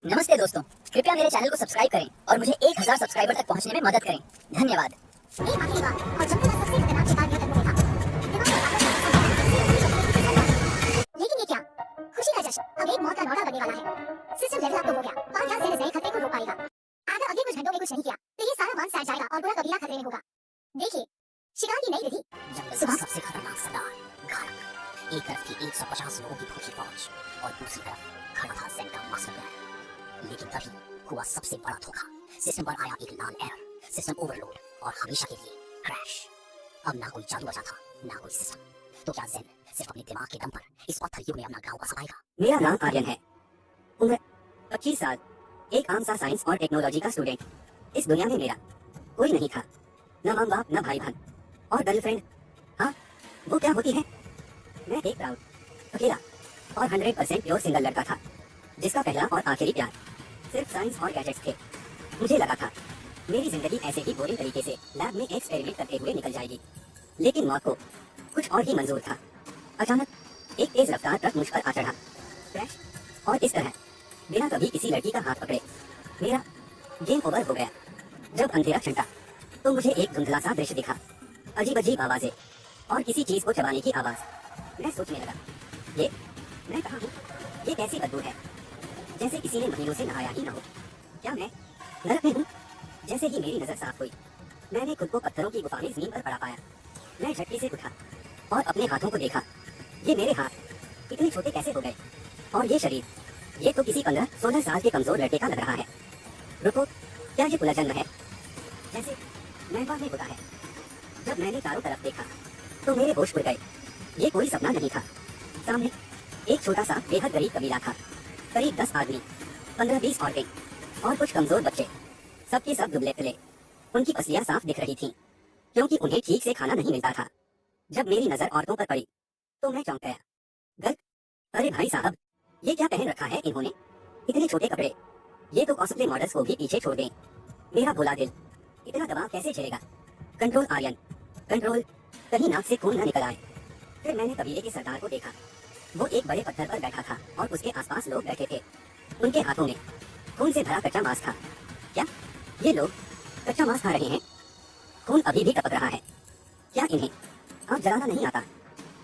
नमस्ते दोस्तों, कृपया मेरे चैनल को सब्सक्राइब करें और मुझे 1000 सब्सक्राइबर तक पहुंचने में मदद करें। धन्यवाद। एक आखिरी बात और जंगल का सबसे खतरनाक शिकार यह कदमों में था। लेकिन ये क्या? खुशी का जश्न अब एक मौत का लौटा बनने वाला है। सिस्टम लेवल अप तो हो गया और क्या ज़ेल इस नए खतरे को रोक पाएगा? अगर अगले कुछ घंटों में कुछ नहीं किया तो ये सारा वन सैट जाएगा और पूरा कबीला खतरे में होगा। देखिए, शिकार की नई विधि। जंगल का सबसे खतरनाक सरदार घारक। एक तरफ थी 150 लोगों की फौजी फौज और दूसरी तरफ खड़ा था ज़ेन का मास्टर प्लान। लेकिन तभी हुआ सबसे बड़ा धोखा। सिस्टम पर आया एक नॉन एरर, सिस्टम ओवरलोड और हमेशा के लिए क्रैश। अब ना कोई जादू बचा था, ना कोई सिस्टम। तो क्या ज़ेन सिर्फ अपने दिमाग के दम पर इस पत्थर युग में अपना गांव बसाएगा? मेरा नाम आर्यन है। उम्र 25 साल। एक आम सा साइंस और टेक्नोलॉजी का स्टूडेंट। इस दुनिया में मेरा कोई नहीं था, न माँ बाप, न भाई बहन और गर्लफ्रेंड। हाँ, वो क्या होती है। मैं एक प्राउड, अकेला और 100% प्योर सिंगल लड़का था, जिसका पहला और आखिरी प्यार सिर्फ साइंस और गैजेट्स थे। मुझे लगा था मेरी जिंदगी ऐसे ही बोरिंग तरीके से लैब में एक्सपेरिमेंट करते हुए निकल जाएगी, लेकिन मौत को कुछ और ही मंजूर था। अचानक एक तेज रफ्तार ट्रक मुझ पर आ चढ़ा, क्रैश, और इस तरह बिना कभी किसी लड़की का हाथ पकड़े मेरा गेम ओवर हो गया। जब अंधेरा छंटा तो मुझे एक धुंधला सा दृश्य दिखा, अजीब अजीब आवाजें और किसी चीज को चबाने की आवाज। मैं सोचने लगा, ये मैं कहाँ हूँ? ये कैसी बदबू है, जैसे किसी ने महीनों से नहाया ही ना हो। क्या मैं नरक में हूँ? जैसे ही मेरी नजर साफ हुई, मैंने खुद को पत्थरों की गुफा में जमीन पर पड़ा पाया। मैं झटके से उठा और अपने हाथों को देखा। ये मेरे हाथ इतने छोटे कैसे हो गए? और ये शरीर, ये तो किसी 15-16 साल के कमजोर लड़के का लग रहा है। रुको, क्या ये पुनर्जन्म है, जैसे मैंबा में होता है? जब मैंने चारों तरफ देखा तो मेरे होश उड़ गए। ये कोई सपना नहीं था। सामने एक छोटा सा बेहद गरीब कबीला था। करीब 10 आदमी, 15-20 औरतें और कुछ कमजोर बच्चे, सबके सब दुबले पतले। उनकी पसलियां साफ दिख रही थीं, क्योंकि उन्हें ठीक से खाना नहीं मिलता था। जब मेरी नजर औरतों पर पड़ी तो मैं चौंक गया। गलत, अरे भाई साहब, ये क्या पहन रखा है इन्होंने? इतने छोटे कपड़े, ये तो कॉस्टली मॉडल्स को भी पीछे छोड़ दें। मेरा भोला दिल इतना दबाव कैसे झेलेगा? कंट्रोल आर्यन, कंट्रोल, कहीं नाक से खून न निकल आए। फिर मैंने कबीले के सरदार को देखा। वो एक बड़े पत्थर पर बैठा था और उसके आसपास लोग बैठे थे। उनके हाथों में खून से भरा कच्चा मांस था। क्या ये लोग कच्चा मांस खा रहे हैं? खून अभी भी टपक रहा है। क्या इन्हें आग जलाना नहीं आता?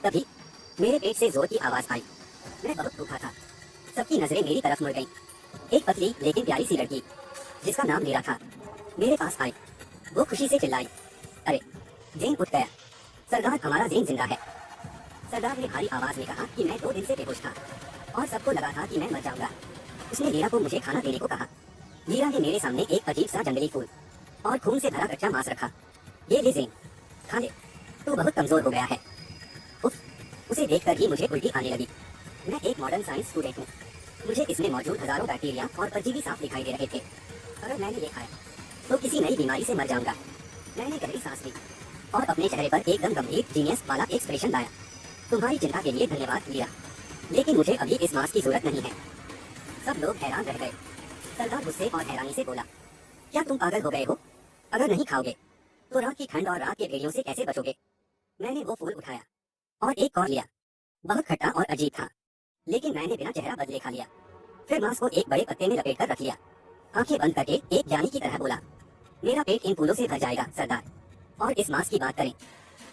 तभी मेरे पेट से जोर की आवाज आई। मैं बहुत भूखा था। सबकी नजरें मेरी तरफ मुड़ गईं। एक पतली लेकिन प्यारी सी लड़की, जिसका नाम मीरा था, मेरे पास आई। वो खुशी से चिल्लाई, अरे ज़ेन उठ गया। सरदार, हमारा ज़ेन जिंदा है। सरदार ने भारी आवाज में कहा कि मैं 2 दिन से बेहोश था और सबको लगा था कि मैं मर जाऊंगा। उसने मीरा को मुझे खाना देने को कहा। मीरा ने मेरे सामने एक अजीब सा जंगली फूल और खून से भरा कच्चा मांस रखा। ये ले ज़ेन, खा ले, तू बहुत कमजोर हो गया है। उफ, उसे देखकर ही मुझे उल्टी आने लगी। मैं एक मॉडर्न साइंस स्टूडेंट हूँ। मुझे इसमें मौजूद हजारों बैक्टीरिया और परजीवी साफ दिखाई दे रहे थे। अगर मैंने ये खाया तो किसी नई बीमारी से मर जाऊंगा। मैंने गहरी सांस ली और अपने चेहरे पर एकदम गंभीर जीनियस वाला एक्सप्रेशन लाया। तुम्हारी चिंता के लिए धन्यवाद मीरा, लेकिन मुझे अभी इस मांस की जरूरत नहीं है। सब लोग हैरान रह गए। सरदार गुस्से और हैरानी से बोला, क्या तुम पागल हो गए हो? अगर नहीं खाओगे तो रात की ठंड और रात के भेड़ियों से कैसे बचोगे? मैंने वो फूल उठाया और एक और लिया। बहुत खट्टा और अजीब था, लेकिन मैंने बिना चेहरा बदले खा लिया। फिर मांस को एक बड़े पत्ते में लपेट कर रख लिया। आंखें बंद करके एक ज्ञानी की तरह बोला, मेरा पेट इन फूलों से भर जाएगा सरदार। और इस मांस की बात करें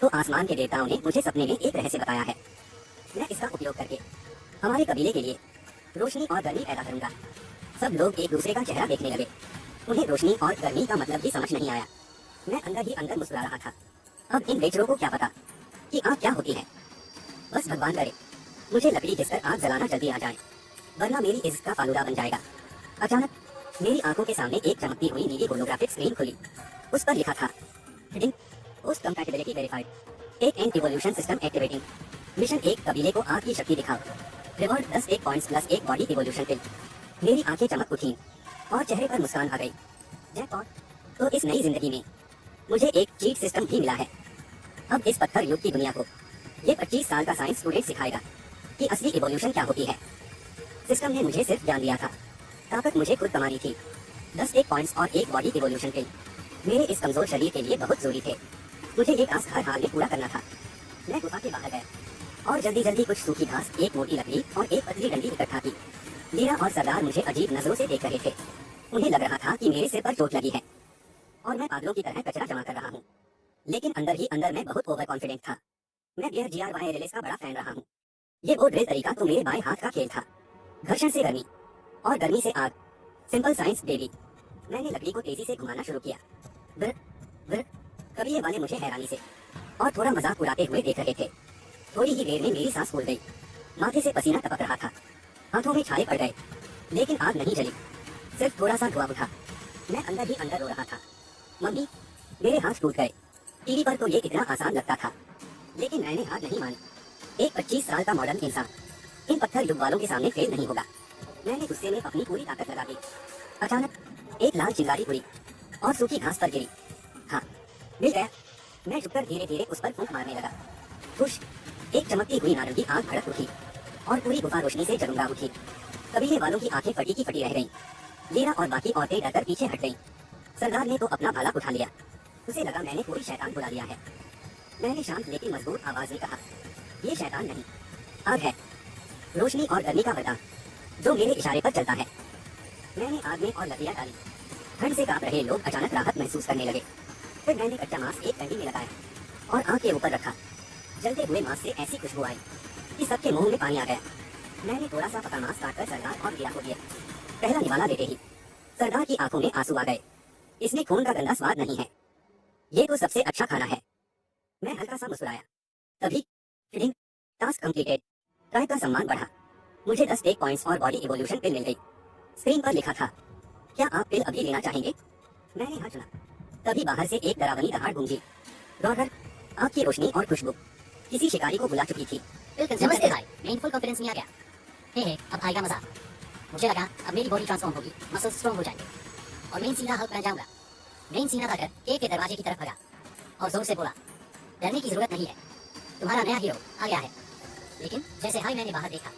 तो आसमान के देवताओं ने मुझे सपने में एक रहस्य बताया है। मैं इसका उपयोग करके हमारे कबीले के लिए रोशनी और गर्मी पैदा करूंगा। सब लोग एक दूसरे का चेहरा देखने लगे। उन्हें रोशनी और गर्मी का मतलब भी समझ नहीं आया। मैं अंदर ही अंदर मुस्कुरा रहा था। अब इन बेचारों को क्या पता कि आग क्या होती है। बस भगवान करे मुझे लकड़ी जिसकर आग जलाना जल्दी आ जाए, वरना मेरी इज्जत का फालूदा बन जाएगा। अचानक मेरी आंखों के सामने एक चमकती हुई नीली होलोग्राफिक स्क्रीन खुली। उस पर लिखा था, hiding post compatibility verified, tech an evolution system activating. Mission 1, कबीले को आग की शक्ति दिखाओ। रिवॉर्ड 10 एक पॉइंट्स प्लस 1 बॉडी इवोल्यूशन पिल। मेरी आंखें चमक उठी और चेहरे पर मुस्कान आ गई। जैकपॉट, तो इस नई जिंदगी में मुझे एक चीट सिस्टम भी मिला है। अब इस पत्थर युग की दुनिया को ये 25 साल का साइंस स्टूडेंट सिखाएगा कि असली इवोल्यूशन क्या होती है। सिस्टम ने मुझे सिर्फ ज्ञान दिया था, ताकत मुझे खुद कमानी थी। 10 एक पॉइंट्स और 1 बॉडी इवोल्यूशन पिल मेरे इस कमजोर शरीर के लिए बहुत जरूरी थे। मुझे ये टास्क हर हाल में पूरा करना था। मैं गुफा के बाहर गया और जल्दी जल्दी कुछ सूखी घास, एक मोटी लकड़ी और एक पतली डंडी इकट्ठा की। लीरा और सरदार मुझे अजीब नजरों से देख रहे थे। उन्हें लग रहा था कि मेरे सिर पर चोट लगी है और मैं पागलों की तरह कचरा जमा कर रहा हूँ। लेकिन अंदर ही अंदर मैं बहुत ओवर कॉन्फिडेंट था। मैं बियर GRY रिलीज का बड़ा फैन रहा हूँ। ये वो ड्रिल तरीका तो मेरे बाएं हाथ का खेल था। घर्षण से गर्मी और गर्मी से आग, सिंपल साइंस बेबी। मैंने लकड़ी को तेजी से घुमाना शुरू किया। ब्र ब्र कभी ये वाले मुझे हैरानी से और थोड़ा मजाक उड़ाते हुए देख रहे थे। थोड़ी ही देर में मेरी सांस फूल गई, माथे से पसीना टपक रहा था, हाथों में छाले पड़ गए, लेकिन आग नहीं जली, सिर्फ थोड़ा सा धुआं उठा। मैं अंदर ही अंदर रो रहा था। मम्मी, मेरे हाथ टूट गए। टीवी पर तो ये इतना आसान लगता था, लेकिन मैंने हार नहीं मानी। एक 25 साल का मॉडर्न इंसान इन पत्थर युग वालों के सामने फेल नहीं होगा। मैंने गुस्से में अपनी पूरी ताकत लगा दी। अचानक एक लाल चिंगारी उड़ी और सूखी घास पर गिरी। हाँ, मिल गया। मैं झुककर धीरे धीरे उस पर फूंक मारने लगा। खुश, एक चमकती हुई नारंगी आग भड़क उठी और पूरी गुफा रोशनी से जगमगा उठी। कबीले वालों की आंखें फटी की फटी रह गईं। लीरा और बाकी औरतें डरकर पीछे हट गईं। सरदार ने तो अपना भाला उठा लिया। उसे लगा मैंने कोई शैतान बुला लिया है। मैंने शांत लेकिन मजबूत आवाज में कहा, ये शैतान नहीं, आग है, रोशनी और गर्मी का वरदान जो मेरे इशारे पर चलता है। मैंने आग में और लकड़ियां डाली। ठंड से कांप रहे लोग अचानक राहत महसूस करने लगे। फिर मैंने कच्चा मांस एक कंडी में लगाया और आग के ऊपर रखा। जलते हुए मांस से ऐसी खुशबू आई कि सबके मुंह में पानी आ गया। मैंने थोड़ा सा पका मांस काटकर सरदार और लीरा को दिया। पहला निवाला देते ही सरदार की आंखों में आंसू आ गए। इसमें खून का गंदा स्वाद नहीं है, ये तो सबसे अच्छा खाना है। मैं हल्का सा मुस्कुराया। तभी फीडिंग टास्क कंप्लीटेड। ट्राइब का सम्मान बढ़ा। मुझे 10 टेक पॉइंट्स और बॉडी इवोल्यूशन पिल मिल गई। स्क्रीन पर लिखा था, क्या आप पिल अभी लेना चाहेंगे? मैंने हाँ चुना। तभी बाहर से एक डरावनी दहाड़ गूंजी। रॉडर, आग की रोशनी और खुशबू किसी शिकारी को बुला चुकी थी। नमस्ते भाई, मेन फुल कॉन्फिडेंस में आ गया। हे अब आएगा मजा। मुझे लगा अब मेरी बॉडी ट्रांसफॉर्म होगी, मसल्स स्ट्रॉन्ग हो जाएंगे और मेन सीधा हल्क बन जाऊंगा। मेन सीना खाकर केव के दरवाजे की तरफ भगा और जोर से बोला, डरने की जरूरत नहीं है, तुम्हारा नया हीरो आ गया है। लेकिन जैसे हाई मैंने बाहर देखा,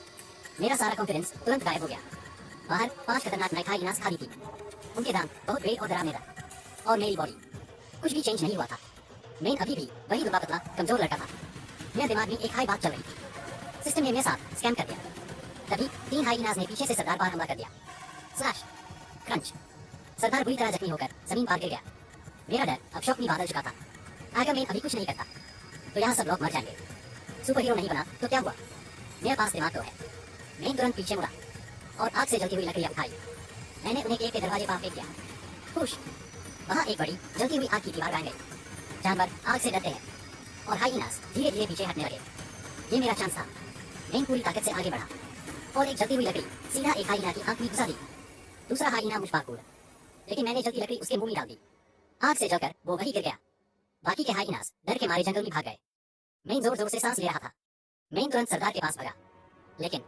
मेरा सारा कॉन्फिडेंस तुरंत गायब हो गया। बाहर 5 खतरनाक नाइट हाइनास खाली थी। उनके दांत बहुत बड़े और डरावनेदार और मेरी बॉडी कुछ भी चेंज नहीं हुआ था। मेन अभी भी वही दुबला पतला कमजोर लड़का था। मेरे दिमाग में एक हाई बात चल रही थी, सिस्टम ने मेरे साथ स्कैम कर दिया। तभी 3 हाइनास ने पीछे से सरदार पर हमला कर दिया। स्लैश, क्रंच, सरदार बुरी तरह जख्मी होकर जमीन पर गिर गया। मेरा डर अब शौक में बादल चुका था। अगर मैं अभी कुछ नहीं करता तो यहाँ सब लोग मर जाएंगे। सुपर हीरो नहीं बना तो क्या हुआ? मेरे पास दिमाग तो है। मैं तुरंत पीछे मुड़ा और आग से जलती हुई लकड़ियां उठाई। मैंने उन्हें केव के दरवाजे पर फेंक दिया। खुश, वहाँ एक बड़ी जलती हुई आग की दीवार बन गई। जानवर आग से डरते हैं और हाइनास धीरे धीरे पीछे हटने लगे। ये मेरा चांस था। मैं पूरी ताकत से आगे बढ़ा और एक जलती हुई लकड़ी सीधा एक हाइना की आंख में घुसा दी। दूसरा हाइना मुझ पर कूदा, लेकिन मैंने जलती लकड़ी उसके मुंह में डाल दी। आग से जलकर वो वही गिर गया। बाकी के हाइनास डर के मारे जंगल में भाग गए। मैं जोर जोर से सांस ले रहा था। मैं तुरंत सरदार के पास भागा, लेकिन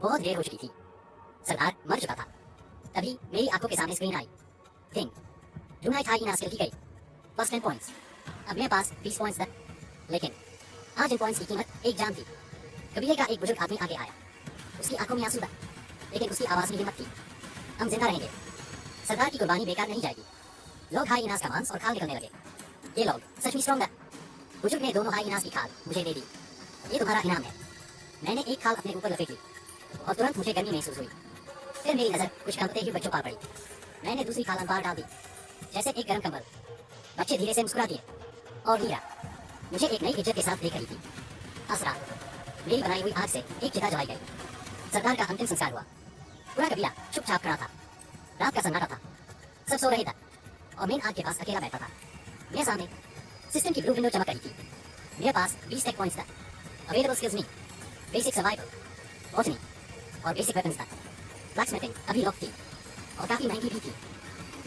बहुत देर हो चुकी थी। सरदार मर चुका था। तभी मेरी आंखों के सामने screen I. Thing, tonight hyenas किल की गई। First 10 points. अब मेरे पास 20 पॉइंट्स था, लेकिन आज इन पॉइंट्स की कीमत एक जान थी। कबीले का एक बुजुर्ग आदमी आगे आया। उसकी आंखों में आंसू था, लेकिन उसकी आवाज में हिम्मत थी। हम जिंदा रहेंगे। सरदार की कुर्बानी बेकार नहीं जाएगी। लोग हाइनास का मांस और खाल निकलने लगे। ये लोग सच में स्ट्रॉन्ग है। बुजुर्ग ने दोनों हाइनास की खाल मुझे दे दी। ये तुम्हारा इनाम है। मैंने एक खाल अपने ऊपर लपेट ली और तुरंत मुझे गर्मी महसूस हुई। फिर मेरी नजर कुछ कंपते हुए बच्चों पर पड़ी। मैंने दूसरी खाल बाहर डाल दी, जैसे एक गर्म कंबल। बच्चे धीरे से मुस्कुरा दिए और लीरा मुझे एक नई इज्जत के साथ देख रही थी। असरा, मेरी बनाई हुई आग से एक चिता जलाई गई। सरदार का अंतिम संस्कार हुआ। पूरा कबीला चुपचाप खड़ा था। रात का सन्नाटा था, सब सो रहे थे और मैं आग के पास अकेला बैठा था। मेरे सामने सिस्टम की ब्लू विंडो चमक रही थी। मेरे पास 20 टेक पॉइंट्स था। अवेलेबल स्किल्स में बेसिक सर्वाइवल, बॉटनी और बेसिक वेपन्स था। ब्लैकस्मिथिंग अभी लॉक थी और काफी महंगी भी थी।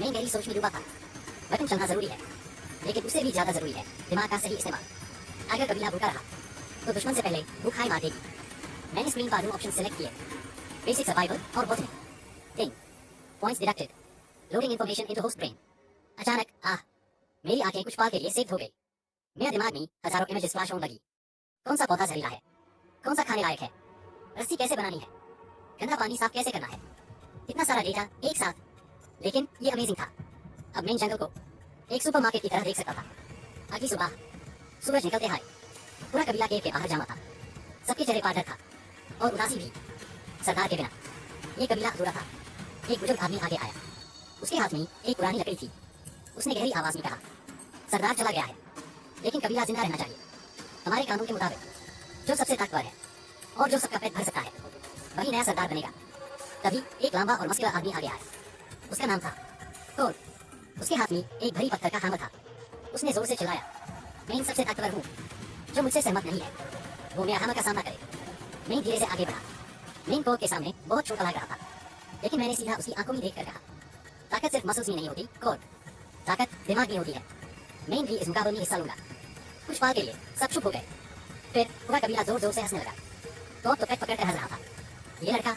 मैं गहरी सोच में डूबा था। वेपन चलना जरूरी है, लेकिन उससे भी ज्यादा जरूरी है दिमाग का सही इस्तेमाल। अगर कबीला भूखा रहा तो दुश्मन से पहले भूख हाई मार देगी। मैंने स्क्रीन पर 2 ऑप्शन सेलेक्ट किए, बेसिक सर्वाइवल और botany. Thing, points deducted, loading information into host brain. अचानक मेरी आंखें कुछ पाल के लिए सेफ हो गई। मेरे दिमाग में हजारों इमेजेस फ्लैश होने लगी। कौन सा पौधा जहरीला है, कौन सा खाने लायक है, रस्सी कैसे बनानी है, गंदा पानी साफ कैसे करना है। इतना सारा डेटा एक साथ, लेकिन ये अमेजिंग था। अब मैं जंगल को एक सुपरमार्केट की तरह देख सकता था। अगली सुबह सूरज निकलते हाय पूरा कबीला केव के बाहर जमा था। सबके चेहरे पर डर था और उदासी भी। सरदार के बिना ये कबीला अधूरा था। एक बुजुर्ग आदमी आगे आया। उसके हाथ में एक पुरानी लकड़ी थी। उसने गहरी आवाज में कहा, सरदार चला गया है, लेकिन कबीला जिंदा रहना चाहिए। हमारे कानून के मुताबिक जो सबसे ताकतवर है और जो सबका पेट भर सकता है वही नया सरदार बनेगा। तभी एक लंबा और मस्कुलर आदमी आगे आया। उसका नाम था कोर। उसके हाथ में एक भरी पत्थर का हैमर था। उसने जोर से चिल्लाया, मैं इन सबसे ताकतवर हूँ, जो मुझसे सहमत नहीं है वो मेरा हैमर का सामना करे। मैं धीरे से आगे बढ़ा। मैं कोर के सामने बहुत छोटा लग रहा था, लेकिन मैंने सीधा उसकी आंखों में देखकर कहा, ताकत सिर्फ मसल्स में नहीं होती कोर, ताकत दिमाग में होती है। मैं भी इस मुकाबले में हिस्सा लूंगा। कुछ पाल के लिए सब चुप हो गए। फिर पूरा कबीला जोर जोर से हंसने लगा। कोर तो पेट पकड़कर हंस रहा था। ये लड़का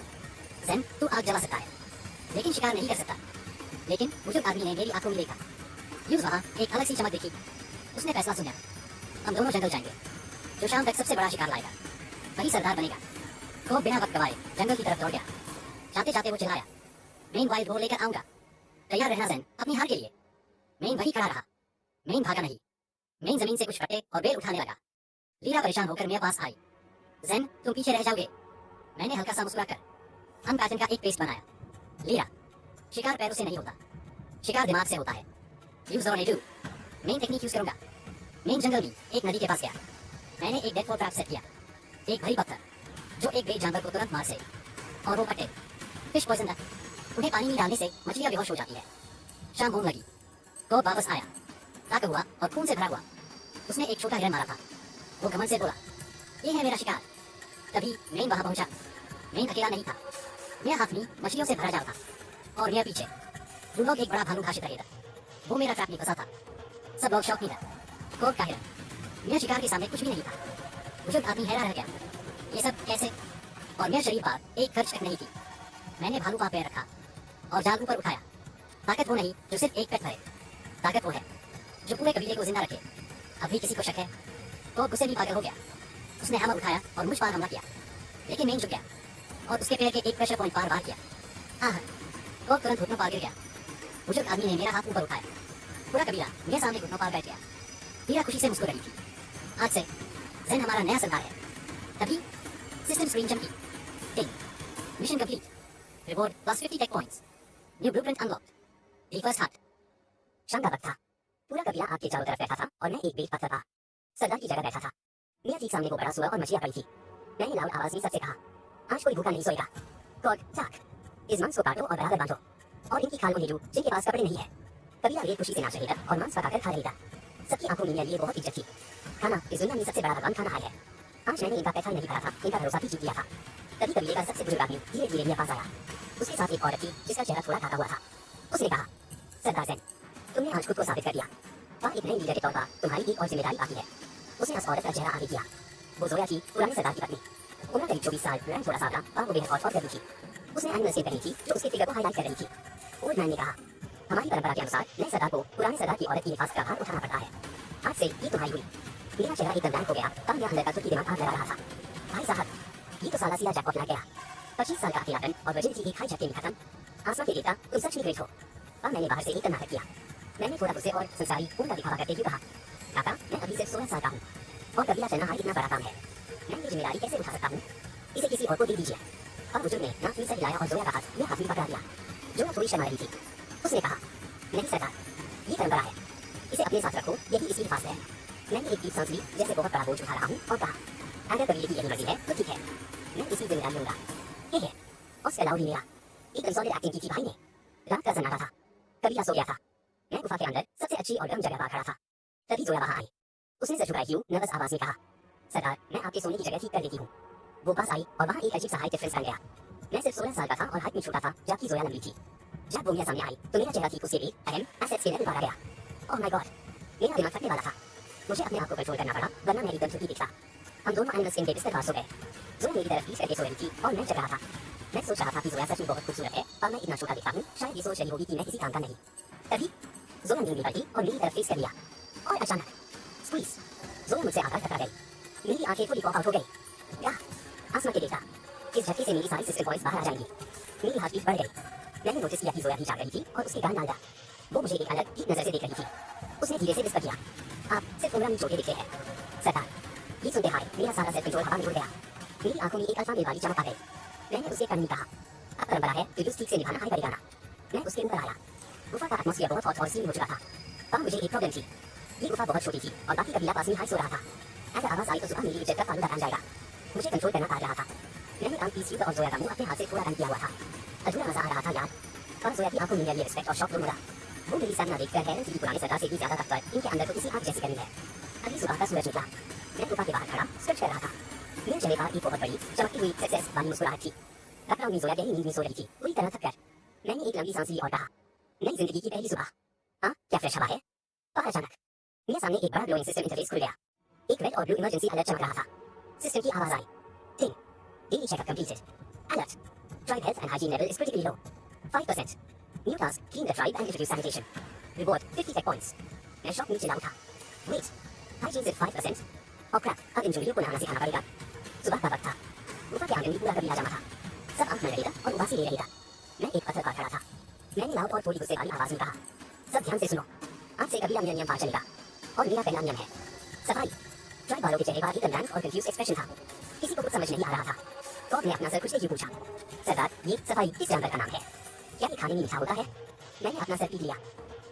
ज़ेन, तू आग जला सकता है लेकिन शिकार नहीं कर सकता। लेकिन बुजुर्ग आदमी ने मेरी आंखों में देखा। यूज़ वहाँ एक अलग सी चमक देखी। उसने फैसला सुना, हम दोनों जंगल जाएंगे। जो शाम तक सबसे बड़ा शिकार लाएगा वही सरदार बनेगा। कोर बिना वक्त गवाए जंगल की तरफ दौड़ गया। जाते जाते वो चिल्लाया, मैं वाइल्ड बोर लेकर आऊंगा। तैयार रहना ज़ेन अपनी हार के लिए। मैं वहीं खड़ा रहा। मैं भागा नहीं। मैं जमीन से कुछ कटे और बेर उठाने लगा। लीरा परेशान होकर मेरे पास आई। ज़ेन, तुम पीछे रह जाओगे। मैंने हल्का सा मुस्कुराकर अनपैटर्न का एक पेस्ट बनाया। लीरा, शिकार पैरों से नहीं होता, शिकार दिमाग से होता है। Use on do. मैं टेक्निक यूज करूंगा। मैं जंगल में एक नदी के पास गया। मैंने एक डेड फॉर ट्रैप सेट किया। एक भारी पत्थर जो एक बेट जानवर को तुरंत मार से, और वो पट्टे फिश पॉइजन था। उन्हें पानी में डालने से मछलियां बेहोश हो जाती है। शाम होने लगी। कोर वापस आया, ताका हुआ और खून से भरा हुआ। उसने एक छोटा हिरन मारा था। वो घमंड से बोला, ये है मेरा शिकार। तभी मैं वहां पहुंचा। मैं अकेला नहीं था। मेरे हाथ में मछलियों से भरा जाल था और मेरे पीछे बुलडॉग एक बड़ा भालू घासित रहे था। वो मेरा ट्रैप में फंसा था। सब लोग शौक में था। कोर का हिरन मेरे शिकार के सामने कुछ भी नहीं था। बुजुर्ग आदमी हैरान रह गया, ये सब कैसे? और मेरे शरीर पर एक खर्च तक नहीं थी। मैंने भालू का पैर रखा और जाल ऊपर उठाया। ताकत वो नहीं जो सिर्फ एक पेट भरे, ताकत वो है जो पूरे कबीले को जिंदा रखे। अभी किसी को शक है? तो गुस्से में पागल हो गया। उसने हैमर उठाया और मुझ पर हमला किया, लेकिन मैं झुक गया और उसके पैर के एक प्रेशर पॉइंट पर वार किया। आह! वो तुरंत घुटनों पर गिर गया। बुजुर्ग आदमी ने मेरा हाथ ऊपर उठाया। पूरा कबीला मेरे सामने घुटनों पर बैठ गया। लीरा खुशी से मुस्कुरा रही थी। आज से ज़ेन हमारा नया सरदार है। तभी सिस्टम स्क्रीन चमकी। Ting! Mission complete. Reward +50 tech points. New blueprint unlocked. The first heart. शाम का वक्त था। पूरा कबीला आग के चारों तरफ बैठा था और मैं एक बेट पत्थर था। सरदार की जगह बैठा था। मेरा ठीक सामने वो बड़ा सुअर और मछलियां पड़ी थी। मैंने लाउड आवाज में सबसे कहा, आज कोई भूखा नहीं सोएगा। कोर, चाक! इस मांस को काटो और बराबर बांधो और इनकी खाल को भेजो जिनके पास कपड़े नहीं है। कबीला ये खुशी से नाच रही था और मांस पकाकर खा रही था। सबकी आंखों में मेरे लिए बहुत इज्जत थी। खाना इस दुनिया में सबसे बड़ा भगवान खाना है। आज मैंने इनका पैसा नहीं भरा था, इनका भरोसा भी जीत लिया था। तभी कबीले का सबसे बुजुर्ग आदमी धीरे धीरे मेरे पास आया। उसके साथ एक औरत थी जिसका चेहरा थोड़ा ढका हुआ था। उसने कहा, सरदार ज़ेन, तुमने आज खुद को साबित कर दिया। और एक नए लीडर के तौर पर तुम्हारी एक और जिम्मेदारी बाकी है। उसने उस औरत का चेहरा आगे किया। वो जोया थी, पुराने सरदार की पत्नी। उम्र करीब 24 साल, रंग थोड़ा सावला और वो बेहद और गर्मी थी। उसने एनिमल स्किन पहनी थी जो उसके फिगर को हाईलाइट कर रही थी। ओल्ड मैन ने कहा, हमारी परंपरा के अनुसार नए सरदार को पुराने सरदार की औरत की हिफाजत का भार उठाना पड़ता है। आज से ये तुम्हारी हुई। मेरा चेहरा एकदम ब्लैंक हो गया तब मेरा अंदर का तुर्की दिमाग आग लगा रहा था। भाई साहब, ये तो साला सीधा जैकपॉट लग गया। 25 साल का अकेलापन और वजन की एक हाई झटके में खत्म। आसमान के देवता, तुम सच में ग्रेट हो। और मैंने बाहर से एकदम नाटक किया। मैंने थोड़ा गुस्से और संसारी उल्टा दिखावा करते हुए कहा, काका, मैं अभी सिर्फ 16 साल का हूँ और कबीला चलना हाई इतना बड़ा काम है। मैं ये जिम्मेदारी कैसे उठा सकता हूँ? इसे किसी और को दे दीजिए। और बुजुर्ग ने नाक में से हिलाया और जोया का हाथ मेरे हाथ में पकड़ा दिया। जोया थोड़ी शर्मा रही थी। उसने कहा, नहीं सरदार, ये परंपरा है, इसे अपने साथ रखो, यही इसकी हिफाजत है। मैंने एक डीप सांस ली जैसे बहुत बड़ा बोझ उठा रहा हूँ और कहा, अगर कबीले की यही मर्जी है तो ठीक है, मैं इसी जिम्मेदारी लूंगा। ये है ऑस्कर लाउडी मेरा। एक कंसोलिडेट एक्टिंग की थी भाई ने। रात का सन्नाटा था। कबीला सो गया था। मैं गुफा के अंदर सबसे अच्छी और गर्म जगह पर खड़ा था। तभी जोया वहां आई। उसने सर झुकाई हुई नर्वस आवाज में कहा, सरदार, मैं आपके सोने की जगह ठीक कर देती हूँ। वो पास आई और वहाँ एक अजीब सा हाइट डिफरेंस बन गया। मैं सिर्फ 16 साल का था और हाइट में छोटा था, जबकि जोया लंबी थी। जब वो मेरे सामने आई तो मेरा चेहरा ठीक उसके एक अहम एसेट के लिए उतारा गया। ओह माय गॉड, मेरा दिमाग फटने वाला था। मुझे अपने आप को कंट्रोल करना पड़ा, वरना मैं एकदम झुकी दिखता। हम दोनों एनिमल स्किन के बिस्तर पास हो गए। जोया मेरी तरफ पीछे करके सो रही थी और मैं जग रहा था। मैं सोच रहा था कि जोया सच में बहुत खूबसूरत है और मैं इतना छोटा दिखता हूँ, शायद ये सोच रही होगी कि मैं किसी काम का नहीं। तभी जोया नींद पड़ी और मेरी तरफ फेस कर लिया और अचानक स्क्वीज, जोया मुझसे आकर टकरा गई। मेरी आंखें फुली पॉप आउट हो गई। या आसमान के देखा, इस झटके से मेरी सारी सिस्टर वॉइस बाहर आ जाएंगी। मेरी हार्ट बीट बढ़ गई। मैंने नोटिस किया कि जोया भी जाग रही थी और उसके गाल डाल दिया। वो मुझे एक अलग की नजर से देख रही थी। उसने धीरे से विस्पर किया, आप सिर्फ उंगलियां छोटे दिखते हैं सरदार। ये सुनते हाय मेरा सारा सेल्फ कंट्रोल हवा में उड़ गया। मेरी आंखों में एक अल्फा मेल वाली चमक आ गई। मैंने उससे कहीं कहा, अब परंपरा है जो यूज ठीक से निभाना आएगा ना। मैं उसके ऊपर आया। गुफा का एटमॉस्फेयर बहुत हॉट और सीन हो चुका था, पर मुझे एक प्रॉब्लम थी। ये गुफा बहुत छोटी थी और बाकी कबीला पास में हाई सो रहा था। अगर आवाज आई तो सुबह मेरी इज्जत का फालूदा बन जाएगा। मुझे कंट्रोल करना आ रहा था। मैंने काम पीस और जोया का मुंह अपने हाथ से थोड़ा बंद किया हुआ था। अधूरा मजा आ रहा था यार। और जोया की आंखों में मेरी रिस्पेक्ट और शौक दोनों था। वो मेरी सामने देखकर हैरान थी, पुराने सरदार से भी ज्यादा ताकतवर इनके अंदर तो किसी आग जैसी गर्मी है। अगली सुबह का सूरज निकला। मैं गुफा के बाहर खड़ा स्ट्रेच कर रहा था। मेरे चेहरे पर एक बहुत बड़ी चमकती हुई सक्सेस वाली मुस्कुराहट थी। बैकग्राउंड में जोया गहरी नींद में सो रही थी, पूरी तरह थक कर। मैंने एक लंबी सांस ली और कहा, नई जिंदगी की पहली सुबह। हाँ, क्या फ्रेश हवा है। और अचानक मेरे सामने एक बड़ा ग्लोइंग सिस्टम इंटरफेस खुल गया। एक रेड और ब्लू इमरजेंसी अलर्ट चमक रहा था। सिस्टम की आवाज आई, thing daily checkup completed, alert tribe health and hygiene level is critically low, 5%, new task clean the tribe and introduce sanitation, reward 50 tech points. मैं शॉक में चिल्ला उठा, वेट, हाइजीन सिर्फ 5%? और क्रैप, अब इन जोड़ियों को नहाना सिखाना पड़ेगा। सुबह का वक्त था। गुफा के आंगन में पूरा कबीला जमा था। सब आंख में रहे था और उदासी ले रहे था। मैं एक पत्थर पर खड़ा था। मैंने लाउड और थोड़ी गुस्से वाली आवाज में कहा, सब ध्यान से सुनो, आज से कबीला मेरा नियम पार चलेगा और मेरा पहला नियम है सफाई। ट्राइब वालों के चेहरे पर एक ब्लैंक और कंफ्यूज एक्सप्रेशन था। किसी को कुछ समझ नहीं आ रहा था। तो मैं अपना सर कुछ क्यों पूछा, सरदार ये सफाई किस जानवर का नाम है? क्या ये खाने में मीठा होता है? मैंने अपना सर पीट लिया।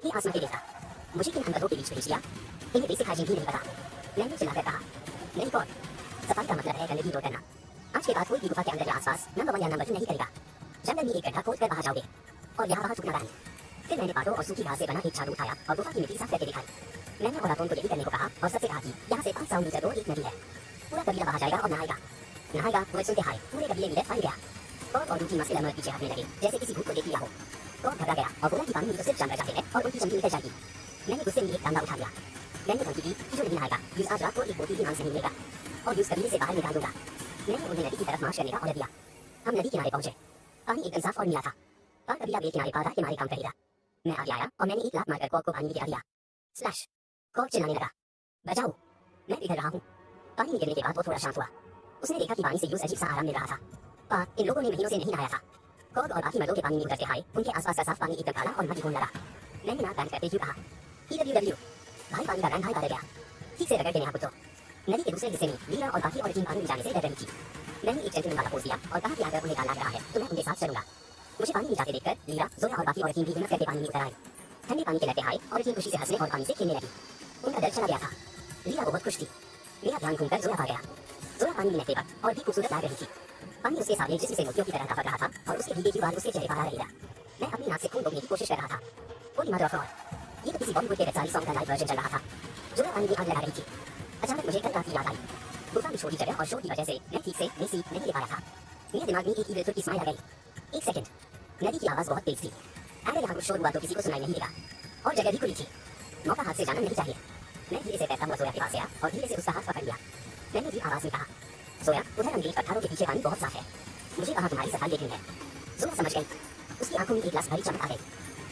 ये आसमान पे देखा, मुझे किन अनपढ़ों के बीच भेज दिया। इन्हें बेसिक हाइजीन भी नहीं पता। मैंने चिल्लाकर कहा, नहीं कौन, सफाई का मतलब है गंदगी दूर करना। आज के बाद कोई भी गुफा के अंदर या आसपास नंबर 1 या नंबर 2 नहीं करेगा। जंगल में एक गड्ढा खोद कर बाहर जाओगे और यहाँ बाहर थूकना बंद। फिर मैंने पाटों और सूखी घास से बना एक झाड़ू उठाया और गुफा की मिट्टी साफ करके दिखाई। मैंने औरतों को यही करने को कहा और सबसे कहा कि यहाँ से 500 मीटर दूर एक नदी है। पूरा कबीला बाहर जाएगा और नहाएगा। वो सुनते हाय पूरे कबीले में फैल गया। और उनकी मसले मर्द पीछे हटने लगे जैसे किसी भूत को देख लिया हो। तो घबरा गया और बोला कि पानी में तो सिर्फ जानवर जाते हैं और उनकी चमड़ी निकल जाएगी। मैंने गुस्से में एक डंडा उठा लिया। मैंने धमकी दी कि जो नहीं नहाएगा यूज आज रात को एक बोतल भी मांग से नहीं मिलेगा और यूज कबीले से बाहर निकाल दूंगा। मैंने उन्हें नदी की तरफ मार्च करने का ऑर्डर दिया। हम नदी किनारे पहुंचे। पानी एकदम साफ और नीला था और कबीला बेल किनारे बाधा के मारे काम कर रहा। मैं आगे आया और मैंने एक लात मारकर कॉक को पानी में गिरा दिया। स्लैश! कॉक चिल्लाने लगा, बचाओ, मैं बिगड़ रहा हूँ। पानी में गिरने के बाद वो थोड़ा शांत हुआ। उसने देखा कि पानी से यूज अजीब सा आराम मिल रहा था। इन लोगों ने महीनों से नहीं नहाया था। कॉक और बाकी मर्दों के पानी में उतरते हाय उनके आसपास का साफ पानी एकदम काला और मटी होने लगा। मैंने नाक बंद करते हुए कहा, EWW, भाई पानी का रंग भाई बदल गया। ठीक से रगड़ के यहाँ कुत्तो। नदी के दूसरे हिस्से में लीला और बाकी और टीम पानी में जाने से डर रही थी। मैंने एक जेंटलमैन वाला पोज दिया और कहा कि अगर उन्हें डालना रहा है तो मैं उनके साथ चलूंगा। मुझे पानी में जाते देखकर लीला, जोया और बाकी और टीम भी हिम्मत करके पानी में उतर आए। ठंडे पानी के लहते हाय और टीम खुशी से हंसने और पानी से खेलने लगी। उनका डर चला गया था। लीला बहुत खुश थी। मेरा ध्यान घूमकर जोया आ गया। जोया पानी में नहाते वक्त और भी खूबसूरत लग रही थी। पानी उसके सामने जिसम से मोतियों की तरह टपक रहा था और उसके भीगे की बात उसके चेहरे पर आ रही था। मैं अपनी नाक से खून रोकने की कोशिश कर रहा था। कोई मदर ऑफ गॉड, ये तो किसी बॉलीवुड के रसाली सॉन्ग का लाइव वर्जन चल रहा था। जोया पानी में आग लगा रही थी। अचानक मुझे कल रात की याद आई। गुफा की छोटी जगह और शोर की वजह से मैं ठीक से नहीं ले पाया था। मेरे दिमाग में एक ही बिल्कुल की स्माइल आ गई। एक सेकंड, नदी की आवाज बहुत तेज थी। अगर यहाँ कुछ शोर हुआ तो किसी को सुनाई नहीं देगा और जगह भी खुली थी। मौका हाथ से जाना नहीं चाहिए। मैं धीरे से तैरता हुआ जोया के पास गया और धीरे से उसका हाथ पकड़ लिया। मैंने भी आवाज में कहा, जोया, उधर अंग्रेज पत्थरों के पीछे पानी बहुत साफ है। मुझे कहा तुम्हारी सफाई देखनी है। जोया समझ गई। उसकी आंखों में एक लाश भरी चमक आ गई।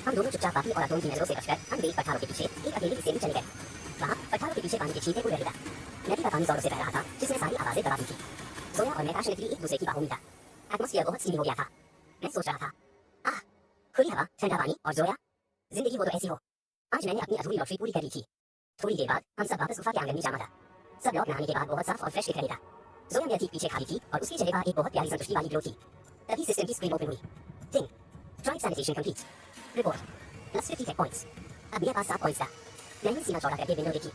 हम दोनों चुपचाप बाकी औरतों की नजरों से बचकर अंग्रेज पत्थरों के पीछे एक अकेले हिस्से में चले गए। वहाँ पत्थरों के पीछे पानी के छींटे उड़ रहे थे। नदी का पानी जोरों से बह रहा था जिसने सारी आवाजें दबा दी थी। जोया और मैं पैशनेटली एक दूसरे की बाहों में था। एटमॉस्फेयर बहुत सीधी हो गया था। मैं सोच रहा था, आह, खुली हवा, ठंडा पानी और जोया, जिंदगी हो तो ऐसी हो। आज मैंने अपनी अधूरी लॉटरी पूरी कर ली थी। थोड़ी देर बाद हम सब वापस गुफा के आंगन में जमा था। सब लोग नहाने के बाद बहुत साफ और फ्रेश दिख रही था। जोया मेरे ठीक पीछे खड़ी थी और उसके चेहरे पर एक बहुत प्यारी संतुष्टि वाली ग्लो थी। तभी सिस्टम की स्क्रीन ओपन हुई। Thing tribe sanitation complete, report plus 50 tech points. अब मेरे पास 7 पॉइंट्स था। मैंने सीना चौड़ा करके विंडो देखी।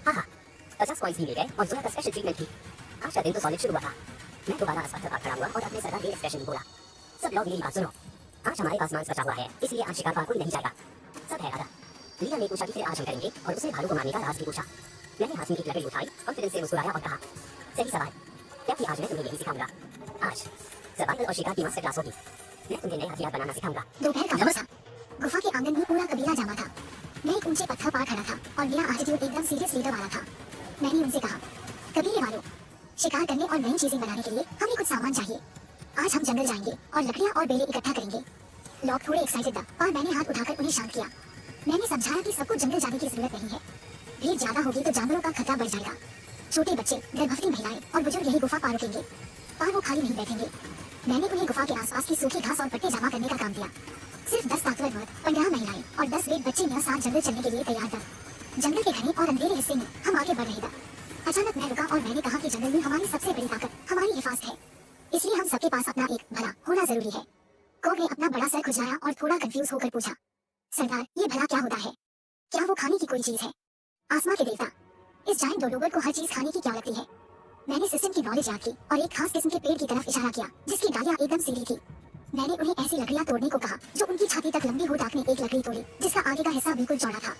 हाँ, 50 पॉइंट्स भी मिल गए और जोया का स्पेशल ट्रीटमेंट थी। आज का दिन तो सॉलिड शुरू हुआ था। मैं दोबारा अस्पताल पर खड़ा हुआ और अपने सरदार के एक्सप्रेशन में बोला, सब लोग मेरी बात सुनो। आज हमारे पास मांस बचा हुआ है, इसलिए आज शिकार पर कोई नहीं जाएगा। सब है दादा। लीला ने पूछा कि फिर आज हम करेंगे और उसने भालू को मारने का राज भी पूछा। मैंने हाथ में एक लकड़ी उठाई, कॉन्फिडेंस से मुस्कुराया और कहा, सही सवाल, क्या कि आज मैं तुम्हें यही सिखाऊंगा। आज सर्वाइवल और शिकार की मास्टर क्लास होगी। मैं तुम्हें नए हथियार बनाना सिखाऊंगा। दोपहर का वक्त था। गुफा के आंगन में पूरा कबीला जमा था। मैं एक ऊंचे पत्थर पर खड़ा था और मेरा एटीट्यूड एकदम सीरियस लीडर वाला था। मैंने उनसे कहा, कबीले वालों, शिकार करने और नई चीजें बनाने के लिए हमें कुछ सामान चाहिए। आज हम जंगल जाएंगे और लकड़ियां और बेलें इकट्ठा करेंगे। लोग थोड़े एक्साइटेड था और मैंने हाथ उठाकर उन्हें शांत किया। मैंने समझाया कि सबको जंगल जाने की जरूरत नहीं है। भीड़ ज्यादा होगी तो जानवरों का खतरा बढ़ जाएगा। छोटे बच्चे, गर्भवती महिलाएं और बुजुर्ग यही गुफा पार रुकेंगे, पर वो खाली नहीं बैठेंगे। मैंने उन्हें गुफा के आसपास की सूखी घास और पत्ते जमा करने का काम दिया। सिर्फ 10 ताकतवर मर्द, 15 महिलाएं और 10 वेद बच्चे मेरे साथ जंगल चलने के लिए तैयार थे। जंगल के घने और अंधेरे हिस्से में हम आगे बढ़ रहे थे। अचानक मैं रुका और मैंने कहा कि जंगल में हमारी सबसे बड़ी ताकत हमारी हिफाजत है, इसलिए हम सबके पास अपना एक भला होना जरूरी है। कॉग ने अपना बड़ा सर खुजलाया और थोड़ा कंफ्यूज होकर पूछा, सरदार ये भला क्या होता है? क्या वो खाने की कोई चीज है? आसमां के देवता, इस जायंट डोडोगर को हर चीज खाने की क्या लगती है? मैंने सिस्टम की नॉलेज याद की और एक खास किस्म के पेड़ की तरफ इशारा किया जिसकी डालियां एकदम सीधी थी। मैंने उन्हें ऐसी लकड़ियां तोड़ने को कहा जो उनकी छाती तक लंबी हो। डाक ने एक लकड़ी तोड़ी जिसका आगे का हिस्सा बिल्कुल चौड़ा था।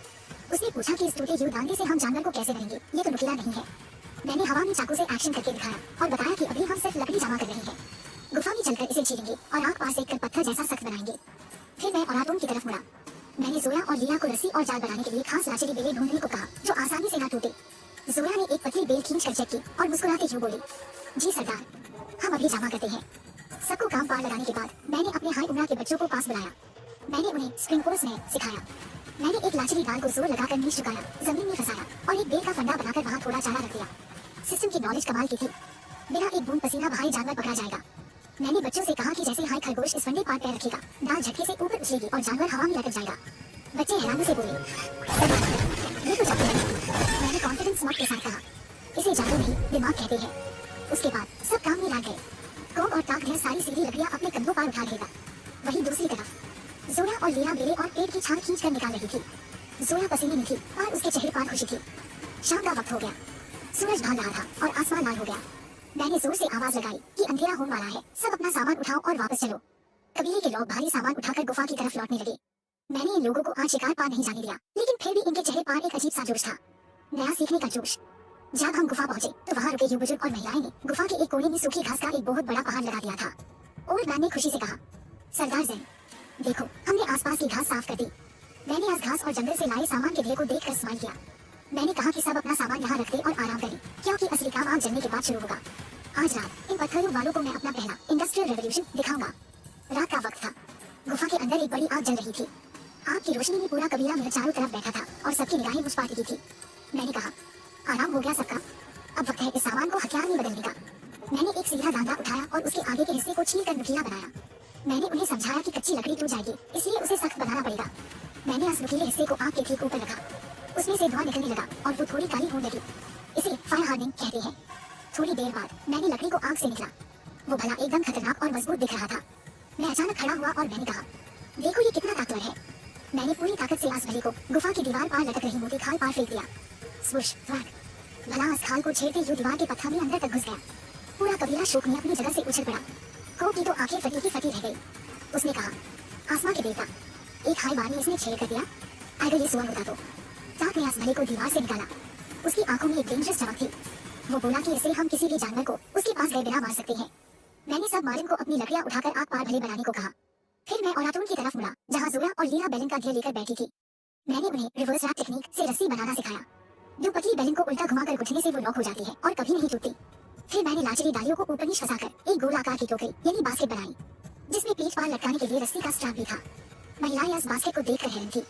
उसने पूछा कि इस टूटे हुए डांडे से हम जानवर को कैसे भरेंगे? ये तो नुकीला नहीं है। मैंने हवा में चाकू से एक्शन करके दिखाया और बताया कि अभी हम सिर्फ लकड़ी जमा कर रहे हैं। गुफा में चलकर इसे छीलेंगे और आग पार सेक कर पत्थर जैसा सख्त बनाएंगे। फिर मैं ओराटोन की तरफ मुड़ा। मैंने जोया और लिया को रस्सी और जाल बनाने के लिए खास लाचेरी बेलें ढूंढने को कहा जो आसानी से न टूटे। जोया ने एक पतली बेल खींच कर चेक की और मुस्कुराते हुए बोली, जी सरदार, हम अभी जमा करते हैं। सबको काम पार लगाने के बाद मैंने अपने हाई उम्र के बच्चों को पास बुलाया। मैंने उन्हें स्प्रिंग कोर्स में सिखाया। मैंने एक लाचेरी डाल को जोर लगाकर नीचे झुकाया, जमीन में फंसाया और एक बेल का फंडा बनाकर वहाँ थोड़ा चारा रख दिया। सिस्टम की नॉलेज कमाल की थी। बिना एक बूंद पसीना बहाए जानवर पकड़ा जाएगा। मैंने बच्चों से कहा कि जैसे हाई खरगोश इस फंडे पर पैर रखेगा, डाल झटके से ऊपर उछलेगी और जानवर हवा में लटक जाएगा। बच्चे हैरानी से बोले, ये तो जादू है। मैंने कॉन्फिडेंस नोट के साथ कहा, इसे जादू नहीं दिमाग कहते हैं। उसके बाद सब काम में लग गए। कॉग और टाक ढेर सारी सीधी लकड़ियां अपने कंधों पर उठा लेगा। वहीं दूसरी तरफ जोया और लीला बेले और पेट की छाल खींच कर निकाल रही थी। जोया पसीने में थी और उसके चेहरे पर खुशी थी। शाम का वक्त हो गया। सूरज ढल रहा था और आसमान लाल हो गया। मैंने जोर से आवाज लगाई कि अंधेरा होने वाला है, सब अपना सामान उठाओ और वापस चलो। कबीले के लोग भारी सामान उठाकर गुफा की तरफ लौटने लगे। मैंने इन लोगों को आज शिकार पा नहीं जाने दिया, लेकिन फिर भी इनके चेहरे पर एक अजीब सा जोश था, नया सीखने का जोश। जब हम गुफा पहुंचे तो वहाँ रुके बुजुर्ग और महिलाएं ने गुफा के एक कोने में सूखी घास का एक बहुत बड़ा पहाड़ लगा दिया था। ओल्ड मैन ने खुशी से कहा, सरदार जैन, देखो हमने आसपास की घास साफ कर दी। मैंने आज घास और जंगल से लाए सामान के ढेर को देखकर स्माइल किया। मैंने कहा कि सब अपना सामान यहाँ रख दे और आराम करें, क्योंकि असली काम आग जलने के बाद शुरू होगा। आज रात इन पत्थरों वालों को मैं अपना पहला इंडस्ट्रियल रेवोल्यूशन दिखाऊंगा। रात का वक्त था। गुफा के अंदर एक बड़ी आग जल रही थी। आग की रोशनी में पूरा कबीला मेरे चारों तरफ बैठा था और सबकी निगाहें मुझ पर टिकी थी। मैंने कहा, आराम हो गया सबका, अब वक्त है इस सामान को हथियार में बदलने का। मैंने एक सीधा डांडा उठाया और उसके आगे के हिस्से को छील कर नुकीला बनाया। मैंने उन्हें समझाया कि कच्ची लकड़ी टूट जाएगी, इसलिए उसे सख्त बनाना पड़ेगा। मैंने उस नुकीले हिस्से को आग के ठीक ऊपर रखा। उसमें से धुआं निकलने लगा और वो थोड़ी काली होने लगी। इसे फायर हार्डनिंग कहते हैं। थोड़ी देर बाद मैंने लकड़ी को आग से निकला। वो भला एकदम खतरनाक और मजबूत दिख रहा था। मैं अचानक खड़ा हुआ और मैंने कहा, देखो ये कितना ताकतवर है। मैंने पूरी ताकत से आस भली को गुफा की दीवार पर लटक रही मोटी खाल पर फेंक दिया। स्वुश व्हाक, भला उस खाल को छेड़ते हुए दीवार के पत्थर में अंदर तक घुस गया। पूरा कबीला शोक में अपनी जगह से उछल पड़ा। कॉग की तो आंखें फटी की फटी रह गई। उसने कहा, आसमां के देवता, एक हाई बार में इसने छेड़ कर दिया। अगर ये सुअर होता तो। टाक ने आस भले को दीवार से निकाला। उसकी आंखों में एक डेंजरस चमक थी। वो बोला कि इससे हम किसी भी जानवर को उसके पास गए बिना मार सकते हैं। मैंने सब मार्जिन को अपनी लकड़ियां उठाकर आग पार भले बनाने को कहा। फिर मैं ओराटोन की तरफ मुड़ा जहाँ जोया और लीला बेलन का घेर लेकर बैठी थी। मैंने उन्हें रिवर्स रैप टेक्निक से रस्सी बनाना सिखाया। जो पतली बेलन को उल्टा घुमाकर गुठने से वो लॉक हो जाती है और कभी नहीं टूटती। फिर मैंने लाचरी डालियों को ऊपर नीचे फंसाकर एक गोल आकार की टोकरी यानी बास्केट बनाई, जिसमें पीठ पार लटकाने के लिए रस्सी का स्ट्रैप भी था। महिलाएं इस बास्केट को देखकर हैरान थी।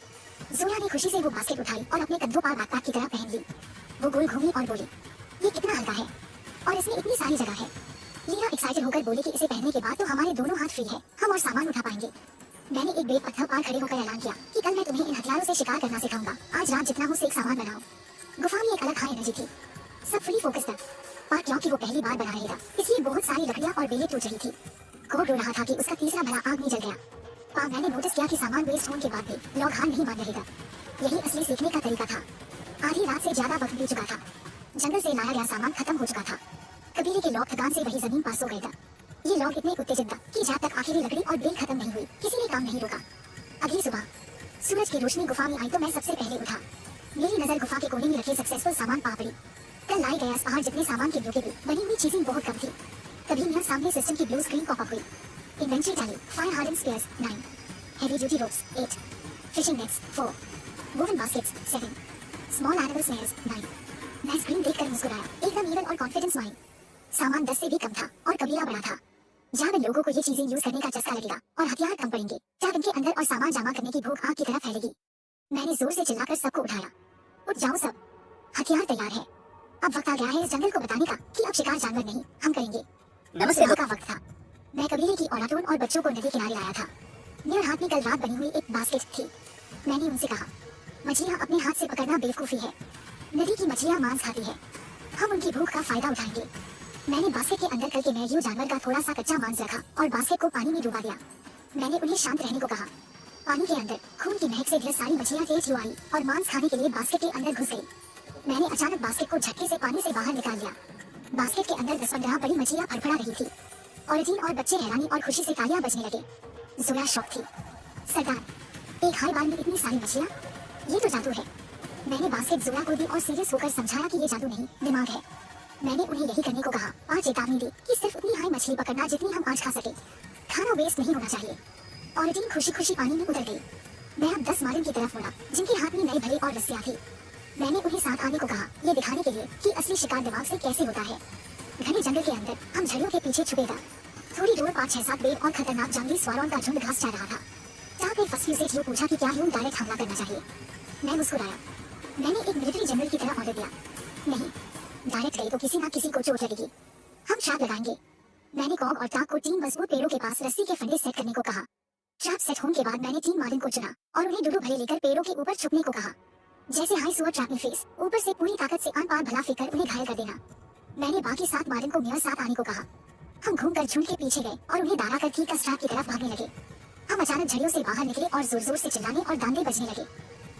जोया ने खुशी से वो बास्केट उठाई और अपने कंधों पर बैकपैक की तरह पहन ली। वो गोल घूमी और बोली, ये कितना हल्का है और इसमें इतनी सारी जगह है। लीला एक्साइटेड होकर बोली कि इसे पहनने के बाद तो हमारे दोनों हाथ फ्री है, हम और सामान उठा पाएंगे। मैंने एक बेड पत्थर पर खड़े होकर ऐलान किया कि कल मैं तुम्हें इन हथियारों से शिकार करना सिखाऊंगा। आज रात जितना हो सीख सामान बनाओ। गुफा में एक अलग हाई एनर्जी थी। सब फुली फोकस था, पर क्योंकि वो पहली बार बना रही था इसलिए बहुत सारी लकड़ियां और बेलें टूट रही थी। कॉग रो रहा था कि उसका तीसरा भला आग में जल गया। पर मैंने नोटिस किया कि सामान वेस्ट होने के बाद भी लोग हार नहीं मान रहे थे। यही असली सीखने का तरीका था। आधी रात से ज्यादा वक्त बीत चुका था। जंगल से लाया गया सामान खत्म हो चुका था। कबीले के लोग थकान से वही जमीन पर सो गए थे। ये लोग इतने उत्तेजित थे कि जब तक आखिरी लकड़ी और बेल खत्म नहीं हुई किसी ने काम नहीं रोका। अगली सुबह सूरज की रोशनी गुफा में आई तो मैं सबसे पहले उठा। मेरी नजर गुफा के कोने में रखे सक्सेसफुल सामान पर पड़ी। कल लाए गए पहाड़ जितने सामान की ब्लू भी बनी हुई चीजें बहुत कम थी। तभी मेरे सामने सिस्टम की ब्लू स्क्रीन पॉप अप हुई। इन्वेंटरी डाली, fire harden spears 9, heavy duty ropes 8, fishing nets 4, woven baskets 7, small animal snares 9। मैं स्क्रीन देखकर मुस्कुराया, एकदम इवन और कॉन्फिडेंस माइंड। सामान 10 से भी कम था और कबीला बड़ा था। जब इन लोगों को ये चीजें यूज करने का चस्का लगेगा और हथियार कम पड़ेंगे, जब इनके अंदर और सामान जमा करने की भूख आग की तरह फैलेगी। मैंने जोर से चिल्लाकर सबको उठाया, उठ जाओ सब, हथियार तैयार है। अब वक्त आ गया है इस जंगल को बताने का कि अब शिकार जानवर नहीं हम करेंगे। नमस्ते सुबह का वक्त था। मैं कबीले की ओराटोन और बच्चों को नदी किनारे लाया था। मेरे हाथ में कल रात बनी हुई एक बास्केट थी। मैंने उनसे कहा, मछलियाँ अपने हाथ से पकड़ना बेवकूफी है। नदी की मछलियाँ मांस खाती है, हम उनकी भूख का फायदा उठाएंगे। मैंने बास्केट के अंदर कल के मैरियो जानवर का थोड़ा सा कच्चा मांस रखा और बास्केट को पानी में डुबा दिया। मैंने उन्हें शांत रहने को कहा। पानी के अंदर खून की महक से ढेर सारी मछलियां तेज हुआ आई और मांस खाने के लिए बास्केट के अंदर घुस गई। मैंने अचानक बास्केट को झटके से पानी से बाहर निकाल लिया। बास्केट के अंदर 10-15 बड़ी मछलियां फड़फड़ा रही थी। ऑरिजिन और बच्चे हैरानी और खुशी से तालियां बजने लगे। जोया शॉक थी। सरदार, एक हाई बार में इतनी सारी मछलियां, ये तो जादू है। मैंने बास्केट जोया को दी और सीरियस होकर समझाया कि ये जादू नहीं, दिमाग है। मैंने उन्हें यही करने को कहा और चेतावनी दी कि सिर्फ उतनी हाई मछली पकड़ना जितनी हम आज खा सके। खाना वेस्ट नहीं होना चाहिए। ऑरिजिन खुशी खुशी पानी में उतर गई। मैं अब 10 मारिन की तरफ मुड़ा जिनके हाथ में नए भले और रस्सियां थी। मैंने उन्हें साथ आने को कहा, ये दिखाने के लिए कि असली शिकार दिमाग से कैसे होता है। घने जंगल के अंदर हम झड़ियों के पीछे छुपे था। थोड़ी दूर 5-6-7 बेर और खतरनाक जंगली स्वारों का झुंड घास जा रहा था। टाक ने फस्क्यू से पूछा कि क्या यूं डायरेक्ट हमला करना चाहिए। मैं मुस्कुराया। मैंने एक मिलिट्री जनरल की तरह ऑर्डर दिया, नहीं, डायरेक्ट गए तो किसी ना किसी को चोट लगेगी। हम ट्रैप लगाएंगे। मैंने कॉग और टाक को 3 मजबूत पेड़ों के पास रस्सी के फंदे सेट करने को कहा। ट्रैप सेट होने के बाद मैंने 3 मार्लिन को चुना और उन्हें डुडू भले लेकर पेड़ों के ऊपर छुपने को कहा। जैसे हाई सुअर ट्रैप में फेस ऊपर से पूरी ताकत से आन पार भला फेंकर उन्हें घायल कर देना। मैंने बाकी 7 मार्लिन को मेरे साथ आने को कहा। हम घूमकर झुंड के पीछे गए और उन्हें दारा कर ठीक ट्रैप की तरफ भागने लगे। हम अचानक झड़ियों से बाहर निकले और जोर जोर से चिल्लाने और दांते बजने लगे।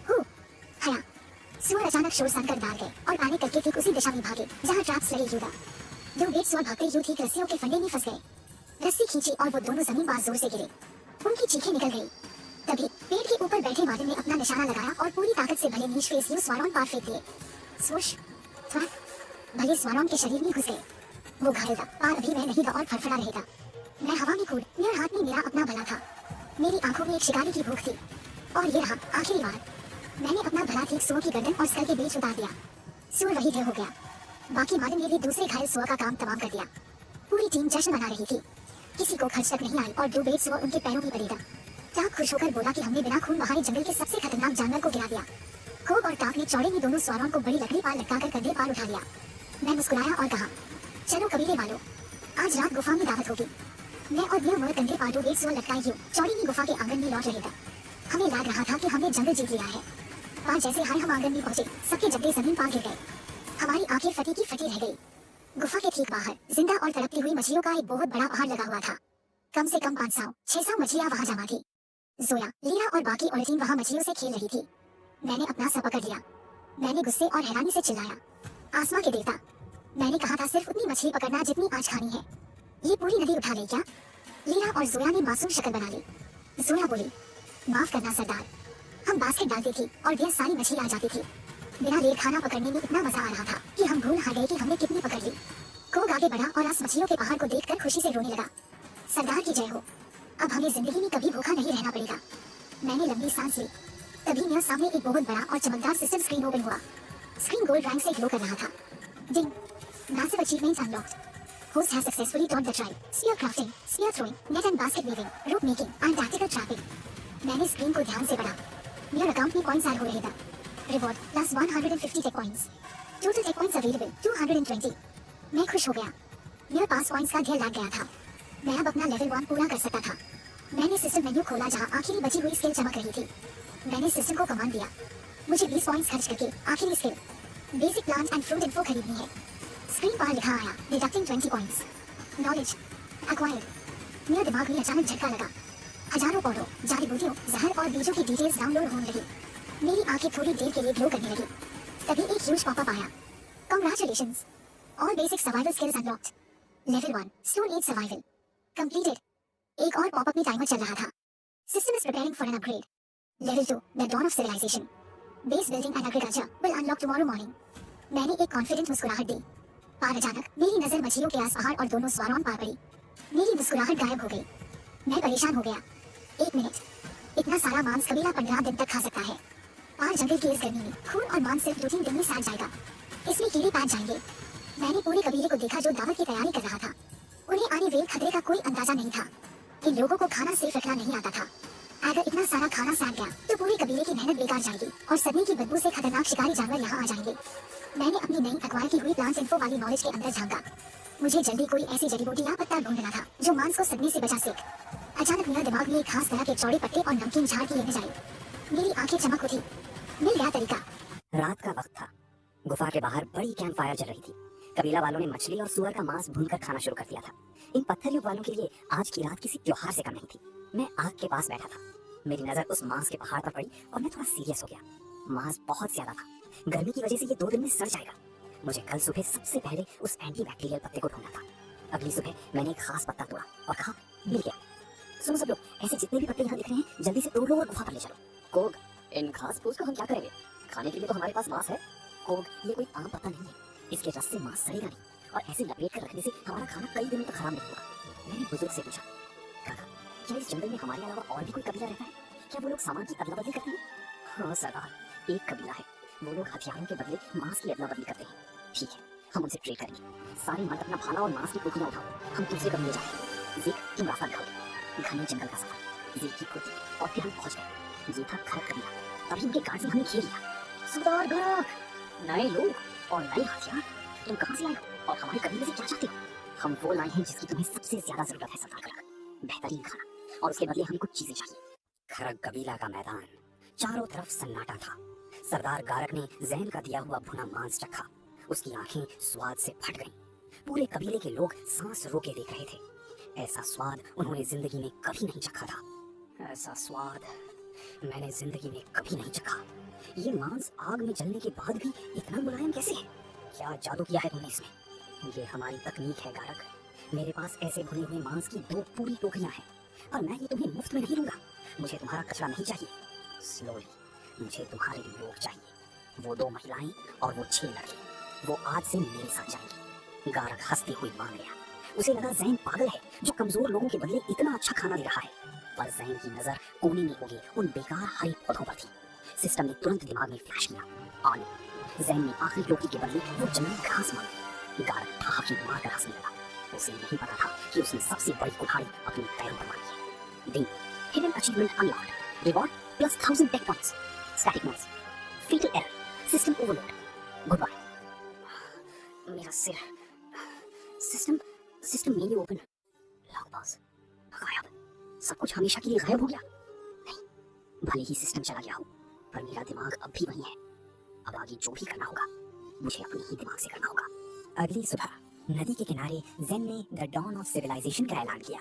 हू, हया। सुअर अचानक शोर सुनकर दार गए और पानी करके ठीक उसी दिशा में भागे जहाँ ट्रैप्स लगे यूदा। 2 बेट सुअर भागते यूं ठीक रस्सियों के फंदे में फंस गए। रस्सी खींची और वो दोनों जमीन पर जोर से गिरे। उनकी चीखें निकल गई। तभी पेड़ के ऊपर बैठे मार्टिन ने अपना निशाना लगाया और पूरी ताकत से भले नीच फेस यूं स्वारोन पार फेंक दिए। स्वोश, थ्वैक, भले स्वारोन के शरीर में घुस गए। वो घायल था, पार अभी वह नहीं था और फड़फड़ा रहेगा। मैं हवा में कूद, मेरे हाथ में मेरा अपना भला था। मेरी आंखों में एक शिकारी की भूख थी और ये रहा आखिरी बार। मैंने अपना भला ठीक सुअर की गर्दन और सर के बीच उतार दिया। सुअर वही ढेर हो गया। बाकी मार्टिन ने भी दूसरे घायल सुअर का काम तमाम कर दिया। पूरी टीम जश्न मना रही थी। किसी को खर्च तक नहीं आई और 2 बेट सुअर उनके पैरों में पड़ेगा। टाक खुश होकर बोला कि हमने बिना खून बहाए जंगल के सबसे खतरनाक जानवर को गिरा दिया। कोग और टाक ने चौड़े में दोनों स्वारों को बड़ी लकड़ी पार लटकाकर कंधे पार उठा लिया। मैं मुस्कुराया और कहा, चलो कबीले वालों, आज रात गुफा में दावत होगी। मैं और मेरा मर्द कंधे पार 2 बेट सुअर लटकाए हुए चौड़ी में गुफा के आंगन में लौट रहे थे। हमें लग रहा था कि हमने जंगल जीत लिया है। पर जैसे हाय हम आंगन में पहुंचे, सबके जब्बे जमीन पार गिर गए। हमारी आंखें फटी की फटी रह गई। गुफा के ठीक बाहर जिंदा और तड़पती हुई मछलियों का एक बहुत बड़ा पहाड़ लगा हुआ था। कम से कम 500-600 मछलियां वहां जमा थी। जोया, लीरा और बाकी ऑरिजिन वहां मछलियों से खेल रही थी। मैंने अपना सर पकड़ लिया। मैंने गुस्से और हैरानी से चिल्लाया, आसमां के देवता, मैंने कहा था सिर्फ उतनी मछली पकड़ना जितनी आज खानी है। ये पूरी नदी उठा गई क्या? लीरा और जोया ने मासूम शक्ल बना ली। जोया बोली, माफ करना सरदार, हम बास्केट डालती थी और ढेर सारी मछली आ जाती थी। बिना लेट खाना पकड़ने में इतना मजा आ रहा था कि हम भूल हार गए कि हमने कितनी पकड़ ली। कोग आगे बढ़ा और आस मछलियों के पहाड़ को देखकर खुशी से रोने लगा। सरदार की जय हो, अब हमें जिंदगी में कभी भूखा नहीं रहना पड़ेगा। मैंने लंबी सांस ली। तभी मेरे सामने एक बहुत बड़ा और चमकदार सिस्टम स्क्रीन ओपन हुआ। स्क्रीन गोल्ड रंग से ग्लो कर रहा था। Ding, massive achievements unlocked. Host has successfully taught the tribe spear crafting, spear throwing, net and basket weaving, rope making and tactical trapping. मैंने स्क्रीन को ध्यान से पढ़ा। मेरे अकाउंट में पॉइंट्स ऐड हो रहे थे। Reward plus 150 tech points. Total tech points available 220। मैं खुश हो गया। मेरे पास पॉइंट्स का ढेर लग गया था। मैं अब अपना लेवल 1 पूरा कर सकता था। मैंने सिस्टम मेन्यू खोला जहां आखिरी बची हुई स्किल चमक रही थी। मैंने सिस्टम को कमांड दिया, मुझे 20 पॉइंट्स खर्च करके आखिरी skill basic plant and fruit info खरीदनी है। स्क्रीन पर लिखा आया, डिडक्टिंग 20 पॉइंट्स। Knowledge acquired. मेरे दिमाग में अचानक झटका लगा। हजारों पौधों, जड़ी बूटियों, जहर और बीजों की डिटेल्स डाउनलोड होने लगी। मेरी आंखें थोड़ी देर के लिए ग्लो करने लगी। तभी एक ह्यूज पॉपअप आया, congratulations, all basic survival skills unlocked. Level 1 stone age survival completed. एक और पॉपअप में टाइमर चल रहा था। System is preparing for an upgrade. Level 2 the dawn of civilisation. Base building and agriculture will unlock tomorrow morning. मैंने एक confident मुस्कुराहट दी। पार अचानक मेरी नजर मछलियों के आस पहाड़ और दोनों स्वारों पार पड़ी। मेरी मुस्कुराहट गायब हो गई। मैं परेशान हो गया। 1 मिनट, इतना सारा मांस कबीला 15 दिन तक खा सकता है। पार जंगल की इस गर्मी में खून और मांस सिर्फ 2-3 दिन में सड़ जाएगा। इसमें कीड़े पैट जाएंगे। मैंने पूरे कबीले को देखा जो दावत की तैयारी कर रहा था। उन्हें आने वाले खतरे का कोई अंदाजा नहीं था। इन लोगों को खाना सेफ रखना नहीं आता था। अगर इतना सारा खाना सड़ गया तो पूरे कबीले की मेहनत बेकार जाएगी और सदमे की बदबू से खतरनाक शिकारी जानवर यहाँ आ जाएंगे। मैंने अपनी नई अक्वायर की हुई प्लांट इन्फो वाली नॉलेज के अंदर झांका। मुझे जल्दी कोई ऐसी जड़ी बूटी या पत्ता ढूंढना था जो मांस को सदमे से बचा सके। अचानक मेरे दिमाग में एक खास तरह के चौड़े पत्ते और नमकीन झाड़ की इमेज आई। मेरी आंखें चमक उठी। मिल गया तरीका। रात का वक्त था। गुफा के बाहर बड़ी कैंप फायर जल रही थी। कबीला वालों ने मछली और सुअर का मांस भूनकर खाना शुरू कर दिया था। इन पत्थर युग वालों के लिए आज की रात किसी त्योहार से कम नहीं थी। मैं आग के पास बैठा था। मेरी नजर उस मांस के पहाड़ पर पड़ी और मैं थोड़ा सीरियस हो गया। मांस बहुत ज्यादा था। गर्मी की वजह से ये 2 दिन में सड़ जाएगा। मुझे कल सुबह सबसे पहले उस एंटी बैक्टीरियल पत्ते को ढूंढना था। अगली सुबह मैंने एक खास पत्ता तोड़ा और कहा मिल गया। सुनो सब लोग, ऐसे जितने भी पत्ते यहाँ दिख रहे हैं जल्दी से तोड़ लो और गुफा पर ले चलो। कोग, इन घास फूस को हम क्या करेंगे? खाने के लिए तो हमारे पास मांस है। कोग, ये कोई आम पत्ता नहीं है। इसके रस से मांस सड़ेगा नहीं और ऐसे लपेट कर रखने से हमारा खाना कई दिनों तक खराब नहीं होगा। मैंने बुजुर्ग से पूछा, काका क्या इस जंगल में हमारे अलावा और भी कोई कबीला रहता है? क्या वो लोग सामान की अदला बदली करते हैं? हाँ सरदार, एक कबीला है। वो लोग हथियारों के बदले मांस की अदला बदली करते हैं। ठीक है, हम उनसे ट्रेड करेंगे। सारे मर्द अपना भाला और मांस की टोकरियां उठाओ, हम दूसरे कबीले जाएंगे। जीक, तुम रास्ता दिखाओ। घने जंगल का सफर, जीक की कुर्ती और फिर हम पहुंच गए। ये था खरक कबीला। तभी उनके गार्ड ने हमें घेर लिया। सरदार घरक, नए लोग और नए हथियार, तुम कहाँ से आए हो और हमारे कबीले से क्या चाहते हो? हम वो लाए हैं जिसकी तुम्हें सबसे ज्यादा जरूरत है सरदार घरक। बेहतरीन खाना और उसके बदले हमें कुछ चीजें चाहिए। खरक कबीला का मैदान, चारों तरफ सन्नाटा था। सरदार गारक ने जैन का दिया हुआ भुना मांस चखा। उसकी आंखें स्वाद से फट गईं। पूरे कबीले के लोग सांस रोके देख रहे थे। ऐसा स्वाद उन्होंने जिंदगी में कभी नहीं चखा था। ऐसा स्वाद मैंने जिंदगी में कभी नहीं चखा। ये मांस आग में जलने के बाद भी इतना मुलायम कैसे है? क्या जादू किया है तुमने इसमें? ये हमारी तकनीक है गारक। मेरे पास ऐसे भुने हुए मांस की 2 पूरी टोकरियां हैं और मैं ये तुम्हें मुफ्त में नहीं दूंगा। मुझे तुम्हारा कचरा नहीं चाहिए। स्लोली, मुझे तुम्हारे लोग चाहिए। वो 2 महिलाएं और वो 6 लड़के। वो आज से मेरे साथ जाएंगे। गारक हंसते हुए मान गया। उसे लगा जैन पागल है जो कमजोर लोगों के बदले इतना अच्छा खाना दे रहा है। पर जैन की नजर कोने में उगे उन बेकार हरे पौधों पर थी। सिस्टम ने तुरंत दिमाग में फ्लैश किया, आलू। जैन ने आखिरी रोटी के बदले वो जंगली घास मांगी। गारक ठहाके मारकर हंसने लगा। उसे नहीं पता था कि उसने सबसे बड़ी कुल्हाड़ी अपने पैरों पर मारी है। दिन, hidden achievement unlocked, reward plus 1000 tech points, static noise, fatal error, system overload, goodbye. मेरा सिर, system menu open, log pause, गायब। सब कुछ हमेशा के लिए गायब हो गया। नहीं, भले ही सिस्टम चला गया हो पर मेरा दिमाग अब भी वही है। अब आगे जो भी करना होगा मुझे अपने ही दिमाग से करना होगा। अगली सुबह नदी के किनारे ज़ेन ने द डॉन ऑफ सिविलाइजेशन का ऐलान किया।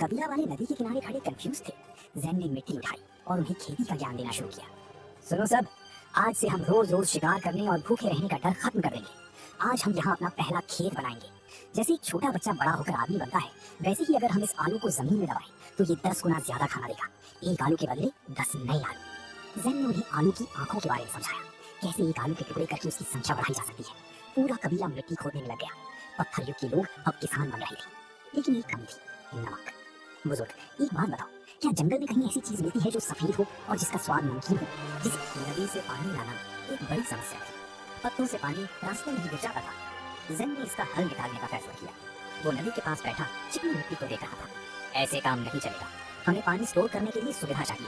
कबीला वाले नदी के किनारे खड़े कंफ्यूज थे। ज़ेन ने मिट्टी उठाई और उन्हें खेती का ज्ञान देना शुरू किया। सुनो सब, आज से हम रोज रोज शिकार करने और भूखे रहने का डर खत्म कर देंगे। आज हम यहाँ अपना पहला खेत बनाएंगे। जैसे एक छोटा बच्चा बड़ा होकर आदमी बनता है, वैसे ही अगर हम इस आलू को जमीन में दबाएं तो ये 10 गुना ज्यादा खाना देगा। एक आलू के बदले 10 नए आलू। ज़ेन ने उन्हें आलू की आंखों के बारे में समझाया, कैसे एक आलू के टुकड़े करके उसकी संख्या बढ़ाई जा सकती है। पूरा कबीला मिट्टी खोदने में लग गया। पत्थर युग के लोग अब किसान बन रहे थे, लेकिन एक कमी थी, नमक। बुजुर्ग, एक बात बताओ, क्या जंगल में कहीं ऐसी चीज मिलती है जो सफेद हो और जिसका स्वाद नमकीन हो? जिस नदी से पानी लाना एक बड़ी समस्या थी। पत्तों से पानी रास्ते में ही गिर जाता था। ज़ेन ने इसका हल निकालने का फैसला किया। वो नदी के पास बैठा चिकनी मिट्टी को देख रहा था। ऐसे काम नहीं चलेगा, हमें पानी स्टोर करने के लिए सुविधा चाहिए।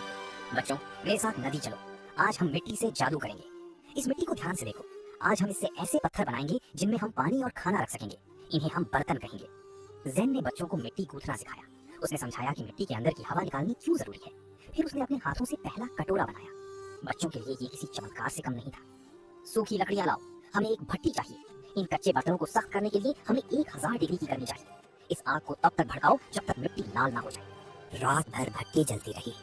बच्चों, मेरे साथ नदी चलो। आज हम मिट्टी से जादू करेंगे। इस मिट्टी को ध्यान से देखो। आज हम इससे ऐसे पत्थर बनाएंगे जिनमें हम पानी और खाना रख सकेंगे। इन्हें हम बर्तन कहेंगे। ज़ेन ने बच्चों को मिट्टी गूंथना सिखाया। उसने समझाया कि मिट्टी के अंदर की हवा निकालनी क्यों जरूरी है। फिर उसने अपने हाथों से पहला कटोरा बनाया। बच्चों के लिए ये किसी चमत्कार से कम नहीं था। सूखी लकड़ियां लाओ, हमें एक भट्टी चाहिए। इन कच्चे बर्तनों को सख्त करने के लिए हमें 1000 डिग्री की करनी चाहिए। इस आग को तब तक भड़काओ जब तक मिट्टी लाल ना हो जाए। रात भर भट्टी जलती रही।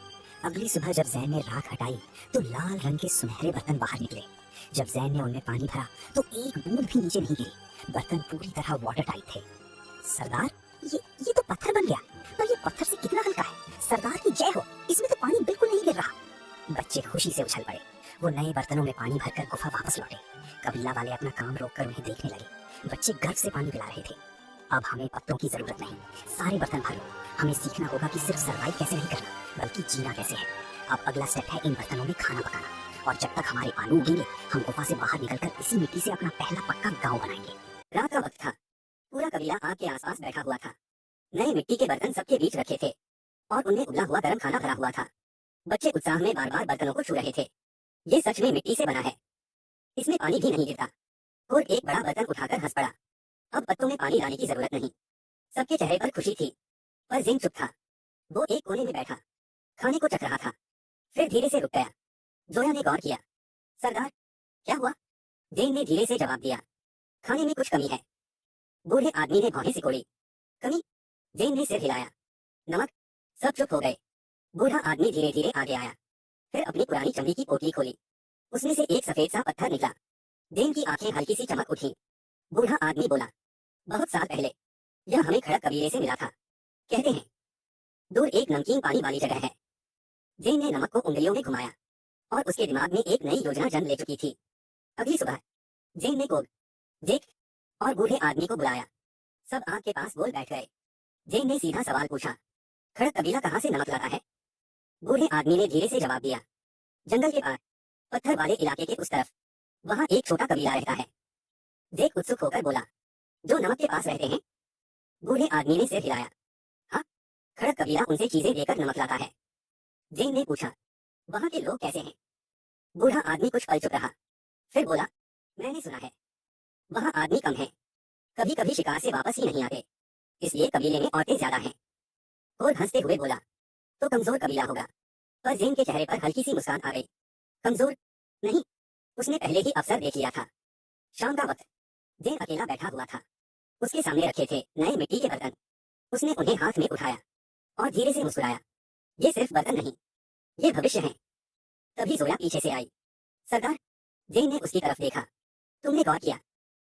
अगली सुबह जब ज़ैन ने राख हटाई तो लाल रंग के सुनहरे बर्तन बाहर निकले। जब ज़ैन ने उनमें पानी भरा तो एक बूंद भी नीचे नहीं गिरी। बर्तन पूरी तरह वाटर टाइट थे। सरदार, ये तो पत्थर बन गया, पर ये पत्थर से कितना हल्का है। सरदार की जय हो, इसमें तो पानी बिल्कुल नहीं गिर रहा। बच्चे खुशी से उछल पड़े। वो नए बर्तनों में पानी भरकर गुफा वापस लौटे। कबीला वाले अपना काम रोककर उन्हें देखने लगे। बच्चे गर्व से पानी पिला रहे थे। अब हमें पत्तों की जरूरत नहीं, सारे बर्तन भर लो। हमें सीखना होगा कि सिर्फ सर्वाइव कैसे नहीं करना, बल्कि जीना कैसे है। अब अगला स्टेप है इन बर्तनों में खाना पकाना। और जब तक हमारे आलू उगेंगे, हम गुफा से बाहर निकलकर इसी मिट्टी से अपना पहला पक्का गांव बनाएंगे। रात का वक्त था। पूरा कबीला आग के आसपास बैठा हुआ था। नए मिट्टी के बर्तन सबके बीच रखे थे और उनमें उबला हुआ गर्म खाना भरा हुआ था। बच्चे उत्साह में बार बार बर्तनों को छू रहे थे। ये सच में मिट्टी से बना है, इसमें पानी भी नहीं गिरता। और एक बड़ा बर्तन उठाकर हंस पड़ा। अब पत्तों में पानी लाने की जरूरत नहीं। सबके चेहरे पर खुशी थी, पर ज़ेन चुप था। वो एक कोने में बैठा खाने को चख रहा था। फिर धीरे से रुक गया। जोया ने गौर किया। सरदार, क्या हुआ? ज़ेन ने धीरे से जवाब दिया, खाने में कुछ कमी है। बूढ़े आदमी ने भौहें सिकोड़ी। कमी? ज़ेन ने सिर हिलाया। नमक? सब चुप हो गए। बूढ़ा आदमी धीरे धीरे आगे आया, फिर अपनी पुरानी चमड़ी की पोटली खोली। उसमें से एक सफेद सा पत्थर निकला। जेन की आंखें हल्की सी चमक उठी। बूढ़ा आदमी बोला, बहुत साल पहले यह हमें खड़क कबीले से मिला था। कहते हैं दूर एक नमकीन पानी वाली जगह है। जेन ने नमक को उंगलियों में घुमाया और उसके दिमाग में एक नई योजना जन्म ले चुकी थी। अगली सुबह जेन ने कोग, जेक और बूढ़े आदमी को बुलाया। सब आग के पास गोल बैठ गए। जेन ने सीधा सवाल पूछा, खड़क कबीला कहाँ से नमक लाता है? बूढ़े आदमी ने धीरे से जवाब दिया, जंगल के पार, पत्थर वाले इलाके के उस तरफ, वहाँ एक छोटा कबीला रहता है। जेक उत्सुक होकर बोला, जो नमक के पास रहते हैं? बूढ़े आदमी ने सिर हिलाया। हाँ, खड़क कबीला उनसे चीजें लेकर नमक लाता है। जेन ने पूछा, वहाँ के लोग कैसे हैं? बूढ़ा आदमी कुछ पल चुप रहा, फिर बोला, मैंने सुना है वहाँ आदमी कम है, कभी कभी शिकार से वापस ही नहीं आते, इसलिए कबीले में औरतें ज्यादा हैं। और हंसते हुए बोला, तो कमजोर कबीला होगा। पर जेन के चेहरे पर हल्की सी मुस्कान आ गई। कमजोर नहीं, उसने पहले ही अवसर देख लिया था। शाम का वक्त, जेन अकेला बैठा हुआ था। उसके सामने रखे थे नए मिट्टी के बर्तन। उसने उन्हें हाथ में उठाया और धीरे से मुस्कुराया। ये सिर्फ बर्तन नहीं, ये भविष्य है। तभी जोया पीछे से आई। सरदार, जेन ने उसकी तरफ देखा। तुमने गौर किया?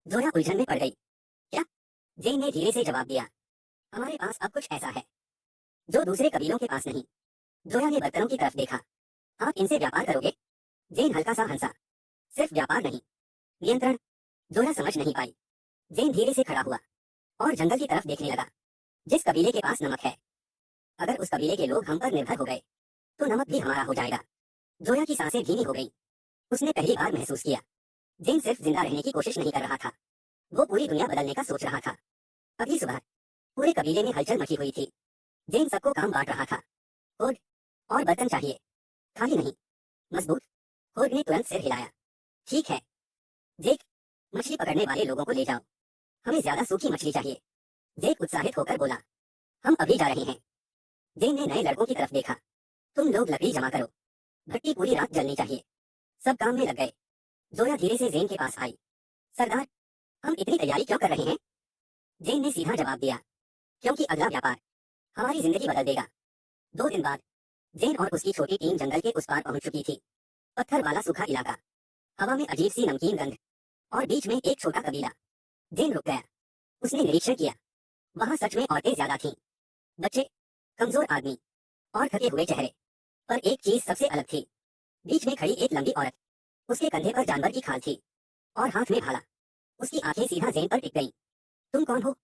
जोया उलझन में पड़ गई। क्या? जेन ने धीरे से जवाब दिया, हमारे पास अब कुछ ऐसा है जो दूसरे कबीलों के पास नहीं। जोया ने बर्तनों की तरफ देखा। आप इनसे व्यापार करोगे? जेन हल्का सा हंसा। सिर्फ व्यापार नहीं, नियंत्रण। जोया समझ नहीं पाई। जेन धीरे से खड़ा हुआ और जंगल की तरफ देखने लगा। जिस कबीले के पास नमक है, अगर उस कबीले के लोग हम पर निर्भर हो गए तो नमक भी हमारा हो जाएगा। जोया की सांसें धीमी हो गई। उसने पहली बार महसूस किया, जेन सिर्फ जिंदा रहने की कोशिश नहीं कर रहा था, वो पूरी दुनिया बदलने का सोच रहा था। अगली सुबह पूरे कबीले में हलचल मची हुई थी। जेन सबको काम बांट रहा था। होड और बर्तन चाहिए, खाली नहीं, मजबूत। होड ने तुरंत सिर हिलाया। ठीक है जेक, मछली पकड़ने वाले लोगों को ले जाओ, हमें ज्यादा सूखी मछली चाहिए। जेक उत्साहित होकर बोला, हम अभी जा रहे हैं। जेन ने नए लड़कों की तरफ देखा। तुम लोग लकड़ी जमा करो, भट्टी पूरी रात जलनी चाहिए। सब काम में लग गए। जोया धीरे से जेन के पास आई। सरदार, हम इतनी तैयारी क्यों कर रहे हैं? जेन ने सीधा जवाब दिया, क्योंकि अगला व्यापार हमारी जिंदगी बदल देगा। 2 दिन बाद जेन और उसकी छोटी टीम जंगल के उस पार पहुंच चुकी थी। पत्थर वाला सूखा इलाका, हवा में अजीब सी नमकीन गंध और बीच में एक छोटा कबीला। जेन रुक गया। उसने निरीक्षण किया। वहां सच में औरतें ज्यादा थीं, बच्चे, कमजोर आदमी और थके हुए चेहरे। पर एक चीज सबसे अलग थी। बीच में खड़ी एक लंबी औरत, उसके कंधे पर जानवर की खाल थी और हाथ में भाला। उसकी आंखें सीधा जेन पर टिक गईं। तुम कौन हो?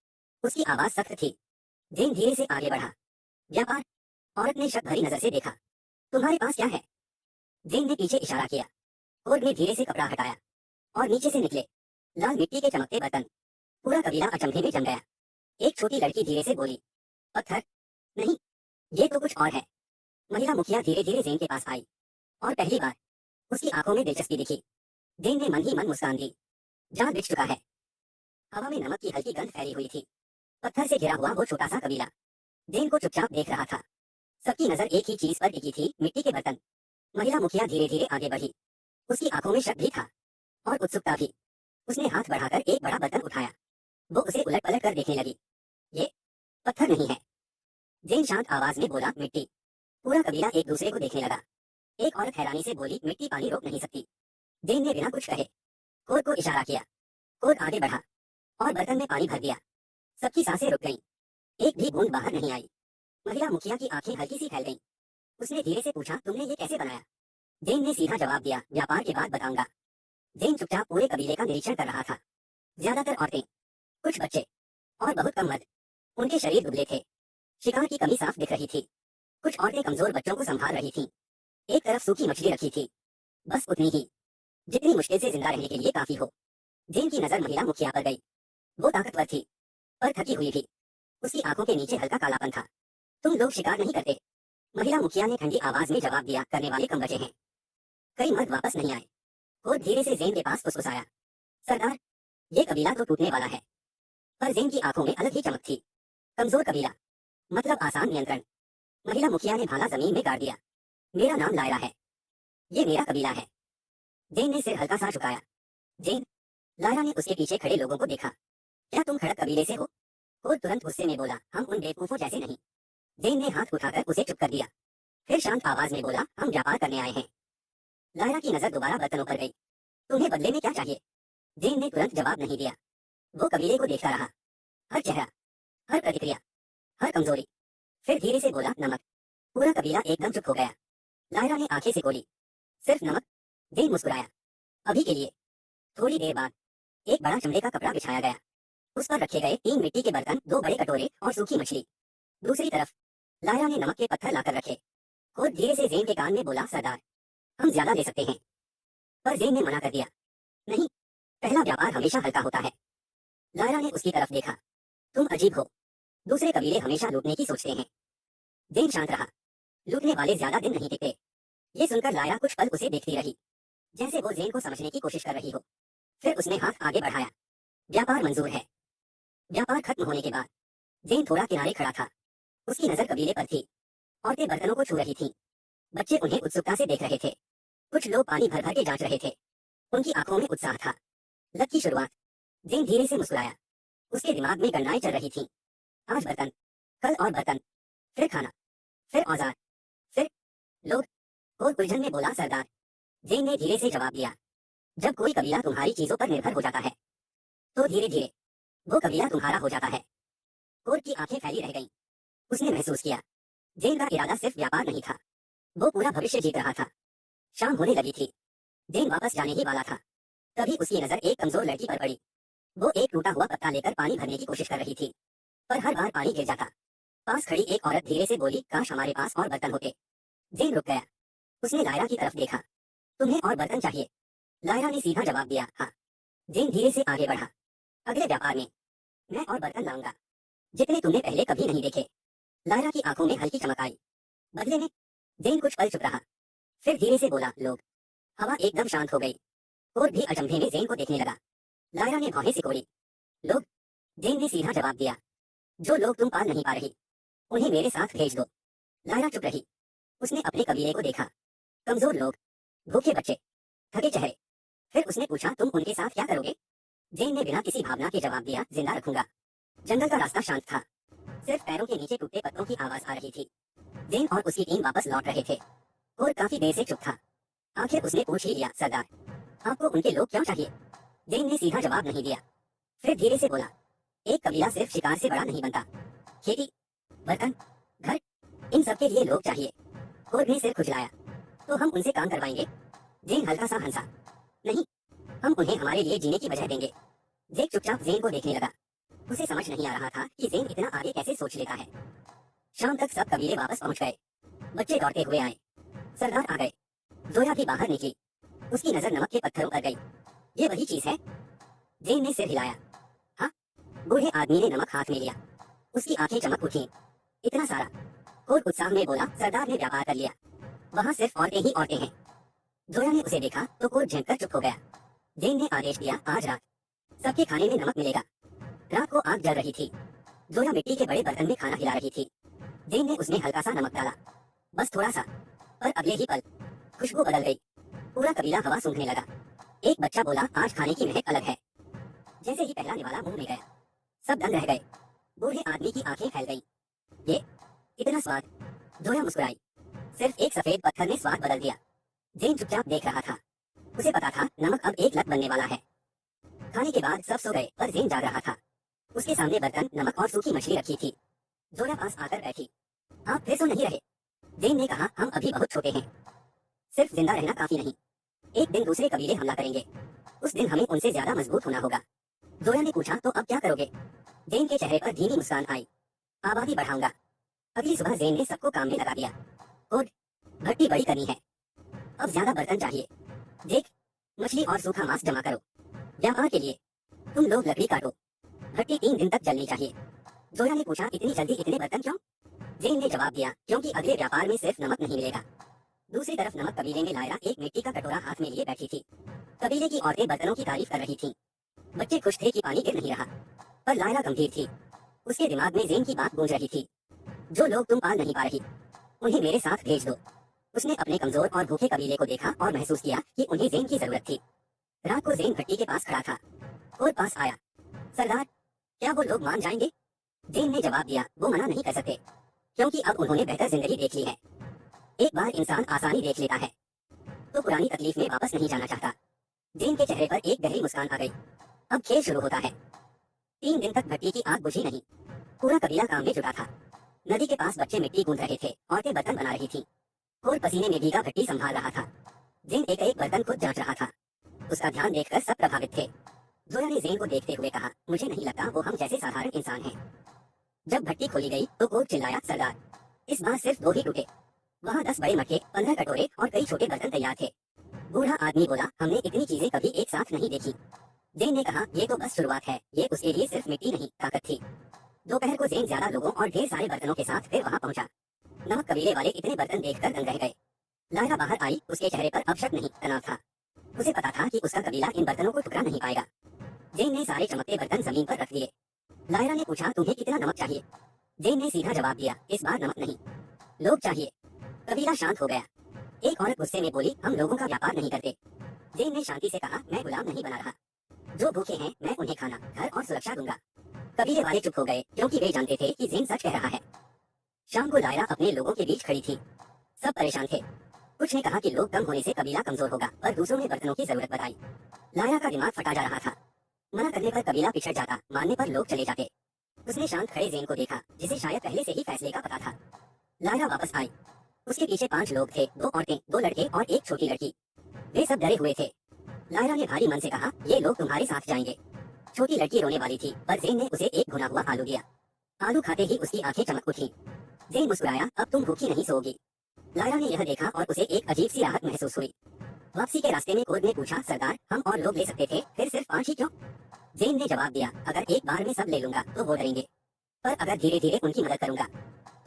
उसकी आवाज सख्त थी। जेन धीरे से आगे बढ़ा। व्यापार। औरत ने शक भरी नजर से देखा। तुम्हारे पास क्या है? जेन ने पीछे इशारा किया। होड ने धीरे से कपड़ा हटाया और नीचे से निकले लाल मिट्टी के चमकते बर्तन। पूरा कबीला अचंभे में जम गया। एक छोटी लड़की धीरे से बोली, पत्थर नहीं, ये तो कुछ और है। महिला मुखिया धीरे धीरे जेन के पास आई और पहली बार उसकी आंखों में दिलचस्पी दिखी। जेन ने मन ही मन मुस्कान दी। जान बिछ चुका है। हवा में नमक की हल्की गंध फैली हुई थी। पत्थर से घिरा हुआ वो छोटा सा कबीला जेन को चुपचाप देख रहा था। सबकी नजर एक ही चीज पर टिकी थी, मिट्टी के बर्तन। महिला मुखिया धीरे धीरे आगे बढ़ी। उसकी आंखों में शक भी था और उत्सुकता भी। उसने हाथ बढ़ाकर एक बड़ा बर्तन उठाया। वो उसे उलट पलट कर देखने लगी। ये पत्थर नहीं है। जेन शांत आवाज में बोला, मिट्टी। पूरा कबीला एक दूसरे को देखने लगा। एक औरत हैरानी से बोली, मिट्टी पानी रोक नहीं सकती। जेन ने बिना कुछ कहे कोड को इशारा किया। कोड आगे बढ़ा और बर्तन में पानी भर दिया। सबकी सांसें रुक गईं। एक भी बूंद बाहर नहीं आई। महिला मुखिया की आंखें हल्की सी फैल गईं। उसने धीरे से पूछा, तुमने ये कैसे बनाया? जेन ने सीधा जवाब दिया, व्यापार के बाद बताऊंगा। जेन चुपचाप पूरे कबीले का निरीक्षण कर रहा था। ज्यादातर औरतें, कुछ बच्चे और बहुत कम मर्द। उनके शरीर दुबले थे। शिकार की कमी साफ दिख रही थी। कुछ औरतें कमजोर बच्चों को संभाल रही थीं। एक तरफ सूखी मछली रखी थी, बस उतनी ही, जितनी मुश्किल से जिंदा रहने के लिए काफी हो। जेन की नजर महिला मुखिया पर गई। वो ताकतवर थी पर थकी हुई थी। उसकी आंखों के नीचे हल्का कालापन था। तुम लोग शिकार नहीं करते? महिला मुखिया ने ठंडी आवाज में जवाब दिया, करने वाले कम बचे हैं। कई मर्द वापस नहीं आए। वो धीरे से जेन के पास फुसफुसाया, सरदार, ये कबीला तो टूटने वाला है। पर जेन की आंखों में अलग ही चमक थी। कमजोर कबीला मतलब आसान नियंत्रण। महिला मुखिया ने भाला जमीन में गाड़ दिया। मेरा नाम लायरा है, ये मेरा कबीला है। जेन ने सिर हल्का सा झुकाया। जेन। लायरा ने उसके पीछे खड़े लोगों को देखा। क्या तुम खड़क कबीले से हो? वो तुरंत गुस्से में बोला, हम उन बेवकूफों जैसे नहीं। जेन ने हाथ उठाकर उसे चुप कर दिया। फिर शांत आवाज में बोला, हम व्यापार करने आए हैं। लायरा की नजर दोबारा बर्तनों पर गई। तुम्हें बदले में क्या चाहिए? जेन ने तुरंत जवाब नहीं दिया। वो कबीले को देखता रहा, हर चेहरा, हर प्रतिक्रिया, हर कमजोरी। फिर धीरे से बोला, नमक। पूरा कबीला एकदम चुप हो गया। लायरा ने आंखें सिकोड़ी, सिर्फ नमक? जेन मुस्कुराया, अभी के लिए। थोड़ी देर बाद एक बड़ा चमड़े का कपड़ा बिछाया गया। उस पर रखे गए 3 मिट्टी के बर्तन, 2 बड़े कटोरे और सूखी मछली। दूसरी तरफ लायरा ने नमक के पत्थर लाकर रखे। खुद धीरे से जेन के कान में बोला, सरदार, हम ज्यादा ले सकते हैं। पर जेन ने मना कर दिया, नहीं, पहला व्यापार हमेशा हल्का होता है। लायरा ने उसकी तरफ देखा, तुम अजीब हो, दूसरे कबीले हमेशा लूटने की सोचते हैं। जेन शांत रहा, लूटने वाले ज्यादा दिन नहीं टिकते। ये सुनकर लायरा कुछ पल उसे देखती रही, जैसे वो जेन को समझने की कोशिश कर रही हो। फिर उसने हाथ आगे बढ़ाया, व्यापार मंजूर है। व्यापार खत्म होने के बाद जेन थोड़ा किनारे खड़ा था। उसकी नजर कबीले पर थी। औरतें बर्तनों को छू रही थीं। बच्चे उन्हें उत्सुकता से देख रहे थे। कुछ लोग पानी भर भर के जांच रहे थे। उनकी आंखों में उत्साह था। लग की शुरुआत। जेन धीरे से मुस्कुराया। उसके दिमाग में गणनाएं चल रही थीं। आज बर्तन, कल और बर्तन, फिर खाना, फिर औजार, फिर लोग। और उलझन में बोला, सरदार। जेन ने धीरे से जवाब दिया, जब कोई कबीला तुम्हारी चीजों पर निर्भर हो जाता है तो धीरे धीरे वो कबीला तुम्हारा हो जाता है। कोर की आंखें फैली रह गईं। उसने महसूस किया, जेन का इरादा सिर्फ व्यापार नहीं था, वो पूरा भविष्य जीत रहा था। शाम होने लगी थी। जेन वापस जाने ही वाला था। तभी उसकी नजर एक कमजोर लड़की पर पड़ी। वो एक टूटा हुआ पत्ता लेकर पानी भरने की कोशिश कर रही थी, पर हर बार पानी गिर जाता। पास खड़ी एक औरत धीरे से बोली, काश हमारे पास और बर्तन होते। जेन रुक गया। उसने लायरा की तरफ देखा, तुम्हें और बर्तन चाहिए? लायरा ने सीधा जवाब दिया, हाँ। जेन धीरे से आगे बढ़ा, अगले व्यापार में मैं और बर्तन लाऊंगा, जितने तुमने पहले कभी नहीं देखे। लायरा की आंखों में हल्की चमक आई। बदले में जेन कुछ पल चुप रहा, फिर धीरे से बोला, लोग। हवा एकदम शांत हो गई। और भी अचंभे में जेन को देखने लगा। लायरा ने भौहें सिकोड़ी, लोग? जेन ने सीधा जवाब दिया, जो लोग तुम पाल नहीं पा रही उन्हें मेरे साथ भेज दो। लायरा चुप रही। उसने अपने कबीले को देखा, कमजोर लोग, भूखे बच्चे, थके चेहरे। फिर उसने पूछा, तुम उनके साथ क्या करोगे? जेन ने बिना किसी भावना के जवाब दिया, जिंदा रखूंगा। जंगल का रास्ता शांत था। सिर्फ पैरों के नीचे टूटे पत्तों की आवाज आ रही थी। जेन और उसकी टीम वापस लौट रहे थे। और काफी देर से चुप था। आखिर उसने पूछ ही लिया, सरदार, आपको उनके लोग क्यों चाहिए? जेन ने सीधा जवाब नहीं दिया। फिर धीरे से बोला, एक कबीला सिर्फ शिकार से बड़ा नहीं बनता। खेती, बर्तन, घर, इन सब के लिए लोग चाहिए। कोर्ट ने सिर खुजलाया, तो हम उनसे काम करवाएंगे? जेन हल्का सा हंसा, नहीं, हम उन्हें हमारे लिए जीने की वजह देंगे। जेक चुपचाप जेन को देखने लगा। उसे समझ नहीं आ रहा था कि जेन इतना आगे कैसे सोच लेता है। शाम तक सब कबीले वापस पहुंच गए। बच्चे दौड़ते हुए आए। सरदार आ गए। जोया भी बाहर निकली। उसकी नजर नमक के पत्थरों पर गई। ये वही चीज है? जेन ने सिर हिलाया, हाँ। बूढ़े आदमी ने नमक हाथ में लिया। उसकी आंखें चमक उठी। इतना सारा? और उत्साह में बोला, सरदार ने व्यापार कर लिया। वहाँ सिर्फ औरतें ही औरतें हैं। जोया ने उसे देखा तो कोट झंककर चुप हो गया। जेन ने आदेश दिया, आज रात सबके खाने में नमक मिलेगा। रात को आग जल रही थी। जोया मिट्टी के बड़े बर्तन में खाना हिला रही थी। जेन ने उसमें हल्का सा नमक डाला, बस थोड़ा सा। पर अगले ही पल खुशबू बदल गई। पूरा कबीला हवा सूंघने लगा। एक बच्चा बोला, आज खाने की महक अलग है। जैसे ही पहला निवाला मुंह में गया, सब दंग रह गए। बूढ़े आदमी की आंखें फैल गई। ये इतना स्वाद? जोया मुस्कुराई। सिर्फ एक सफेद पत्थर ने स्वाद बदल दिया। जेन चुपचाप देख रहा था। उसे पता था नमक अब एक लत बनने वाला है। खाने के बाद सब सो गए, पर जेन जाग रहा था। उसके सामने बर्तन, नमक और सूखी मछली रखी थी। जोया पास आकर बैठी। आप फिर सो नहीं रहे? जेन ने कहा, हम अभी बहुत छोटे हैं। सिर्फ जिंदा रहना काफी नहीं। एक दिन दूसरे कबीले हमला करेंगे। उस दिन हमें उनसे ज्यादा मजबूत होना होगा। जोया ने पूछा, तो अब क्या करोगे? जेन के चेहरे पर धीमी मुस्कान आई। आबादी बढ़ाऊंगा। अगली सुबह जेन ने सबको काम में लगा दिया। और भट्टी बड़ी करनी है। अब ज्यादा बर्तन चाहिए। देख, मछली और सूखा मांस जमा करो। व्यापार के लिए तुम लोग लकड़ी काटो। भट्टी 3 दिन तक जलनी चाहिए। जोया ने पूछा, इतनी जल्दी इतने बर्तन क्यों? जेन ने जवाब दिया, क्योंकि अगले व्यापार में सिर्फ नमक नहीं मिलेगा। दूसरी तरफ नमक कबीले में लायरा एक मिट्टी का कटोरा हाथ में लिए बैठी थी। कबीले की औरतें बर्तनों की तारीफ कर रही थीं। बच्चे खुश थे कि पानी गिर नहीं रहा। पर लायरा गंभीर थी। उसके दिमाग में जेन की बात गूंज रही थी, जो लोग तुम पाल नहीं पा रही उन्हें मेरे साथ भेज दो। उसने अपने कमजोर और भूखे कबीले को देखा और महसूस किया कि उन्हें जेन की जरूरत थी। रात को जेन भट्टी के पास खड़ा था। और पास आया, सरदार, क्या वो लोग मान जाएंगे? जेन ने जवाब दिया, वो मना नहीं कर सकते, क्योंकि अब उन्होंने बेहतर जिंदगी देख ली है। एक बार इंसान आसानी देख लेता है तो पुरानी तकलीफ में वापस नहीं जाना चाहता। जेन के चेहरे पर एक गहरी मुस्कान आ गई। अब खेल शुरू होता है। 3 दिन तक भट्टी की आग बुझी नहीं। पूरा कबीला काम में जुटा था। नदी के पास बच्चे मिट्टी गूंथ रहे थे, औरतें बर्तन बना रही थी। और पसीने में भीगा भट्टी संभाल रहा था। जेन एक एक बर्तन खुद जांच रहा था। उसका ध्यान देखकर सब प्रभावित थे। जोया ने जेन को देखते हुए कहा, मुझे नहीं लगता वो हम जैसे साधारण इंसान हैं। जब भट्टी खोली गई तो कोर्ट चिल्लाया, सरदार इस बार सिर्फ 2 ही टूटे। वहाँ 10 बड़े मटके, 15 कटोरे और कई छोटे बर्तन तैयार थे। बूढ़ा आदमी बोला, हमने इतनी चीजें कभी एक साथ नहीं देखी। जेन ने कहा, ये तो बस शुरुआत है, ये उसके लिए सिर्फ मिट्टी नहीं ताकत थी। दोपहर को जेन ज्यादा लोगों और ढेर सारे बर्तनों के साथ फिर वहाँ पहुंचा। नमक कबीले वाले इतने बर्तन देखकर दंग रह गए। लायरा बाहर आई, उसके चेहरे पर अब शक नहीं तनाव था। उसे पता था कि उसका कबीला इन बर्तनों को ठुकरा नहीं पाएगा। जेन ने सारे चमकते बर्तन जमीन पर रख दिए। लायरा ने पूछा, तुम्हें कितना नमक चाहिए? जेन ने सीधा जवाब दिया, इस बार नमक नहीं, लोग चाहिए। कबीला शांत हो गया। एक औरत गुस्से में बोली, हम लोगों का व्यापार नहीं करते। जेन ने शांति से कहा, मैं गुलाम नहीं बना रहा। जो भूखे हैं मैं उन्हें खाना, घर और सुरक्षा दूंगा। कबीले वाले चुप हो गए क्योंकि वे जानते थे कि जेन सच कह रहा है। शाम को लायरा अपने लोगों के बीच खड़ी थी। सब परेशान थे। कुछ ने कहा कि लोग कम होने से कबीला कमजोर होगा, पर दूसरों ने बर्तनों की जरूरत बताई। लायरा का दिमाग फटा जा रहा था। मना करने पर कबीला पिछड़ जाता, मानने पर लोग चले जाते। उसने शांत खड़े जेन को देखा, जिसे शायद पहले से ही फैसले का पता था। लायरा वापस आई। उसके पीछे 5 लोग थे, 2 औरतें, 2 लड़के और एक छोटी लड़की। वे सब डरे हुए थे। लायरा ने भारी मन से कहा, ये लोग तुम्हारे साथ जाएंगे। छोटी लड़की रोने वाली थी, पर जेन ने उसे एक भुना हुआ आलू दिया। आलू खाते ही उसकी आंखें चमक उठी। जेन मुस्कुराया, अब तुम भूखी नहीं सोओगी। लायरा ने यह देखा और उसे एक अजीब सी राहत महसूस हुई। वापसी के रास्ते में कोर्ट ने पूछा, सरदार हम और लोग ले सकते थे, फिर सिर्फ 5 ही क्यों? जेन ने जवाब दिया, अगर एक बार में सब ले लूंगा तो वो डरेंगे, पर अगर धीरे धीरे उनकी मदद करूंगा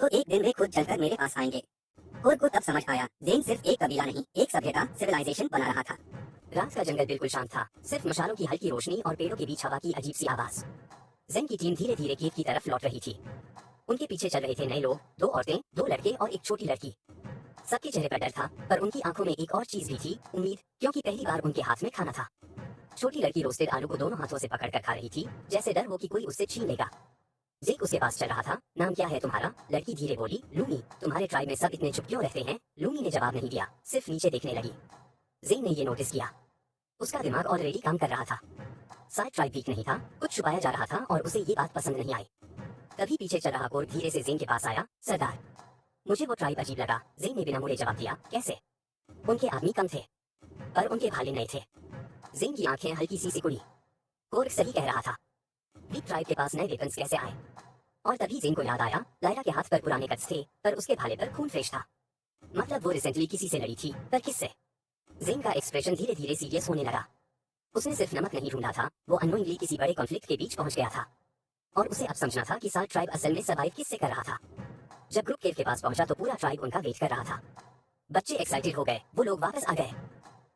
तो एक दिन वे खुद चलकर मेरे पास आएंगे। कोर्ट को तब समझ आया, जेन सिर्फ एक कबीला नहीं, एक सभ्यता, सिविलाइजेशन बना रहा था। रात का जंगल बिल्कुल शांत था, सिर्फ मशालों की हल्की रोशनी और पेड़ों के बीच हवा की अजीब सी आवाज। जेन की टीम धीरे धीरे केव की तरफ लौट रही थी। उनके पीछे चल रहे थे नए लोग, 2 औरतें, 2 लड़के और एक छोटी लड़की। सबके चेहरे पर डर था, पर उनकी आंखों में एक और चीज भी थी, उम्मीद, क्योंकि पहली बार उनके हाथ में खाना था। छोटी लड़की रोस्टेड आलू को दोनों हाथों से पकड़कर खा रही थी, जैसे डर हो कि कोई उससे छीन लेगा। जेक उसके पास चल रहा था। नाम क्या है तुम्हारा? लड़की धीरे बोली, लूमी। तुम्हारे ट्राइब में सब इतने चुप क्यों रहते हैं? लूमी ने जवाब नहीं दिया, सिर्फ नीचे देखने लगी। जेन ने ये नोटिस किया। उसका दिमाग ऑलरेडी काम कर रहा था। साइड ट्राइब वीक नहीं था, कुछ छुपाया जा रहा था और उसे ये बात पसंद नहीं आई। तभी पीछे चल रहा कोर्ट धीरे से जेन के पास आया। सरदार, मुझे वो ट्राइब अजीब लगा। जेन ने बिना मुड़े जवाब दिया, कैसे? उनके आदमी कम थे, पर उनके भाले नए थे। जेन की आंखें हल्की सी सिकुड़ी। कोर्ट सही कह रहा था। वीक ट्राइब के पास नए वेपन्स कैसे आए? और तभी जेन को याद आया, लायरा के हाथ पर पुराने कट्स थे, पर उसके भाले पर खून फ्रेश था। मतलब वो रिसेंटली किसी से लड़ी थी, पर किससे? जेन का एक्सप्रेशन धीरे धीरे सीरियस होने लगा। उसने सिर्फ नमक नहीं ढूंढा था, वो अननोइंगली किसी बड़े कॉन्फ्लिक्ट के बीच पहुंच गया था। और उसे अब समझना था कि साल ट्राइब असल में सर्वाइव किससे कर रहा था। जब ग्रुप केव के पास पहुंचा तो पूरा ट्राइब उनका वेट कर रहा था। बच्चे एक्साइटेड हो गए, वो लोग वापस आ गए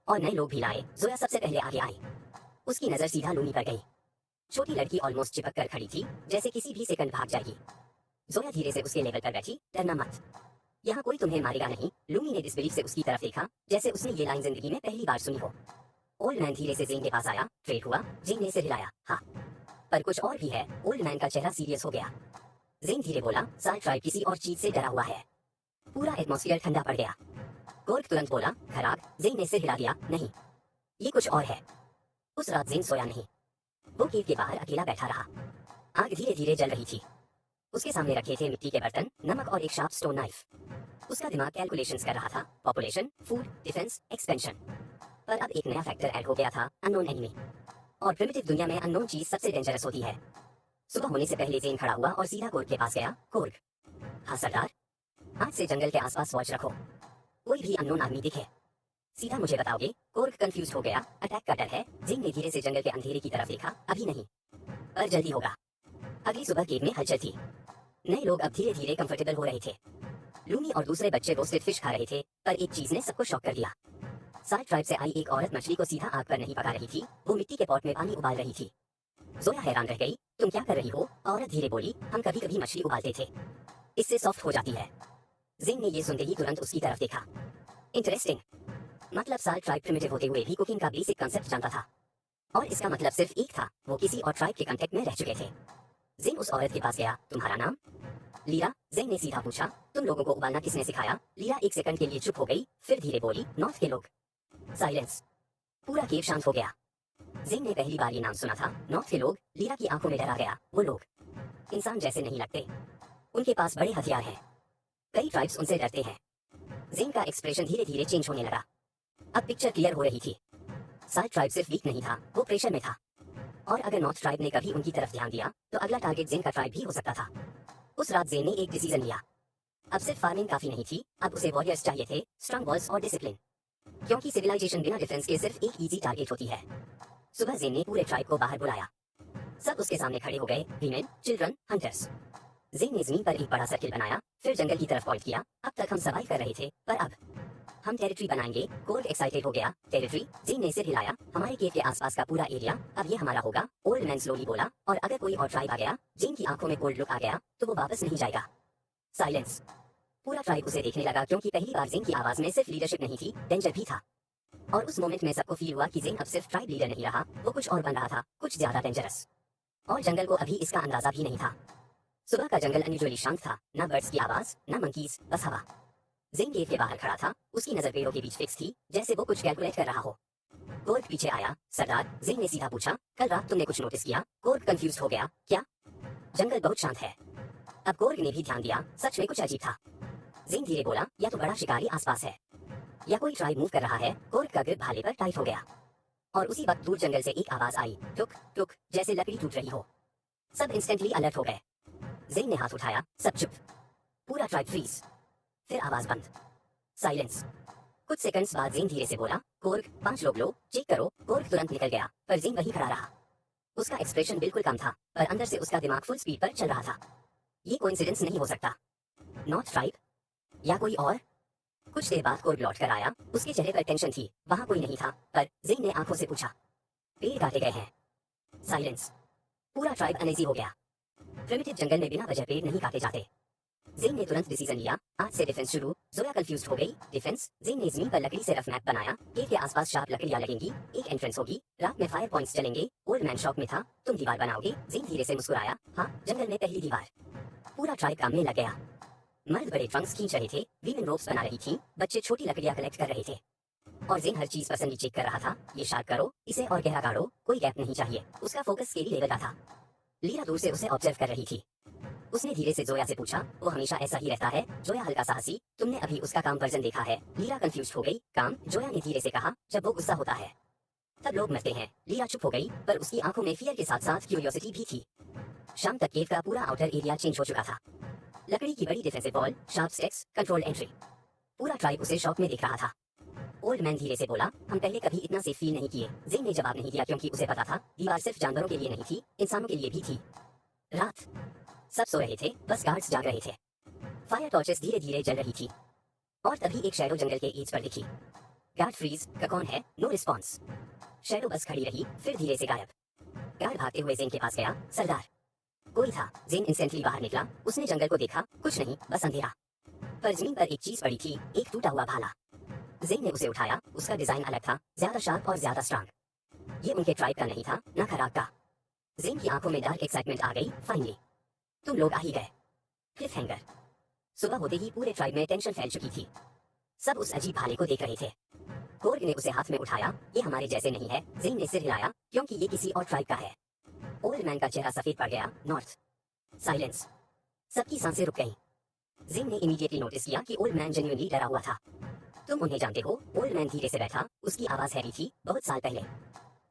और नए लोग भी लाए। जोया सबसे पहले आगे आई। उसकी नजर सीधा लूमी पर गई। छोटी लड़की ऑलमोस्ट चिपक कर खड़ी थी, जैसे किसी भी सेकंड भाग जाएगी। जोया धीरे से उसके लेवल पर बैठी, डरना मत, यहाँ कोई तुम्हें मारेगा नहीं। लूमी ने डिसबिलीफ से उसकी तरफ देखा, जैसे उसने ये लाइन जिंदगी में पहली बार सुनी हो। ओल्ड मैन धीरे से जेन के पास आया, ट्रेड हुआ। जेन ने सिर हिलाया, हाँ, पर कुछ और भी है। ओल्ड मैन का चेहरा सीरियस हो गया। जेन धीरे बोला, साल ट्राइब किसी और चीज से डरा हुआ है। पूरा एटमॉस्फेयर ठंडा पड़ गया। कोर्ट तुरंत बोला, खराब। जेन ने सिर हिला दिया, नहीं, ये कुछ और है। उस रात जेन सोया नहीं। वो केव के बाहर अकेला बैठा रहा। आग धीरे धीरे जल रही थी। उसके सामने रखे थे मिट्टी के बर्तन, नमक और एक शार्प स्टोन नाइफ। उसका दिमाग कैलकुलेशंस कर रहा था, पॉपुलेशन, फूड, डिफेंस, एक्सपेंशन। पर अब एक नया फैक्टर ऐड हो गया था, अननोन एनिमी। और प्रिमिटिव दुनिया में अननोन चीज सबसे डेंजरस होती है। सुबह होने से पहले जेन खड़ा हुआ और सीधा कोर्ट के पास गया। कोर्ट, हाँ सरदार, आज से जंगल के आसपास वॉच रखो, कोई भी अननोन आदमी दिखे सीधा मुझे बताओगे। कोर्ट कंफ्यूज हो गया, अटैक का डर है। जेन ने धीरे से जंगल के अंधेरे की तरफ देखा, अभी नहीं, पर जल्दी होगा। अगली सुबह केव में हलचल थी। नए लोग अब धीरे धीरे कंफर्टेबल हो रहे थे। लूमी और दूसरे बच्चे रोस्टेड फिश खा रहे थे, पर एक चीज ने सबको शॉक कर दिया। साइड ट्राइब से आई एक औरत मछली को सीधा आग पर नहीं पका रही थी, वो मिट्टी के पॉट में पानी उबाल रही थी। जोया हैरान रह गई, तुम क्या कर रही हो? औरत धीरे बोली, हम कभी कभी मछली उबालते थे, इससे सॉफ्ट हो जाती है। जेन ने ये सुनते ही तुरंत उसकी तरफ देखा। इंटरेस्टिंग, मतलब साल ट्राइब प्रिमिटिव होते हुए भी कुकिंग का बेसिक कांसेप्ट जानता था। और इसका मतलब सिर्फ एक था, वो किसी और ट्राइब के कांटेक्ट में रह चुके थे। जेन उस औरत के पास गया, तुम्हारा नाम? लीरा, जेन ने सीधा पूछा, तुम लोगों को उबालना किसने सिखाया? लीरा 1 सेकंड के लिए चुप हो गई, फिर धीरे बोली, नॉर्थ के लोग। साइलेंस। पूरा केव शांत हो गया। जेन ने पहली बार ये नाम सुना था, नॉर्थ के लोग। लीरा की आंखों में डर आ गया। वो लोग इंसान जैसे नहीं लगते, उनके पास बड़े हथियार हैं, कई ट्राइब्स उनसे डरते हैं। जेन का एक्सप्रेशन धीरे धीरे चेंज होने लगा। अब पिक्चर क्लियर हो रही थी। साउथ ट्राइब सिर्फ वीक नहीं था, वो प्रेशर में था। और अगर नॉर्थ ट्राइब ने कभी उनकी तरफ ध्यान दिया तो अगला टारगेट जेन का ट्राइब भी हो सकता था। उस रात जेन ने एक डिसीजन लिया। अब सिर्फ फार्मिंग काफी नहीं थी, अब उसे वॉरियर्स चाहिए थे, स्ट्रांग वॉल्स और डिसिप्लिन। क्योंकि सिविलाइजेशन बिना डिफेंस के सिर्फ एक इजी टारगेट होती है। सुबह जेन ने पूरे ट्राइब को बाहर बुलाया। सब उसके सामने खड़े हो गए, वीमेन, चिल्ड्रन, हंटर्स। जेन ने जमीन पर एक बड़ा सर्किल बनाया, फिर जंगल की तरफ पॉइंट किया। अब तक हम सर्वाइव कर रहे थे, पर अब हम टेरिटरी बनाएंगे। कोर्ग एक्साइटेड हो गया। टेरिटरी? जेन ने सिर हिलाया। हमारे केव के आसपास का पूरा एरिया अब ये हमारा होगा। ओल्ड मैन स्लोली बोला। और अगर कोई और ट्राइब आ गया, जेन की आंखों में कोल्ड लुक आ गया, तो वो वापस नहीं जाएगा। साइलेंस। पूरा ट्राइब उसे देखने लगा, क्योंकि पहली बार जेन की आवाज में सिर्फ लीडरशिप नहीं थी, डेंजर भी था। और उस मोमेंट में सबको फील हुआ कि जेन अब सिर्फ ट्राइब लीडर नहीं रहा, वो कुछ और बन रहा था, कुछ ज्यादा डेंजरस। और जंगल को अभी इसका अंदाजा भी नहीं था। सुबह का जंगल अनयूजुअली शांत था, ना बर्ड्स की आवाज, ना मंकीज, बस हवा। जेन केव के बाहर खड़ा था, उसकी नजर पेड़ों के बीच फिक्स थी, जैसे वो कुछ कैलकुलेट कर रहा हो। कोर्ग पीछे आया। सरदार, जेन ने सीधा पूछा, कल रात तुमने कुछ नोटिस किया? कोर्ग कंफ्यूज हो गया। क्या? जंगल बहुत शांत है। अब कोर्ग ने भी ध्यान दिया, सच में कुछ अजीब था। जेन धीरे बोला, या तो बड़ा शिकारी आसपास है, या कोई ट्राइब मूव कर रहा है। कोर्ग का ग्रिप भाले पर टाइट हो गया। और उसी वक्त दूर जंगल से एक आवाज आई, टुक टुक, जैसे लकड़ी टूट रही हो। सब इंस्टेंटली अलर्ट हो गए। जेन ने हाथ उठाया, सब चुप। पूरा ट्राइब फ्रीज। फिर आवाज बंद। साइलेंस। कुछ सेकंड्स बाद जेन धीरे से बोला, कोर्ग, 5 लोग लो, चेक करो। कोर्ग तुरंत निकल गया, पर जेन वहीं खड़ा रहा। उसका एक्सप्रेशन बिल्कुल कम था, पर अंदर से उसका दिमाग फुल स्पीड पर चल रहा था। ये कोइंसिडेंस नहीं हो सकता। North tribe? या कोई और? कुछ देर बाद कोर्ग लौट कर आया। उसके चेहरे पर टेंशन थी। वहां कोई नहीं था, पर जेन ने आंखों से पूछा, पेड़ काटे गए हैं? साइलेंस। पूरा ट्राइब अनईजी हो गया। प्रिमिटिव जंगल में बिना वजह पेड़ नहीं काटे जाते। जेन ने तुरंत डिसीजन लिया, आज से डिफेंस शुरू। जोया कंफ्यूज हो गई। डिफेंस? जेन ने जमीन पर लकड़ी से रफ मैप बनाया। केव के आसपास शार्प लकड़ियां लगेंगी, एक एंट्रेंस होगी, रात में फायर पॉइंट्स चलेंगे। ओल्ड मैन शॉक में था, तुम दीवार बनाओगे? जेन धीरे से मुस्कुराया, हाँ, जंगल में पहली दीवार। पूरा ट्राइब काम में लग गया। मर्द बड़े ट्रंक्स खींच रहे थे, वीमेन रोप्स बना रही थी, बच्चे छोटी लकड़ियां कलेक्ट कर रहे थे। और जेन हर चीज पसंद चेक कर रहा था। ये शार्प करो, इसे और गहरा गाड़ो, कोई गैप नहीं चाहिए। उसका फोकस स्केली लेवल का था। लीरा दूर से उसे ऑब्जर्व कर रही थी। उसने धीरे से जोया से पूछा, वो हमेशा ऐसा ही रहता है? जोया हल्का सा हंसी, तुमने अभी उसका काम वर्जन देखा है? लीरा कंफ्यूज हो गई। काम? जोया ने धीरे से कहा, जब वो गुस्सा होता है तब लोग मरते हैं। लीरा चुप हो गई, पर उसकी आंखों में फियर के साथ साथ क्यूरियोसिटी भी थी। शाम तक केव का पूरा आउटर एरिया चेंज हो चुका था। लकड़ी की बड़ी defensive wall, sharp stakes, controlled entry. पूरा ट्राइब उसे शॉक में देख रहा था। ओल्ड मैन धीरे से बोला, हम पहले कभी इतना सेफ फील नहीं किए। जेन ने जवाब नहीं दिया, क्योंकि उसे पता था दीवार सिर्फ जानवरों के लिए नहीं थी, इंसानों के लिए भी थी। रात, सब सो रहे थे, बस गार्ड्स जाग रहे थे। फायर टॉर्चेस धीरे धीरे जल रही थी। और तभी एक शैडो जंगल के एज पर दिखी। गार्ड फ्रीज, का कौन है? No response. शैडो बस खड़ी रही, फिर धीरे से गायब। गार्ड भागते हुए जेन के पास गया। सरदार। कोई था। जेन इंस्टेंटली बाहर निकला। उसने जंगल को देखा, कुछ नहीं, बस अंधेरा। पर जमीन पर एक चीज पड़ी थी, एक टूटा हुआ भाला। जेन ने उसे उठाया। उसका डिजाइन अलग था, ज्यादा शार्प और ज्यादा स्ट्रांग। ये उनके ट्राइब का नहीं था, ना खराब का। जेन की आंखों में डार्क एक्साइटमेंट आ गई। फाइनली तुम लोग आ ही गए। Cliff hanger. सुबह होते ही पूरे ट्राइब में टेंशन फैल चुकी थी। सब उस अजीब भाले को देख रहे थे। कोर्ग ने उसे हाथ में उठाया। ये हमारे जैसे नहीं है। जेन ने सिर हिलाया, क्योंकि ये किसी और ट्राइब का है। ओल्ड मैन का चेहरा सफेद पड़ गया। नॉर्थ। साइलेंस। सबकी सांसें रुक गईं। जेन ने इमीडिएटली नोटिस किया कि ओल्ड मैन जेन्युइनली डरा हुआ था। तुम उन्हें जानते हो? ओल्ड मैन धीरे से बैठा। उसकी आवाज हैवी थी। बहुत साल पहले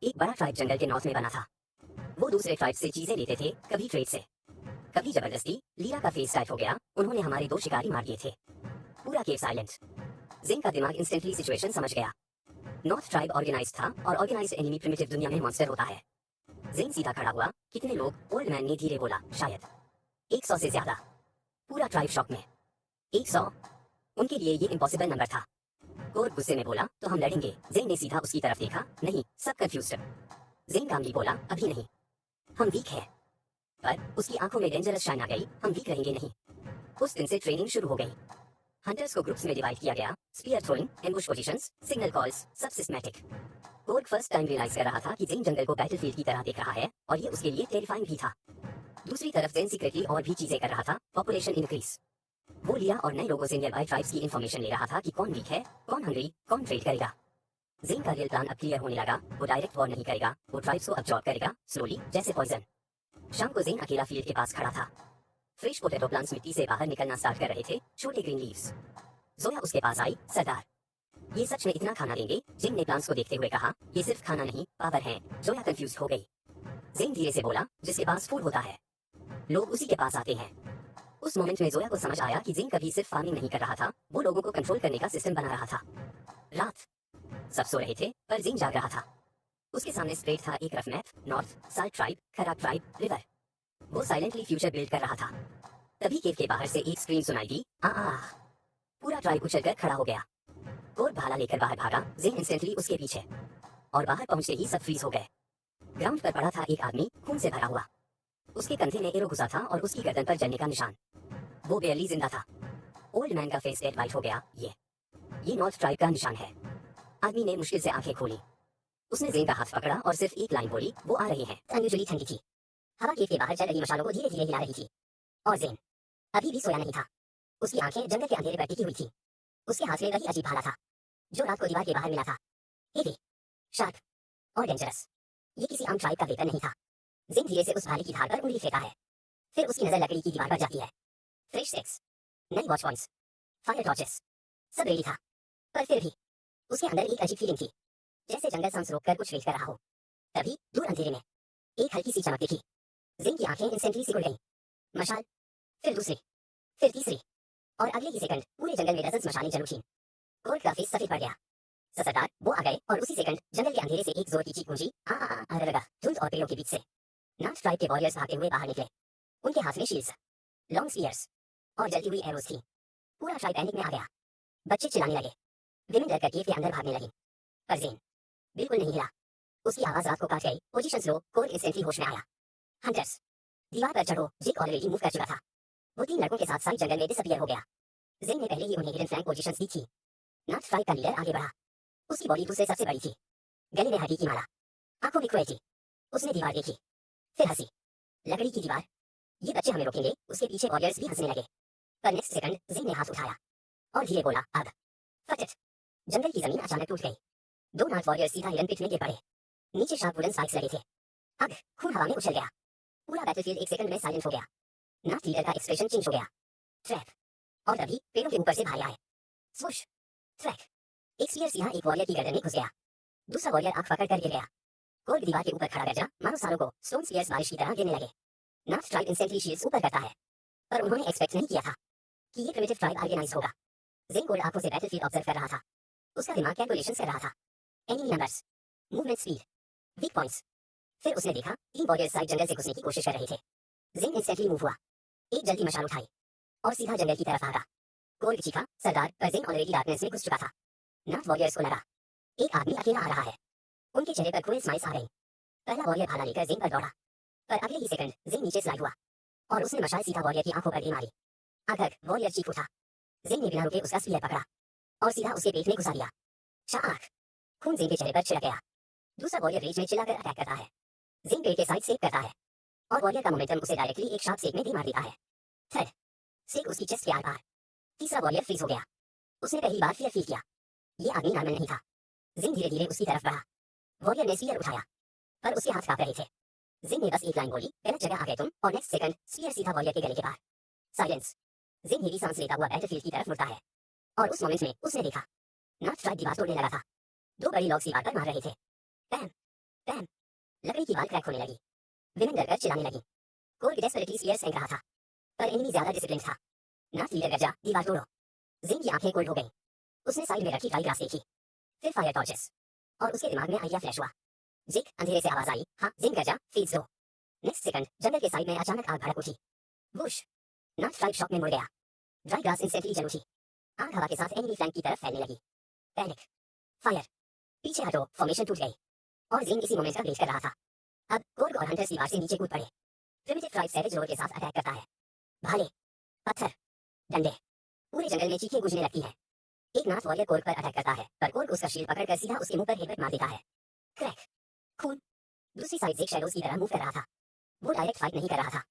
एक बड़ा ट्राइब जंगल के नॉर्थ में बना था। वो दूसरे ट्राइब से चीजें लेते थे, कभी ट्रेड से, कभी जबरदस्ती। लीरा का फेस टाइट हो गया। उन्होंने हमारे 2 शिकारी मार दिए थे। पूरा केव साइलेंट। जेन का दिमाग इंस्टेंटली सिचुएशन समझ गया। नॉर्थ ट्राइब ऑर्गेनाइज्ड था, और ऑर्गेनाइज्ड एनिमी प्रिमिटिव दुनिया में मॉन्स्टर होता है। जेन सीधा खड़ा हुआ। कितने लोग? ओल्ड मैन ने धीरे बोला, शायद 100 से ज्यादा। पूरा ट्राइब शॉक में। 100? उनके लिए ये इम्पॉसिबल नंबर था। कोर्ग गुस्से में बोला, तो हम लड़ेंगे? जेन ने सीधा उसकी तरफ देखा। नहीं। सब कंफ्यूज्ड। जेन कामली बोला, अभी नहीं, हम वीक हैं। पर उसकी आंखों में डेंजरस शाइन आ गई। हम वीक रहेंगे नहीं। उस दिन से ट्रेनिंग शुरू हो गई। हंटर्स को ग्रुप्स में डिवाइड किया गया। Spear throwing, ambush positions, signal calls, सब systematic. Korg first time realise कर रहा था कि जेन जंगल को बैटलफील्ड की तरह देख रहा है, और ये उसके लिए टेरिफाइंग भी था। दूसरी तरफ जेन सीक्रेटली और भी चीजें कर रहा था, पॉपुलेशन इंक्रीज। वो लिया और नए लोगों से नियरबाई ट्राइब्स की इंफॉर्मेशन ले रहा था कि कौन वीक है, कौन हंग्री, कौन ट्रेड करेगा। जेन का रियल प्लान अब क्लियर होने लगा। वो डायरेक्ट वॉर नहीं करेगा, वो ट्राइब्स को अब्जॉर्ब करेगा स्लोली, जैसे पॉइजन। शाम को जेन अकेला फील्ड के पास खड़ा था। फ्रेश पोटैटो प्लांट्स मिट्टी से बाहर निकलना स्टार्ट कर रहे थे, छोटे ग्रीन लीव्स। जोया उसके पास आई। सरदार, ये सच में इतना खाना देंगे? जेन ने प्लांट्स को देखते हुए कहा, ये सिर्फ खाना नहीं, पावर है। जोया कंफ्यूज हो गई। जेन धीरे से बोला, जिसके पास फूड होता है लोग उसी के पास आते हैं। उस मोमेंट में जोया को समझ आया कि जेन कभी सिर्फ फार्मिंग नहीं कर रहा था, वो लोगों को कंट्रोल करने का सिस्टम बना रहा था। रात, सब सो रहे थे पर जेन जाग रहा था। उसके सामने स्प्रेड था एक rough map, north, salt tribe, खराब ट्राइब, रिवर। वो साइलेंटली फ्यूचर बिल्ड कर रहा था। तभी केव के बाहर से एक स्क्रीन सुनाई दी। पूरा ट्राइब उछलकर खड़ा हो गया। कोर्ट भाला लेकर बाहर भागा। जेन इंस्टेंटली उसके पीछे, और बाहर पहुंचते ही सब फ्रीज हो गए। ग्राउंड पर पड़ा था एक आदमी, खून से भरा हुआ। उसके कंधे में एरो घुसा था और उसकी गर्दन पर जलने का निशान। वो बेयरली जिंदा था। ओल्ड मैन का फेस डेड वाइट हो गया। ये नॉर्थ ट्राइब का निशान है। आदमी ने मुश्किल से आंखें खोली। उसने जेन का हाथ पकड़ा और सिर्फ एक लाइन बोली, वो आ रहे हैं। अनयूजुअली ठंडी थी। हवा केव के बाहर चल रही मशालों को धीरे धीरे हिला रही थी। और जेन अभी भी सोया नहीं था। उसकी आंखें जंगल के अंधेरे पर टिकी हुई थी। उसके हाथ में वही अजीब भाला था जो रात को दीवार के बाहर मिला था। हेवी, शार्प और डेंजरस। ये किसी आम ट्राइब का वेपन नहीं था। जेन धीरे से उस भाले की धार पर उंगली फेंका है। फिर उसकी नजर लकड़ी की दीवार पर जाती है। फ्रेश स्टिक्स, नई वॉच पॉइंट्स, फायर टॉर्चेस, सब रेडी था। पर फिर भी उसके अंदर एक अजीब फीलिंग थी, जैसे जंगल सांस रोककर कुछ वेट कर रहा हो। तभी दूर अंधेरे में एक हल्की सी चमक दिखी। जेन की आंखें इंस्टेंटली सिकुड़ गईं। मशाल, फिर दूसरी, फिर तीसरी, और अगले ही सेकंड पूरे जंगल में डजन्स मशालें जल उठीं। कोर्ट का फेस सफेद पड़ गया। सरदार, वो आ गए और उसी सेकंड जंगल के अंधेरे से एक जोर की चीख गूंजी। लगा धुंध और पेड़ों के बीच से नॉर्थ ट्राइब के वॉरियर्स भागते हुए बाहर निकले। उनके हाथ में शील्ड्स, लॉन्ग स्पीयर्स और जलती हुई एरोज थी। पूरा ट्राइब पैनिक में आ गया। बच्चे चिल्लाने लगे। विमेन डरकर केव के अंदर भागने लगी। पर जेन बिल्कुल नहीं हिला। उसकी आवाज रात को काट गई। Position slow. कोर्ट इंस्टेंटली होश में आया। हंटर्स, दीवार पर चढ़ो। जिक ऑलरेडी मूव कर चुका था। वो 3 लड़कों के साथ साइड जंगल में डिसअपीयर हो गया। जेन ने पहले ही उन्हें हिडन फ्लैंक पोजीशंस दी थी। नॉर्थ ट्राइब का लीडर आगे बढ़ा। उसकी बॉडी दूसरे सबसे बड़ी थी। गले में हड्डी की माला, आंखों में क्रुएल्टी। उसने दीवार देखी, फिर हंसी। लकड़ी की दीवार, ये बच्चे हमें रोकेंगे। उसके पीछे वॉरियर्स भी हंसने लगे। पर नेक्स्ट सेकंड जेन ने हाथ उठाया और धीरे बोला, अब फट इट। जंगल की जमीन अचानक टूट गई। 2 नॉर्थ वॉरियर्स सीधा हिडन पिट में गिर पड़े। नीचे शार्प वुडन स्पाइक्स लगे थे। आग, खून हवा में उछल गया। पूरा बैटलफील्ड एक सेकंड में साइलेंट हो गया। नॉर्थ लीडर का एक्सप्रेशन चेंज हो गया। ट्रैप, और तभी पेड़ों के ऊपर से भाले आए। स्वूश, ट्रैक। एक स्पीयर सीधा एक वॉरियर की गर्दन में घुस गया। दूसरा वॉरियर आंख पकड़ कर गिर गया। कोल्ड दीवार के ऊपर खड़ा गरजा, मानो सालों को स्टोन स्पीयर्स बारिश की तरह गिरने लगे। नॉर्थ ट्राइब इंस्टेंटली शील्ड्स ऊपर करता है, पर उन्होंने एक्सपेक्ट नहीं किया था कि ये प्रिमिटिव ट्राइब ऑर्गेनाइज होगा। जेन कोल्ड आंखों से बैटलफील्ड ऑब्जर्व कर रहा था। उसका दिमाग कैलकुलेशंस कर रहा था। Enemy numbers, movement speed, weak points. फिर उसने देखा 3 वॉरियर्स साइड जंगल से घुसने की कोशिश कर रहे थे। जेन इंस्टेंटली मूव हुआ। एक जल्दी मशाल उठाई और सीधा जंगल की तरफ भागा। कोल्ड चीखा, सरदार, पर जेन ऑलरेडी डार्कनेस में घुस चुका था। नॉर्थ वॉरियर्स को लगा एक आदमी अकेला आ रहा है। उनके चेहरे पर क्रूएल स्माइल्स आ गई। पहला वॉरियर भाला लेकर जेन पर दौड़ा, पर अगले ही सेकंड जेन नीचे स्लाइड हुआ और उसने मशाल सीधा वॉरियर की आंखों पर मारी। अगर वॉरियर चीख उठा, जेन ने बिना रुके उसका स्पीयर पकड़ा और सीधा उसके पेट में घुसा दिया। शाख, खून जेन के चेहरे पर छिड़क गया। दूसरा वॉरियर रेज में चिल्लाकर अटैक करता है। जेन पेट के साइड सेक करता है और वॉरियर का मोमेंटम उसे डायरेक्टली एक शार्प स्टेक में भी मार देता है। थर्ड, स्टेक उसकी चेस्ट के आर पार। तीसरा वॉरियर फ्रीज हो गया। उसने पहली बार फियर फील किया। ये आदमी नॉर्मल नहीं था। जेन धीरे धीरे उसकी तरफ बढ़ा। वॉरियर ने स्पीयर उठाया, पर उसके हाथ कांप रहे थे। जेन ने बस एक लाइन बोली, गलत जगह आ गए तुम, और नेक्स्ट सेकंड स्पीयर सीधा वॉरियर के गले के पार। साइलेंस। जेन हेवी सांस लेता हुआ बैटलफील्ड की तरफ मुड़ता है और उस मोमेंट में उसने देखा नॉर्थ ट्राइब दीवार तोड़ने लगा था। 2 बड़ी लॉग्स दीवार पर मार रहे थे। पैम पैम, लकड़ी की वाल क्रैक होने लगी। विमेन डरकर चिल्लाने लगी। कोल्ड डेस्परेटली स्पीयर फेंक रहा था, पर एनिमी ज्यादा डिसिप्लिन था। नॉर्थ लीडर गरजा, दीवार तोड़ो। जेन की आंखें कोल्ड हो गईं। उसने साइड में रखी ड्राई ग्रास देखी, फिर फायर टॉर्चेस, और उसके दिमाग में आइडिया फ्लैश हुआ। जिक, अंधेरे से आवाज आई, हाँ जेन गरजा, फील्ड स्लो। नेक्स्ट सेकंड जंगल के साइड में अचानक आग भड़क उठी। वुश, नॉर्थ ट्राइब शॉक में मुड़ गया। ड्राई ग्रास इंस्टेंटली जल उठी। आग हवा के साथ एनिमी फ्लैंक की तरफ फैलने लगी। पैनिक, फायर, पीछे हटो, फॉर्मेशन टूट गई और जेन इसी मोमेंट का वेट कर रहा था। अब कोर्ग और हंटर्स दीवार से नीचे कूद पड़े। प्रिमिटिव ट्राइब सैवेज रोड के साथ अटैक करता है। भाले, पत्थर, डंडे, पूरे जंगल में चीखें गूंजने लगती है। एक नॉर्थ वॉरियर कोर्ग पर अटैक करता है, पर कोर्ग उसका शील्ड पकड़कर सीधा उसके मुंह पर हेडबट मार देता है। क्रैक, खून। दूसरी साइड से शैडोज की तरह मूव कर रहा था। वो डायरेक्ट फाइट नहीं कर रहा था,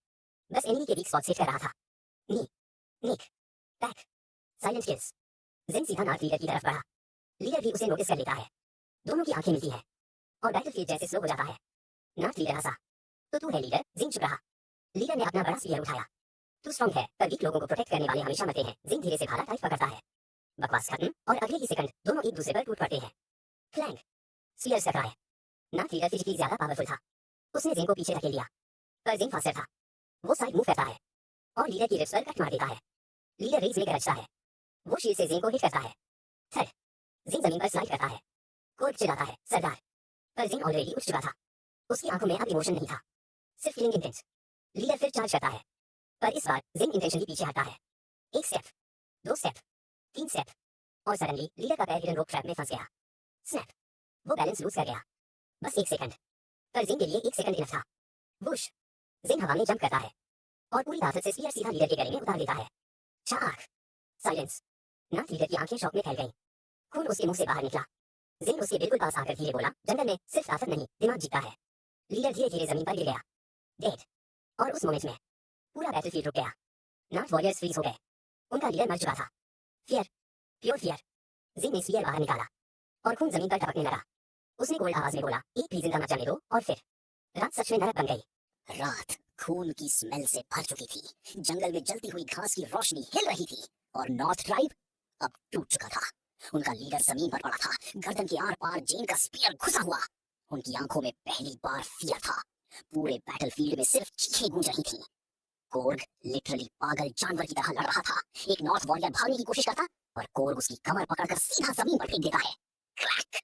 बस एनिमी के वीक स्पॉट से कर रहा था। नी, नेक, बैक, साइलेंट किल्स। जिन सीधा नार्थ लीडर की तरफ बढ़ा। लीडर भी उसे नोटिस कर लेता है। दोनों की आंखें मिलती हैं और बैटलफील्ड जैसे स्लो हो जाता है। नार्थ लीडर हंसा। तो तू है लीडर। जिन चुप रहा। लीडर ने अपना बड़ा स्पीयर उठाया। तू स्ट्रांग है, पर वीक लोगों को प्रोटेक्ट करने वाले हमेशा मरते हैं। जिन धीरे से भाला टाइट पकड़ता है। बकवास खत्म और अगले ही सेकंड दोनों एक दूसरे पर टूट पड़ते हैं। फ्लैंक, स्पीयर टकराए। नार्थ लीडर फिजिकली ज्यादा पावरफुल था। उसने जिन को पीछे धकेल लिया, पर जिन फास्टर था। वो साइड मूव करता है और लीडर की रिब्स पर कट मार देता है। लीडर रेस में गरजता है। वो शील्ड से जिन को हिट करता है। थर्ड, जिन जमीन पर स्लाइड करता है। कोर्ट चिल्लाता है, सरदार। पर जिन ऑलरेडी उठ चुका था। उसकी आंखों में अब इमोशन नहीं था, सिर्फ फीलिंग इंटेंस। लीडर फिर चार्ज करता है, पर इस बार जिन इंटेंशनली पीछे हटता है। एक स्टेप, दो स्टेप, तीन स्टेप, और सडनली लीडर का पैर हिडन रोक ट्रैप में फंस गया। स्नैप, वो बैलेंस लूज कर गया। बस एक सेकंड, पर जिन के लिए एक सेकंड इनफ था। वुश, जिन हवा में जंप करता है और पूरी ताकत से स्पीयर सीधा लीडर के गले में उतार देता है। चाक, साइलेंस। नार्थ लीडर की आंखें शॉक में फैल गईं। खून उसके मुंह से बाहर निकला। जिन उसके बिल्कुल पास आकर धीरे बोला, जंगल में सिर्फ ताकत नहीं, दिमाग जीता है। लीडर धीरे धीरे जमीन पर गिर गया, डेड। और उस मोमेंट में पूरा बैटलफील्ड रुक गया। नार्थ वॉरियर्स फ्रीज हो गए। उनका लीडर मर चुका था। Fear, pure fear. जिन ने स्पीयर बाहर निकाला और खून जमीन पर टपकने लगा। उसने कोल्ड आवाज में बोला, एक भी जिंदा मत जाने दो। और फिर रात सच में नरक बन गई। रात खून की स्मेल से भर चुकी थी। जंगल में जलती हुई घास की रोशनी हिल रही थी और नॉर्थ ट्राइब अब टूट चुका था। उनका लीडर जमीन पर पड़ा था, गर्दन के आर पार जेन का स्पीयर घुसा हुआ। उनकी आंखों में पहली बार फियर था। पूरे बैटलफील्ड में सिर्फ चीखें गूंज रही थीं। कोर्ग लिटरली पागल जानवर की तरह लड़ रहा था। एक नॉर्थ वॉरियर भागने की कोशिश करता और कोर्ग उसकी कमर पकड़कर सीधा जमीन पर फेंक देता है। क्रैक!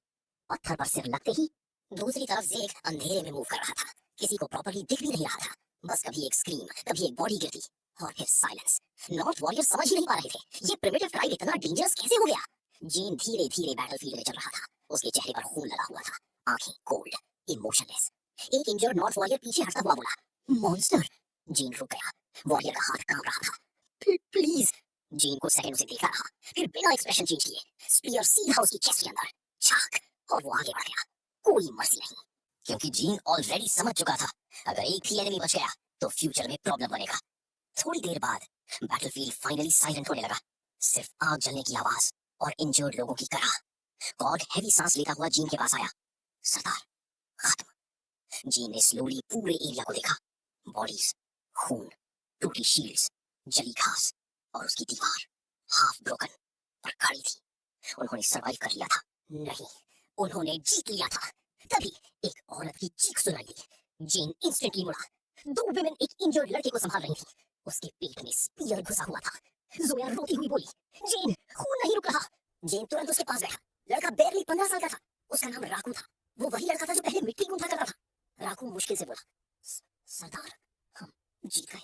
पत्थर पर सिर लगते ही दूसरी तरफ जेक अंधेरे में मूव कर रहा था। किसी को प्रॉपर्ली दिख भी नहीं रहा था। बस कभी एक स्क्रीम, कभी एक बॉडी गिरती और फिर साइलेंस। नॉर्थ वॉरियर समझ ही नहीं पा रहे थे, ये प्रिमिटिव ट्राइब इतना डेंजरस कैसे हो गया। जीन धीरे धीरे बैटलफील्ड में चल रहा था। उसके चेहरे पर खून लगा हुआ था, आंखें कोल्ड, इमोशनलेस। एक इंजर्ड नॉर्थ वॉरियर पीछे हटता हुआ बोला, मॉन्स्टर। जीन रुक गया। वॉरियर का हाथ कांप रहा था। प्लीज। जीन को सेकंड उसे देखा रहा, फिर बिना एक्सप्रेशन चेंज किए स्पीयर सीधा उसकी चेस्ट के अंदर, छाक, और वो आगे बढ़ गया। कोई मर्जी नहीं, क्योंकि जीन ऑलरेडी समझ चुका था, अगर एक भी एनिमी बच गया तो फ्यूचर में प्रॉब्लम बनेगा। थोड़ी देर बाद बैटलफील्ड फाइनली साइलेंट होने लगा। सिर्फ आग जलने की आवाज और इंजर्ड लोगों की कराह। कॉग हैवी सांस लेता हुआ जीन के पास आया। सरदार, खत्म। जीन ने स्लोली पूरे एरिया को देखा। बॉडीज, खून, टूटी शील्ड्स, जली घास और उसकी दीवार हाफ ब्रोकन पर खड़ी थी। उन्होंने सर्वाइव कर लिया था। नहीं, उन्होंने जीत लिया था। तभी एक औरत की चीख सुनाई दी। जीन इंस्टेंटली मुड़ा। दो विमेन एक इंजर्ड लड़के को संभाल रही थी। उसके पेट में स्पीयर घुसा हुआ था। जोया रोती हुई बोली, जीन, खून नहीं रुक रहा। जीन तुरंत उसके पास बैठा। लड़का बैरली 15 साल का था। उसका नाम राकू था। वो वही लड़का था जो पहले मिट्टी गूंथा करता था। राकू मुश्किल से बोला, सरदार, हम जीत गए।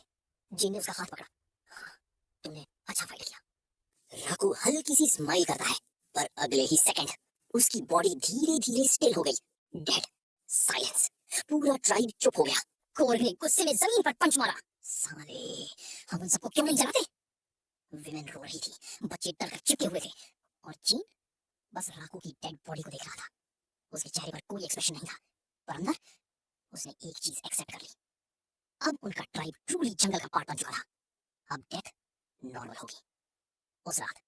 जीन ने उसका हाथ पकड़ा। हाँ, तुमने अच्छा फाइट किया। राकू हल्की सी स्माइल करता है, पर अगले ही सेकंड उसकी बॉडी धीरे धीरे स्टिल हो गई। डेड। साइलेंस। पूरा ट्राइब चुप हो गया। कोर ने गुस्से में जमीन पर पंच मारा। साले, हम उन सबको क्यों नहीं जलाते? विमेन रो रही थी, बच्चे डरकर चिपके हुए थे, और जीन बस राकू की डेड बॉडी को देख रहा था। उसके चेहरे पर कोई एक्सप्रेशन नहीं था, पर अंदर उसने एक चीज एक्सेप्ट कर ली। अब उनका ट्राइब ट्रूली जंगल का पार्ट बन चुका था। अब डेथ नॉर्मल होगी। उस रात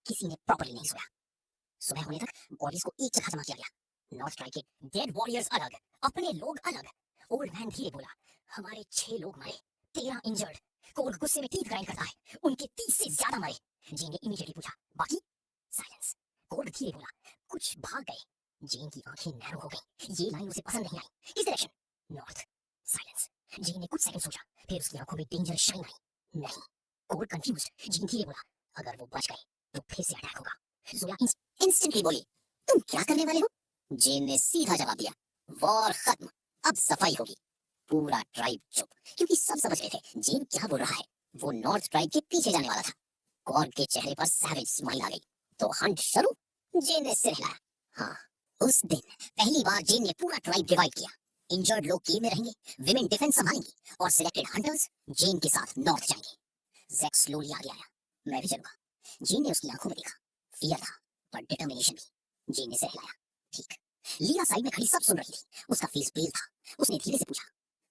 किसी ने प्रॉपर्ली नहीं सोया। सुबह होने तक बॉडीज को एक जगह जमा किया गया। नॉर्थ ट्राइब के डेड वॉरियर्स अलग, अपने लोग अलग। ओल्ड मैन धीरे बोला, हमारे 6 लोग मरे, 13 इंजर्ड। कोल्ड गुस्से में टीथ ग्राइंड करता है, उनके 30 से ज्यादा मरे। जीन ने इमीडिएटली पूछा, बाकी? साइलेंस। कोल्ड धीरे बोला, कुछ भाग गए। जीन की आंखें नैरो हो गई। ये लाइन उसे पसंद नहीं आई। किस डायरेक्शन? नॉर्थ। साइलेंस। जीन ने कुछ सेकंड सोचा, फिर उसकी आंखों में डेंजर शाइन आई। नहीं। Cold confused. जीन धीरे बोला, अगर वो बच गए तो फिर से अटैक होगा। जोया इंस्टेंटली बोली, तुम क्या करने वाले हो? जीन ने सीधा जवाब दिया, वॉर खत्म, अब सफाई होगी। पूरा ट्राइब चुप, क्योंकि सब समझ गए थे जीन क्या बोल रहा है। वो नॉर्थ ट्राइब के पीछे जाने वाला था। कॉर्ग के चेहरे पर सैवेज स्माइल आ गई। तो हंट शुरू? जीन ने सिर हिलाया। हाँ, उस दिन पहली बार जीन ने पूरा ट्राइब डिवाइड किया। इंजर्ड लोग केव में रहेंगे, विमेन डिफेंस संभालेंगी, और सिलेक्टेड हंटर्स जीन के साथ नॉर्थ जाएंगे। जैक स्लोली आगे आया। मैं भी चलूंगा। जीन ने उसकी आंखों में देखा, फियर था पर डिटर्मिनेशन भी। जीन ने सिर हिलाया। ठीक। लीला साइड में खड़ी सब सुन रही थी। उसका फेस पेल था। उसने धीरे से पूछा,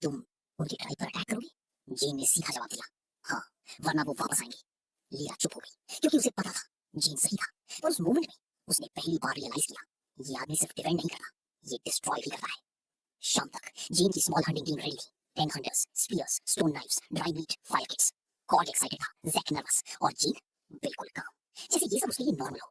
तुम उनकी ट्राइब पर अटैक करोगे? जीन ने सीधा जवाब दिया, हाँ, वरना वो वापस आएंगे। लीरा चुप हो गई क्योंकि उसे पता था जीन सही था, पर उस मोमेंट में उसने पहली बार रियलाइज किया ये आदमी सिर्फ डिफेंड नहीं करता, ये डिस्ट्रॉय भी करता है। शाम तक जीन की स्मॉल हंटिंग टीम रेडी थी। 10 hunters, spears, stone knifes, dry meat, fire kits. Korg excited था, जैक नर्वस और जीन बिल्कुल काम, जैसे ये सब उसके लिए नॉर्मल हो।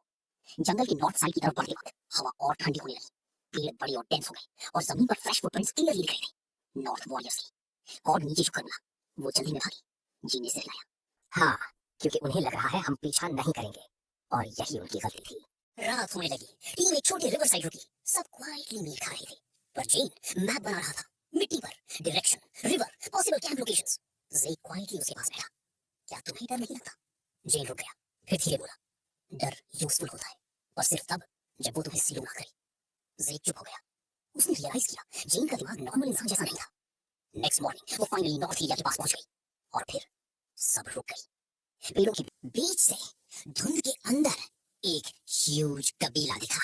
जंगल के नॉर्थ साइड की तरफ बढ़ते वक्त हवा और ठंडी होने लगी। पेड़ बड़े और डेंस हो गए और जमीन पर फ्रेश फुटप्रिंट्स क्लियरली दिख रहे थे, नॉर्थ वॉरियर्स के। कॉर्ग नीचे झुककर बोला, वो जल्दी में भागी। जीन ने सिर हिलाया, हाँ, क्योंकि उन्हें लग रहा है हम पीछा नहीं करेंगे, और यही उनकी गलती थी। रात होने लगी, टीम एक छोटे रिवर साइड रुकी। सब क्वाइटली मीट खा रहे थे, पर जेन मैप बना रहा था, मिट्टी पर direction, river, possible camp locations. Jake quietly उसके पास बैठा। क्या तुम्हें डर नहीं लगता? जेन रुक गया, फिर धीरे बोला, डर यूजफुल होता है, पर सिर्फ तब जब वो तुम्हें स्लो ना करे। जेक चुप हो गया। उसने रियलाइज किया जेन का दिमाग नॉर्मल इंसान जैसा नहीं था। नेक्स्ट मॉर्निंग वो फाइनली नॉर्थ एरिया के पास पहुंच गई, और फिर सब रुक गई। पेड़ों के बीच से धुंध के अंदर एक ह्यूज कबीला दिखा।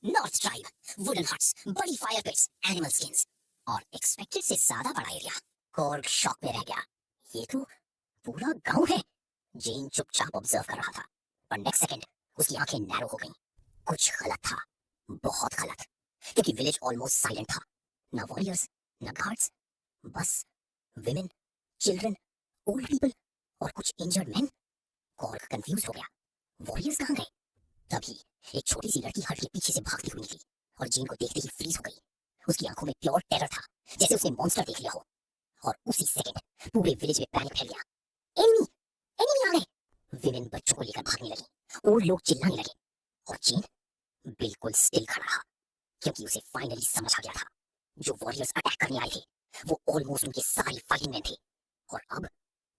नॉर्थ ट्राइब, वुडन हट्स, बड़ी फायर पिट्स, एनिमल स्किन्स, और एक्सपेक्टेड से ज्यादा बड़ा एरिया। कॉर्ग शॉक में रह गया, ये तो पूरा गांव है। जेन चुपचाप ऑब्जर्व कर रहा था, पर नेक्स्ट सेकंड उसकी आंखें नैरो हो गईं। कुछ गलत था, बहुत गलत, क्योंकि विलेज ऑलमोस्ट साइलेंट था। न वॉरियर्स, न गार्ड्स, बस विमेन, चिल्ड्रन, ओल्ड पीपल और कुछ इंजर्ड मैन। कॉर्ग कंफ्यूज हो गया, वॉरियर्स कहाँ गए? तभी एक छोटी सी लड़की हट के पीछे से भागती हुई निकली और जीन को देखते ही फ्रीज हो गई। उसकी आंखों में प्योर टेरर था, जैसे उसने मॉन्स्टर देख लिया हो। और उसी सेकंड पूरे विलेज में पैनिक फैल गया। एनिमी, एनिमी आ गए। विमेन बच्चों को लेकर भागने लगी, और लोग चिल्लाने लगे, और जीन बिल्कुल स्टिल खड़ा रहा, क्योंकि उसे फाइनली समझ आ गया था जो वॉरियर्स अटैक करने आए थे वो ऑलमोस्ट उनके सारे फाइटिंग मैन थे, और अब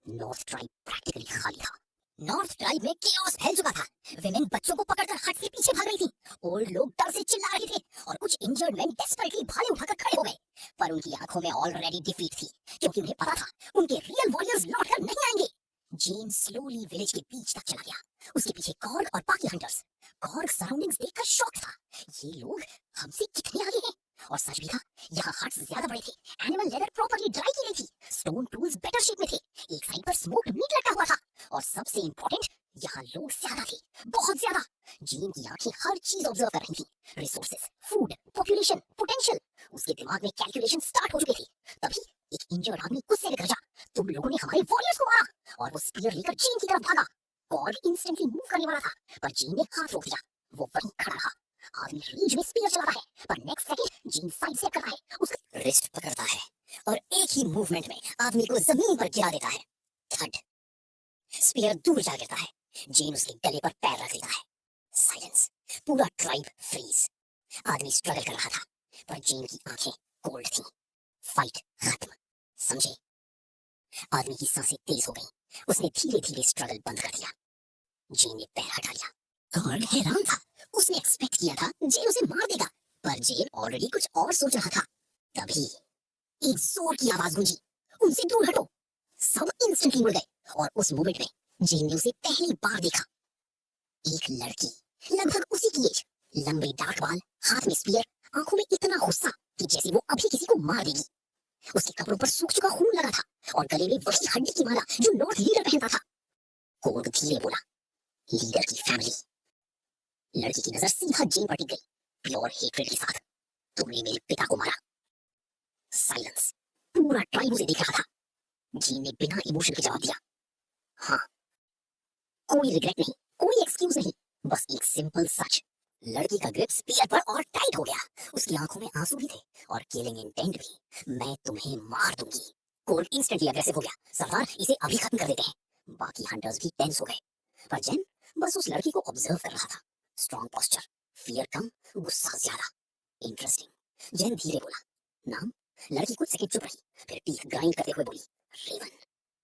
नॉर्थ ट्राइब प्रैक्टिकली खाली था। नॉर्थ ट्राइब में केओस फैल चुका था। विमेन बच्चों को पकड़कर हट से पीछे भाग रही थी, ओल्ड लोग डर से चिल्ला रहे थे, और कुछ इंजर्ड मैन डेस्परेटली भाले उठाकर खड़े हो गए। पर उनकी आंखों में ऑलरेडी डिफीट थी, क्योंकि उन्हें पता था उनके रियल वॉरियर्स लौटकर नहीं आएंगे। जीन स्लोली विलेज के बीच तक चला गया, उसके पीछे कॉर्ग और बाकी हंटर्स। कॉर्ग सराउंडिंग्स देखकर शॉक था, ये लोग हमसे कितने आगे हैं। और सच भी था, यहाँ हट्स ज्यादा बड़े थे, एनिमल लेदर प्रॉपर्ली ड्राई की गई थी, स्टोन टूल्स बेटर शेप में थे, एक साइड पर स्मोक्ड मीट लटका हुआ था, और सबसे इंपॉर्टेंट यहाँ लोग ज्यादा थे, बहुत ज्यादा। जीन की आंखें हर चीज ऑब्जर्व कर रही थी, रिसोर्सेज, फूड, पॉपुलेशन, पोटेंशियल। उसके दिमाग में कैलकुलेशन स्टार्ट हो चुके थे। तभी एक इंजर्ड आदमी गुस्से में गरजा, तुम लोगों ने हमारे वॉरियर्स को मारा, और वो स्पीयर लेकर जीन की तरफ भागा। कॉर्ग इंस्टेंटली मूव करने वाला था, पर जीन ने हाथ रोक दिया। वो वहीं खड़ा रहा। आदमी रीज में स्पीयर चला रहा है, पर next second gene side step कर रहा है, उसका रिस्ट पकड़ता है, और एक ही मूवमेंट में आदमी को जमीन पर गिरा देता है। थड, स्पीयर दूर जा गिरता है। जीन उसके गले पर पैर रख देता है। साइलेंस, पूरा ट्राइब फ्रीज। आदमी स्ट्रगल कर रहा था, पर जीन की आंखें कोल्ड थी। फाइट खत्म, समझे? आदमी की सांसें तेज हो गईं। उसने धीरे धीरे स्ट्रगल बंद कर दिया। जीन ने पैर हटा लिया। कॉर्ग हैरान था, उसने एक्सपेक्ट किया था जेन उसे मार देगा, पर जेन ऑलरेडी कुछ और सोच रहा था। तभी एक जोर की आवाज गूंजी, उनसे दूर हटो। सब इंस्टेंटली मुड़ गए, और उस मोमेंट में जेन ने उसे पहली बार देखा। एक लड़की, लगभग उसी की एज, लंबे डार्क बाल, हाथ में स्पीयर, आंखों में इतना गुस्सा कि जैसे वो अभी किसी को मार देगी। उसके कपड़ों पर सूख चुका खून लगा था, और गले में वही हड्डी की माला जो नॉर्थ लीडर पहनता था। कॉर्ग धीरे बोला, लीडर की फैमिली। लड़की की नजर सीधा जेन पर टिक गई, प्योर हेट्रेड के साथ। तुमने मेरे पिता को मारा। साइलेंस, पूरा ट्राइब उसे देख रहा था। जीन ने बिना इमोशन के जवाब दिया, हाँ। कोई रिग्रेट नहीं, कोई एक्सक्यूज नहीं, बस एक सिंपल सच। लड़की का ग्रिप स्पीयर पर और टाइट हो गया, उसकी आंखों में आंसू भी थे, और किलिंग इंटेंट भी। मैं तुम्हें मार दूंगी। कॉर्ग इंस्टेंटली अग्रेसिव हो गया, सरदार इसे अभी खत्म कर देते हैं। बाकी हंटर्स भी टेंस हो गए, पर जेन बस उस लड़की को ऑब्जर्व कर रहा था। स्ट्रॉन्ग पोस्चर, फियर कम, गुस्सा ज्यादा। इंटरेस्टिंग। जेन धीरे बोला, नाम? लड़की कुछ सेकंड चुप रही, फिर टीथ ग्राइंड करते हुए बोली, रेवन।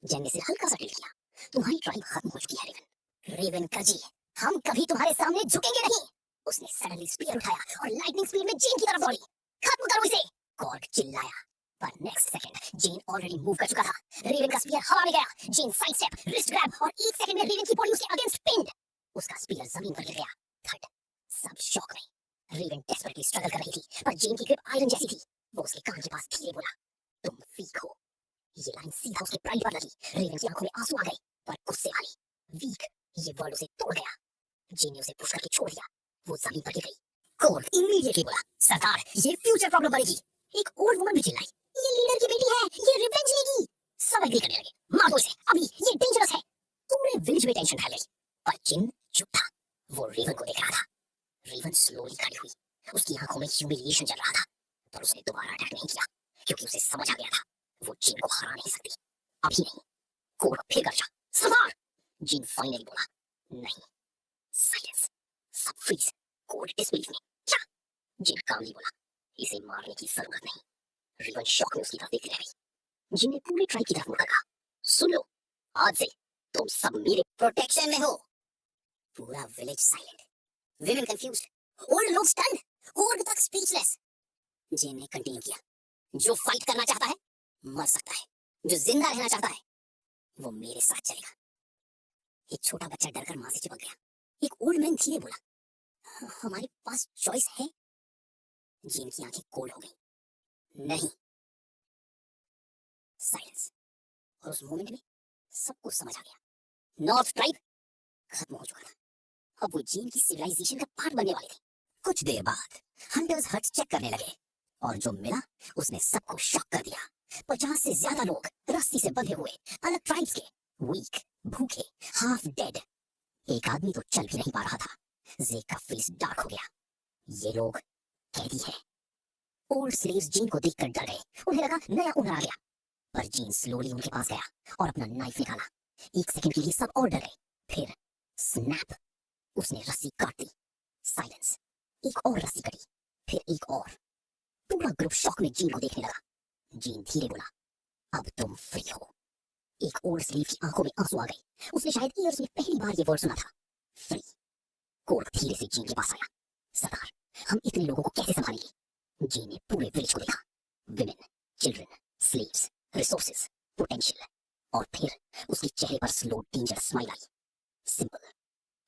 जेन ने सिर हल्का सा टिल्ट किया, तुम्हारी ट्राइब खत्म हो चुकी है रेवन। रेवन कजी, हम कभी तुम्हारे सामने झुकेंगे नहीं। उसने सडनली स्पीयर उठाया और लाइटनिंग स्पीड में जेन की तरफ दौड़ी। खत्म करो इसे, कॉर्ग चिल्लाया, पर next second Jen already move कर चुका था। रेवन का स्पीयर हवा में गया, Jen side step, wrist grab, और एक सेकंड में रेवन की बॉडी उसके अगेंस्ट पिन्ड। उसका स्पीयर जमीन पर गिर गया। थर्ड, सब शॉक में। रेवन डेस्परेटली स्ट्रगल कर रही थी, पर जेन की ग्रिप आयरन जैसी थी। वो उसके कान के पास धीरे बोला, तुम वीक हो। ये लाइन सीधा सीधा उसके प्राइड पर लगी। रेवन की आंखों में आंसू आ गए, पर गुस्से वाली, वीक, ये वर्ड उसे तोड़ गया। जीन ने उसे पुश करके छोड़ दिया। वो जमीन पर गिर गई। कॉर्क इमीडिएटली बोला, सरदार ये फ्यूचर प्रॉब्लम बनेगी। एक ओल्ड वुमन भी चिल्लाई, ये लीडर की बेटी है, ये रिवेंज लेगी। सब एग्री करने लगे, मार दो इसे अभी, ये डेंजरस है। पूरे विलेज में टेंशन फैल गई, पर जिन चुप था। वो रेवन को देख रहा था। रेवन स्लोली खड़ी हुई, उसकी आंखों में ह्यूमिलिएशन चल रहा था, पर उसने दोबारा अटैक नहीं किया, क्योंकि उसे समझ आ गया था वो जिन को हरा नहीं सकती, अभी नहीं। कॉर्क फिर गरजा, सरदार। जिन फाइनली बोला, नहीं। साइलेंस, सब फ्रीज। कॉर्क डिसबिलीफ में, क्या? जिन कामली बोला, इसे मारने की जरूरत नहीं। रेवन शॉक में उसकी तरफ देखती रह गई। जिन ने पूरे ट्राइब की तरफ मुड़कर कहा, सुन लो, आज से तुम सब मेरे प्रोटेक्शन में हो। पूरा village silent, women confused, old लोग स्टन्ड, कॉर्क तक स्पीचलेस। जिन ने कंटिन्यू किया, जो फाइट करना चाहता है मर सकता है, जो जिंदा रहना चाहता है वो मेरे साथ चलेगा। एक छोटा बच्चा डरकर मां से चिपक गया। एक ओल्ड मैन धीरे बोला, हमारे पास चॉइस है। जिन की आंखें कोल्ड हो गई, नहीं। साइलेंस, और उस मोमेंट में सब कुछ समझ आ गया। नॉर्थ ट्राइब खत्म हो चुका था, अब वो जीन की सिविलाइजेशन का पार्ट बनने वाले थे। कुछ देर बाद हंटर्स हट चेक करने लगे, और जो मिला उसने सबको शॉक कर दिया। 50 से ज्यादा लोग रस्सी से बंधे हुए, अलग ट्राइब्स के, वीक, भूखे, हाफ डेड। एक आदमी तो चल भी नहीं पा रहा था। जेक का फेस डार्क हो गया। ये लोग कैदी हैं। ओल्ड स्लेव्स जीन को देखकर डर गए, उन्हें लगा नया ओनर आ गया। पर जीन स्लोली उनके पास गया और अपना नाइफ निकाला। एक सेकंड के लिए सब और डर गए, फिर स्नैप, उसने रस्सी काट दी। साइलेंस, एक और रस्सी कटी, फिर एक और। पूरा ग्रुप शॉक में जीन को देखने लगा। जीन धीरे बोला, अब तुम फ्री हो। एक ओल्ड स्लेव की आंखों में आंसू आ गए। उसने शायद ईयर्स में पहली बार ये वर्ड सुना था, फ्री। कॉर्क धीरे से जीन के पास आया, सरदार हम इतने लोगों को कैसे संभालेंगे? जीन ने पूरे विलेज को देखा, women, children, slaves, resources, potential, और फिर उसके चेहरे पर स्लो डेंजर स्माइल आई। सिंपल,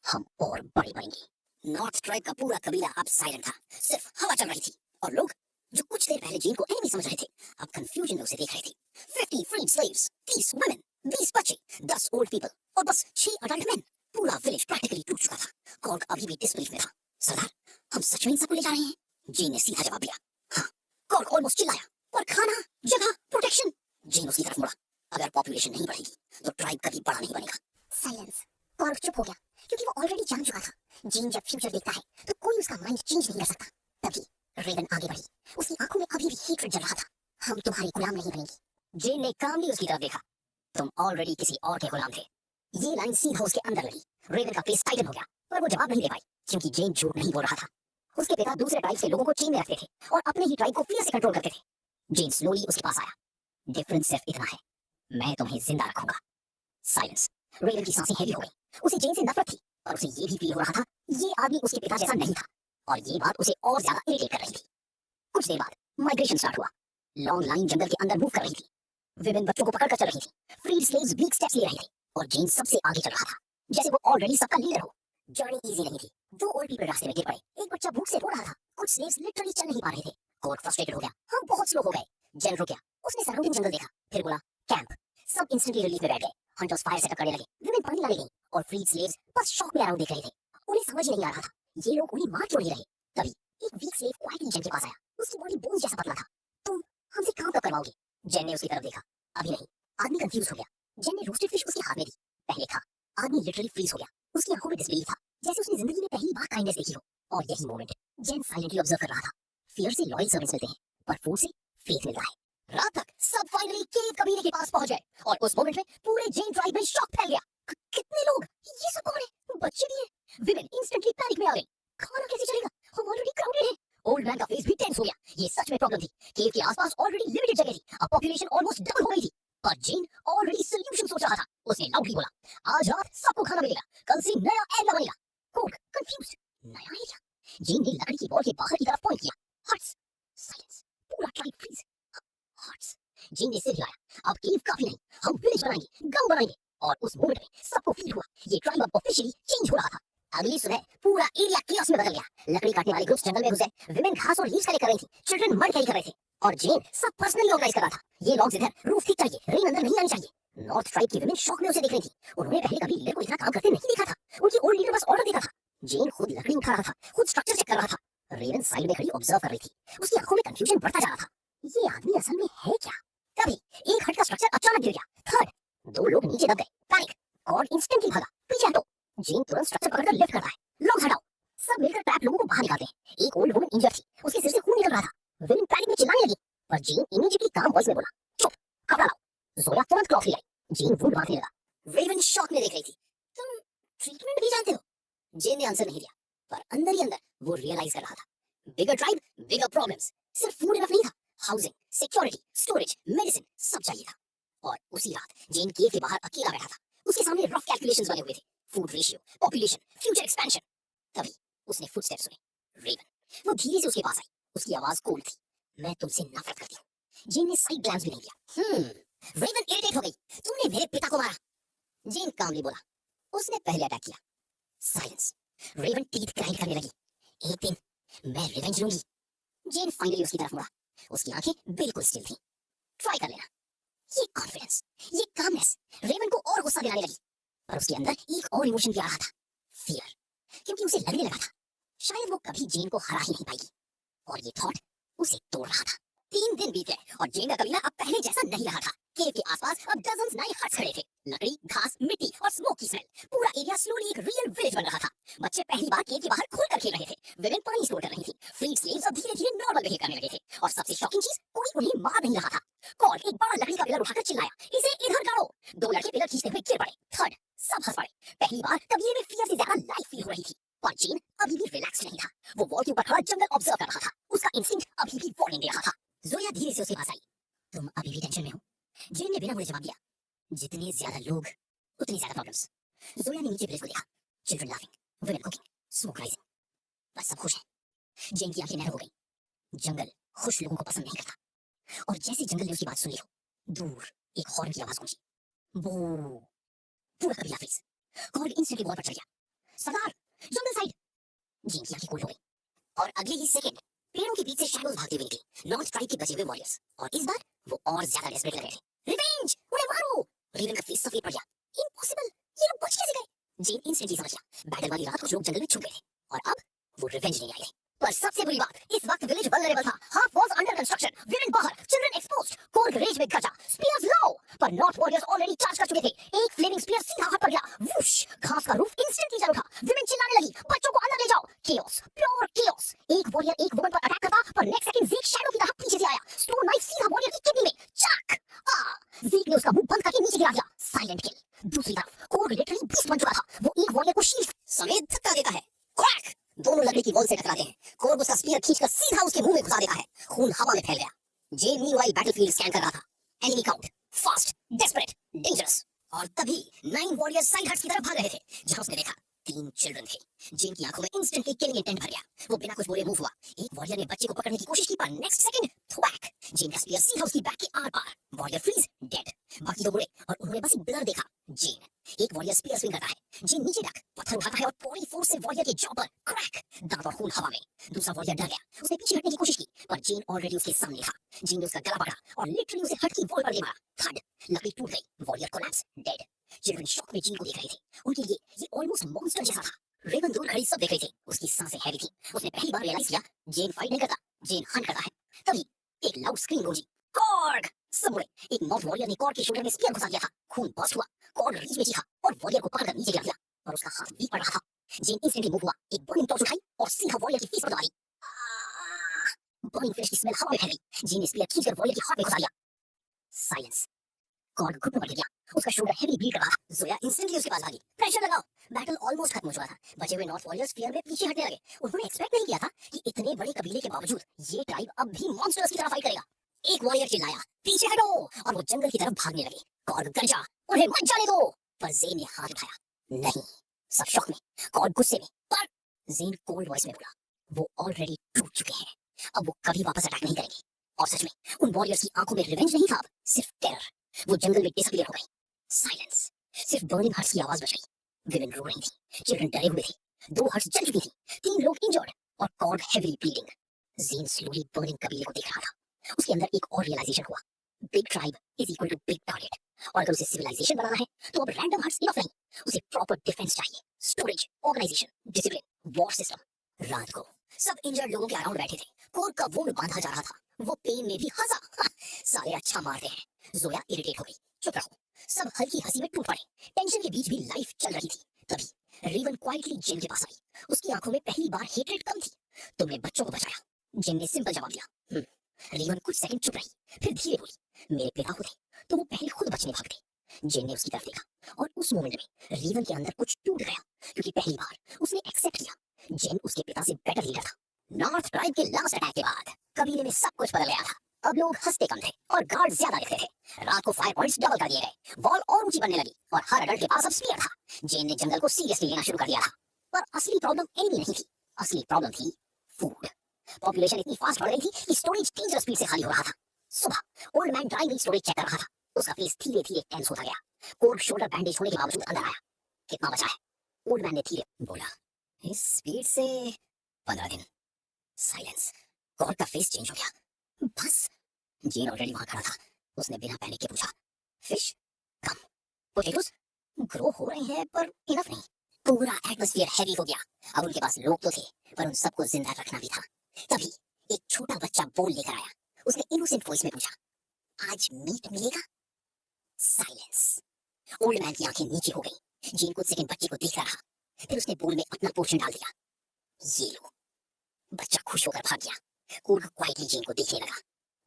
हम और बड़े बनेंगे। नॉर्थ ट्राइब का पूरा कबीला अब साइलेंट था, सिर्फ हवा चल रही थी, और लोग जो कुछ देर पहले जीन को एनिमी समझ रहे थे, अब कंफ्यूजन में उसे देख रहे थे। 50 freed slaves, 30 women, 20 बच्चे, 10 ओल्ड पीपल, और बस 6 अडल्ट मैन। पूरा विलेज प्रैक्टिकली टूट चुका था। कॉर्क अभी भी डिसबिलीफ में था। सरदार हम सच में इन सबको ले जा रहे हैं? जीन ने सीधा जवाब दिया, हाँ। कॉर्क ऑलमोस्ट चिल्लाया, पर खाना, जगह, प्रोटेक्शन। जीन उसकी तरफ मुड़ा, अगर पॉपुलेशन नहीं बढ़ेगी तो ट्राइब कभी बड़ा नहीं बनेगा। साइलेंस, कॉर्क चुप हो गया, क्योंकि वो ऑलरेडी जान चुका था। जीन जब फ्यूचर देखता है तो कोई उसका माइंड चेंज नहीं कर सकता। तभी रेवन आगे बढ़ी, उसकी आंखों में अभी भी हेट्रेड जल रहा था। हम तुम्हारे गुलाम नहीं बनेंगे। जीन ने कामली उसकी तरफ देखा, तुम ऑलरेडी किसी और के गुलाम थे। ये लाइन सीधा उसके अंदर लगी। रेवन का फेस टाइटन हो गया, पर वो जवाब नहीं दे पाई, क्योंकि जेन झूठ नहीं बोल रहा था। उसके पिता दूसरे ट्राइब के लोगों को चेन में रखते थे और अपने ही ट्राइब को फियर से कंट्रोल करते थे। जेन स्लोली उसके पास आया, डिफरेंस सिर्फ इतना है, मैं तुम्हें जिंदा रखूंगा। साइलेंस, रेवन की सांसें हैवी हो गई। उसे जेन से नफरत थी, और उसे ये भी फील हो रहा था ये आदमी उसके पिता जैसा नहीं था, और ये बात उसे और ज्यादा इरिटेट कर रही थी। कुछ देर बाद माइग्रेशन स्टार्ट हुआ। लॉन्ग लाइन जंगल के अंदर मूव कर रही थी। विमेन बच्चों को पकड़कर चल रही थी। फ्रीड स्लेव्स वीक स्टेप्स ले रहे थे, और जेन सबसे आगे चल रहा था, जैसे वो ऑलरेडी सबका लीडर हो। जर्नी इजी नहीं थी। 2 ओल्ड पीपल रास्ते में गिर पड़े। एक बच्चा भूख से रो रहा था। कुछ स्लेव्स लिटरली चल नहीं पा रहे थे। कॉर्क फ्रस्ट्रेटेड हो गया, हम बहुत स्लो हो गए। जेन रुक गया, उसने सराउंडिंग जंगल देखा, फिर बोला कैंप। सब इंस्टेंटली रिलीफ में बैठ गए। हंटर्स फायर सेटअप करने लगे। विमेन पानी लाने गई, और फ्रीड स्लेव्स बस शॉक में अराउंड देख रहे थे। उन्हें समझ ही नहीं आ रहा था ये लोग उन्हें मार क्यों नहीं रहे। तभी एक वीक स्लेव क्वाइटली जेन के पास आया। उसकी बॉडी बोन्स जैसा पतला था। तुम हमसे काम कब करवाओगे? जेन ने उसकी तरफ देखा, अभी नहीं। आदमी कंफ्यूज हो गया। जेन ने रोस्टेड फिश उसके हाथ में दी, पहले खा। आदमी लिटरली फ्रीज हो गया। उसकी आंखों में डिसबिलीफ था, जैसे उसने जिंदगी में पहली बार काइंडनेस देखी हो। और यही मोमेंट जेन साइलेंटली ऑब्जर्व कर रहा था। फियर से लॉयल सर्वेंट्स मिलते हैं, पर फूड से फेथ मिलता है। रात तक सब फाइनली केव कबीले के पास पहुंच गए, और उस मोमेंट में पूरे जेन ट्राइब में शॉक फैल गया। कितने लोग, ये सब कौन है? बच्चे भी हैं। विमेन इंस्टेंटली पैनिक में आ गई। खाना कैसे चलेगा, हम ऑलरेडी क्राउडेड हैं। ओल्ड मैन का फेस भी टेंस हो गया। ये सच में प्रॉब्लम थी। केव के आसपास ऑलरेडी लिमिटेड जगह थी, अब पॉपुलेशन ऑलमोस्ट डबल हो गई थी। पर जेन ऑलरेडी सॉल्यूशन सोच रहा था। उसने लाउडली बोला, आज रात सबको खाना मिलेगा, कल से नया एरिया बनेगा। कॉर्क कंफ्यूज्ड, नया एरिया? जेन ने लकड़ी की बॉल के बाहर की तरफ पॉइंट किया। हट्स। साइलेंस, पूरा ट्राइब फ्रीज। हट्स। जेन ने सिर हिलाया, अब केव काफी नहीं, हम विलेज बनाएंगे, गांव बनाएंगे। और उस मोमेंट में सबको फील हुआ ये ट्राइब अब ऑफिशियली चेंज हो रहा था। अगली सुबह पूरा एरिया कियोस्क में बदल गया। लकड़ी काटने वाले ग्रुप्स जंगल में घुस गए। विमेन घास और लीव्स कलेक्ट कर रही थी। चिल्ड्रन मड कैरी कर रहे थे। और जेन सब पर्सनली ऑर्गेनाइज कर रहा था। ये लॉग्स इधर, रूफ ठीक चाहिए, रेन अंदर नहीं आनी चाहिए। नॉर्थ ट्राइब की विमेन शॉक में उसे देख रही थी। उन्होंने पहले कभी लीडर को इतना काम करते नहीं देखा था। उनकी ओल्ड लीडर बस ऑर्डर देता था। जेन खुद लकड़ी उठा रहा था, खुद स्ट्रक्चर चेक कर रहा था। रेवन साइड में खड़ी ऑब्जर्व कर रही थी। उसकी आंखों में कंफ्यूजन बढ़ता जा रहा था। ये आदमी असल में है क्या? तभी एक हट का स्ट्रक्चर अचानक गिर गया। थर्ड, दो लोग नीचे दब गए। पैनिक, गॉड इंस्टेंटली भागा। पीछे हटो। जेन तुरंत स्ट्रक्चर पकड़कर लिफ्ट करता है। लोग हटाओ। सब मिलकर ट्रैप लोगों को बाहर निकालते हैं। एक ओल्ड वुमन इंजर्ड थी, उसके सिर से खून निकल रहा था। विमेन पैनिक में चिल्लाने लगी, पर जेन इमीडिएटली काम वॉइस में बोला, चुप, कपड़ा लाओ। जोया तुरंत क्लॉथ ले आई। जेन वुंड बांधने लगा। रेवन शॉक में देख रही थी। तुम ट्रीटमेंट भी जानते हो? जेन ने आंसर नहीं दिया, पर अंदर ही अंदर वो रियलाइज कर रहा था, बिगर ट्राइब, बिगर प्रॉब्लम्स। सिर्फ फूड इनफ नहीं था, हाउसिंग, सिक्योरिटी, स्टोरेज, मेडिसिन सब चाहिए था। और उसी रात जेन केव के बाहर अकेला बैठा था। उसके सामने रफ कैलकुलेशंस बने हुए थे, food ratio, population, future expansion. तभी उसने फुटस्टेप्स सुने। रेवन वो धीरे से उसके पास आई। उसकी आवाज कोल्ड थी। मैं तुमसे नफरत करती हूँ। जेन ने साइड ग्लैंस भी नहीं दिया। रेवन इरिटेट हो गई। तुमने मेरे पिता को मारा। जेन कामली बोला, उसने पहले अटैक किया। साइलेंस। रेवन टीथ ग्राइंड करने लगी। एक दिन मैं रिवेंज लूंगी। जेन फाइनली उसकी तरफ मुड़ा। उसकी आंखें बिल्कुल स्टिल थी। ट्राई कर लेना। ये कॉन्फिडेंस, ये कामनेस रेवन को और गुस्सा दिलाने लगी। पर उसके अंदर एक और इमोशन भी आ रहा था, फियर। क्योंकि उसे लगने लगा था शायद वो कभी जेन को हरा ही नहीं पाएगी। और ये थॉट उसे तोड़ रहा था। 3 दिन बीत गए और जेन का कबीला अब पहले जैसा नहीं रहा था। केव के आसपास अब डजन्स नए हट्स खड़े थे। लकड़ी, घास, मिट्टी और स्मोक की स्मेल। पूरा एरिया स्लोली एक रियल विलेज बन रहा था। बच्चे पहली बार केव के बाहर खुलकर खेल रहे थे। विमेन पानी स्टोर कर रही थी। फ्रीड स्लेव्स अब धीरे-धीरे नॉर्मल बिहेव करने लगे थे। और सबसे शॉकिंग चीज, कोई उन्हें मार नहीं रहा था। कॉल एक बड़ा लकड़ी का पिलर उठाकर चिल्लाया, इसे इधर गाड़ो। 2 लड़के पिलर खींचते हुए गिर पड़े। थर्ड, सब हंस पड़े। पहली बार कबीले में फियर से ज्यादा लाइफ फील हो रही थी। पर जेन अभी भी रिलैक्स नहीं था। वो वॉल के ऊपर खड़ा जंगल ऑब्जर्व कर रहा था। उसका इंस्टिंक्ट अभी भी वार्निंग दे रहा था। जोया धीरे से उसके पास आई। तुम अभी भी टेंशन में हो? जेन ने बिना मुड़े जवाब दिया, जितने ज्यादा लोग उतनी ज्यादा प्रॉब्लम्स। जोया ने नीचे विलेज को देखा। Children laughing, women cooking, smoke rising. बस सब खुश हैं। जेन की आंखें नैरो हो गई। जंगल खुश लोगों को पसंद नहीं करता। और जैसे जंगल ने उसकी बात सुन ली हो, दूर एक हॉर्न की आवाज गूंजी। बू। पूरा कबीला फ्रीज। कॉल इंस्टेंटली वॉल पर चढ़ गया। सरदार, जंगल साइड। जेन की आंखें कोल्ड हो गई। और अगले ही सेकंड पेड़ों के बीच से शैडोज भागते हुए निकले। नॉर्थ ट्राइब के बचे हुए वॉरियर्स। और इस बार वो और ज्यादा डेस्परेट लग रहे थे। रिवेंज, उन्हें मारो। रेवन का फेस सफेद पड़ गया। इम्पॉसिबल, ये लोग बच कैसे गए? जेन इंस्टेंटली समझ गया, बैटल वाली रात कुछ लोग जंगल में छुप गए थे और अब वो रिवेंज नहीं आए थे। पर सबसे बुरी बात, इस वक्त विलेज वल्नरेबल था। Half walls under construction, women बाहर, चिल्ड्रन एक्सपोज्ड। कोल्ड रेज में गजा, स्पीयर्स लो। पर नॉर्थ वॉरियर्स ऑलरेडी चार्ज कर चुके थे। एक फ्लेमिंग स्पीयर सीधा हाथ पर गया। वूश, घास का रूफ इंस्टेंटली जल उठा। विमेन चिल्लाने लगी, बच्चों को अंदर ले जाओ। Chaos, pure chaos. एक वॉरियर एक वुमन पर अटैक करता, पर नेक्स्ट सेकंड ज़ीक शैडो की तरह पीछे से आया। स्टोन नाइफ सीधा वॉरियर की किडनी में। चक। ज़ीक ने उसका मुंह बंद करके नीचे गिरा दिया। साइलेंट किल। दूसरी तरफ कोल्ड लिटरली बीस्ट बन चुका था। वो एक वॉरियर को शील्ड समेत धक्का देता है। क्रैक। दोनों लकड़ी की वॉल से टकराते हैं। कोर्ब उसका स्पीयर खींचकर सीधा उसके मुंह में घुसा देता है। खून हवा में फैल गया। जेन मीनवाइल बैटलफील्ड स्कैन कर रहा था। Enemy count, fast, desperate, dangerous. और तभी 9 वॉरियर्स साइड हट्स की तरफ भाग रहे थे, जहां उसने देखा 3 चिल्ड्रन थे। जेन की आंखों में इंस्टेंटली किलिंग इंटेंट भर गया। वो बिना कुछ बोले मूव हुआ। एक वॉरियर ने बच्चे को पकड़ने की कोशिश की, पर नेक्स्ट सेकंड थ्वैक, जेन का स्पीयर सीधा उसकी बैक के आर पार। Warrior freeze, dead. बाकी 2 मुड़े और उन्होंने बस एक ब्लर देखा। जेन, एक वॉरियर स्पीयर स्विंग करता है। जेन नीचे डक, पत्थर उठाता है और पूरी फोर्स से वॉरियर के जॉ पर क्रैक, दांत और खून हवा में। दूसरा वॉरियर डर गया। उसने पीछे हटने की कोशिश की, पर जेन ऑलरेडी उसके सामने था। जेन ने उसका गला पकड़ा और लिटरली उसे हट की वॉल पर दे मारा। थर्ड, लकड़ी टूट गई। Warrior collapse, dead. Children shock में जेन को देख रहे थे। उनके लिए ये ऑलमोस्ट मॉन्स्टर जैसा था। रेवन दूर खड़ी सब देख रही थी। उसकी सांसें हैवी थी। उसने पहली बार रियलाइज किया, जेन फाइट नहीं करता, जेन हंट करता है। तभी एक लाउड स्क्रीम गूंजी, कॉर्ग। सब मुड़े। एक नॉर्थ वॉरियर ने कॉर्ग के शोल्डर में स्पीयर घुसा दिया था। खून बस्ट हुआ। कॉर्ग रीच में चीखा और वॉरियर को पकड़कर नीचे गिरा दिया, और उसका हाथ वीक पड़ रहा था। जेन इंस्टेंटली मूव हुआ, एक बर्निंग टॉर्च उठाई और सीधा वॉरियर की फेस पर दबा दी। बर्निंग फ्लेश की स्मेल हवा में फैल गई। जेन ने स्पीयर खींचकर वॉरियर की हाथ में घुसा दिया। साइलेंस। कॉर्ग घुटने पर गिर गया। उसका शोल्डर हेवी ब्लीड कर रहा था। जोया इंस्टेंटली उसके पास भागी। प्रेशर लगाओ। बैटल ऑलमोस्ट खत्म हो चुका था। बचे हुए नॉर्थ वॉरियर्स फियर में पीछे हटने लगे। उन्होंने एक्सपेक्ट नहीं किया था कि इतने बड़े कबीले के बावजूद ये ट्राइब अब भी मॉन्स्टर्स की तरह फाइट करेगा। एक वॉरियर चिल्लाया, पीछे हटो, और वो जंगल की तरफ भागने लगे। कॉर्ग गरजा, उन्हें मत जाने दो। पर जेन ने हाथ उठाया। नहीं। सब शॉक में, कॉर्ग गुस्से में, पर जेन कोल्ड वॉइस में बोला, वो ऑलरेडी टूट चुके हैं। अब वो कभी वापस अटैक नहीं करेंगे। और सच में उन वॉरियर्स की आंखों में रिवेंज नहीं था, सिर्फ टेरर। वो जंगल में डिसअपीयर हो गई। साइलेंस। सिर्फ बर्निंग हट्स की आवाज बच गई। विमेन रो रही थी। चिल्ड्रन डरे हुए थे। 2 हट्स जल चुकी थी। 3 लोग इंजर्ड और कॉर्ग हेवीली ब्लीडिंग। जेन स्लोली बर्निंग कबीले को देख रहा था। उसके अंदर एक और रियलाइजेशन हुआ, big tribe is equal to big target. और अगर उसे सिविलाइजेशन बनाना है तो अब रैंडम हंट्स इनफ नहीं, उसे प्रॉपर डिफेंस चाहिए, storage, organisation, discipline, war system. रात को सब इंजर्ड लोगों के अराउंड बैठे थे, कोर का वुंड बांधा जा रहा था। वो पेन में भी हंसा। साले अच्छा मारते हैं। जोया इरिटेट हो गई। चुप रहो। सब हल्की हंसी में टूट पड़े। टेंशन के बीच भी लाइफ चल रही थी। तभी रेवन क्वाइटली जिन के पास आई। उसकी आंखों में पहली बार हेट्रेड कम थी। तुमने बच्चों को बचाया, जिन ने सिंपल जवाब दिया। रेवन कुछ सेकंड चुप रही, फिर धीरे बोली, मेरे पिता होते तो वो पहले खुद बचने भागते। जिन ने उसकी तरफ देखा और उस मोमेंट में रेवन के अंदर कुछ टूट गया, क्योंकि पहली बार उसने एक्सेप्ट किया जिन उसके पिता से बेटर लीडर था। नॉर्थ ट्राइब के लास्ट अटैक के बाद कबीले में सब कुछ बदल गया था। अब लोग हंसते कम थे और गार्ड ज्यादा दिखते थे। रात को फायर पॉइंट्स डबल कर दिए गए, वॉल और ऊंची बनने लगी और हर अडल्ट के पास अब स्पीयर था। जेन ने जंगल को सीरियसली लेना शुरू कर दिया था। पर असली प्रॉब्लम एनिमी नहीं थी, असली प्रॉब्लम थी फूड। पॉपुलेशन इतनी फास्ट बढ़ रही थी कि स्टोरेज डेंजरस स्पीड से खाली हो रहा था। सुबह old man drawing storage check कर रहा था। उसका फेस धीरे धीरे टेंस होता गया। कोल्ड शोल्डर बैंडेज होने के बावजूद अंदर आया। कितना बचा है? ओल्ड मैन ने धीरे बोला, इस स्पीड से 15 दिन। साइलेंस। गॉड का फेस चेंज हो गया। बस। जेन ऑलरेडी वहां खड़ा था। उसने बिना पैनिक के पूछा, फिश कम, पोटैटोस ग्रो हो रहे हैं पर इनफ नहीं। पूरा एटमॉस्फेयर हैवी हो गया। अब उनके पास लोग तो थे पर उन सबको जिंदा रखना भी था। तभी एक छोटा बच्चा बोल लेकर आया। उसने इनोसेंट वॉइस में पूछा, आज मीट मिलेगा? साइलेंस। ओल्ड मैन की आंखें नीचे हो गई। जेन कुछ सेकंड बच्चे को देखता रहा, फिर उसने बोल में अपना पोर्शन डाल दिया। ये लो। बच्चा खुश होकर भाग गया। कोल्ड क्वाइटली जेन को देखने लगा।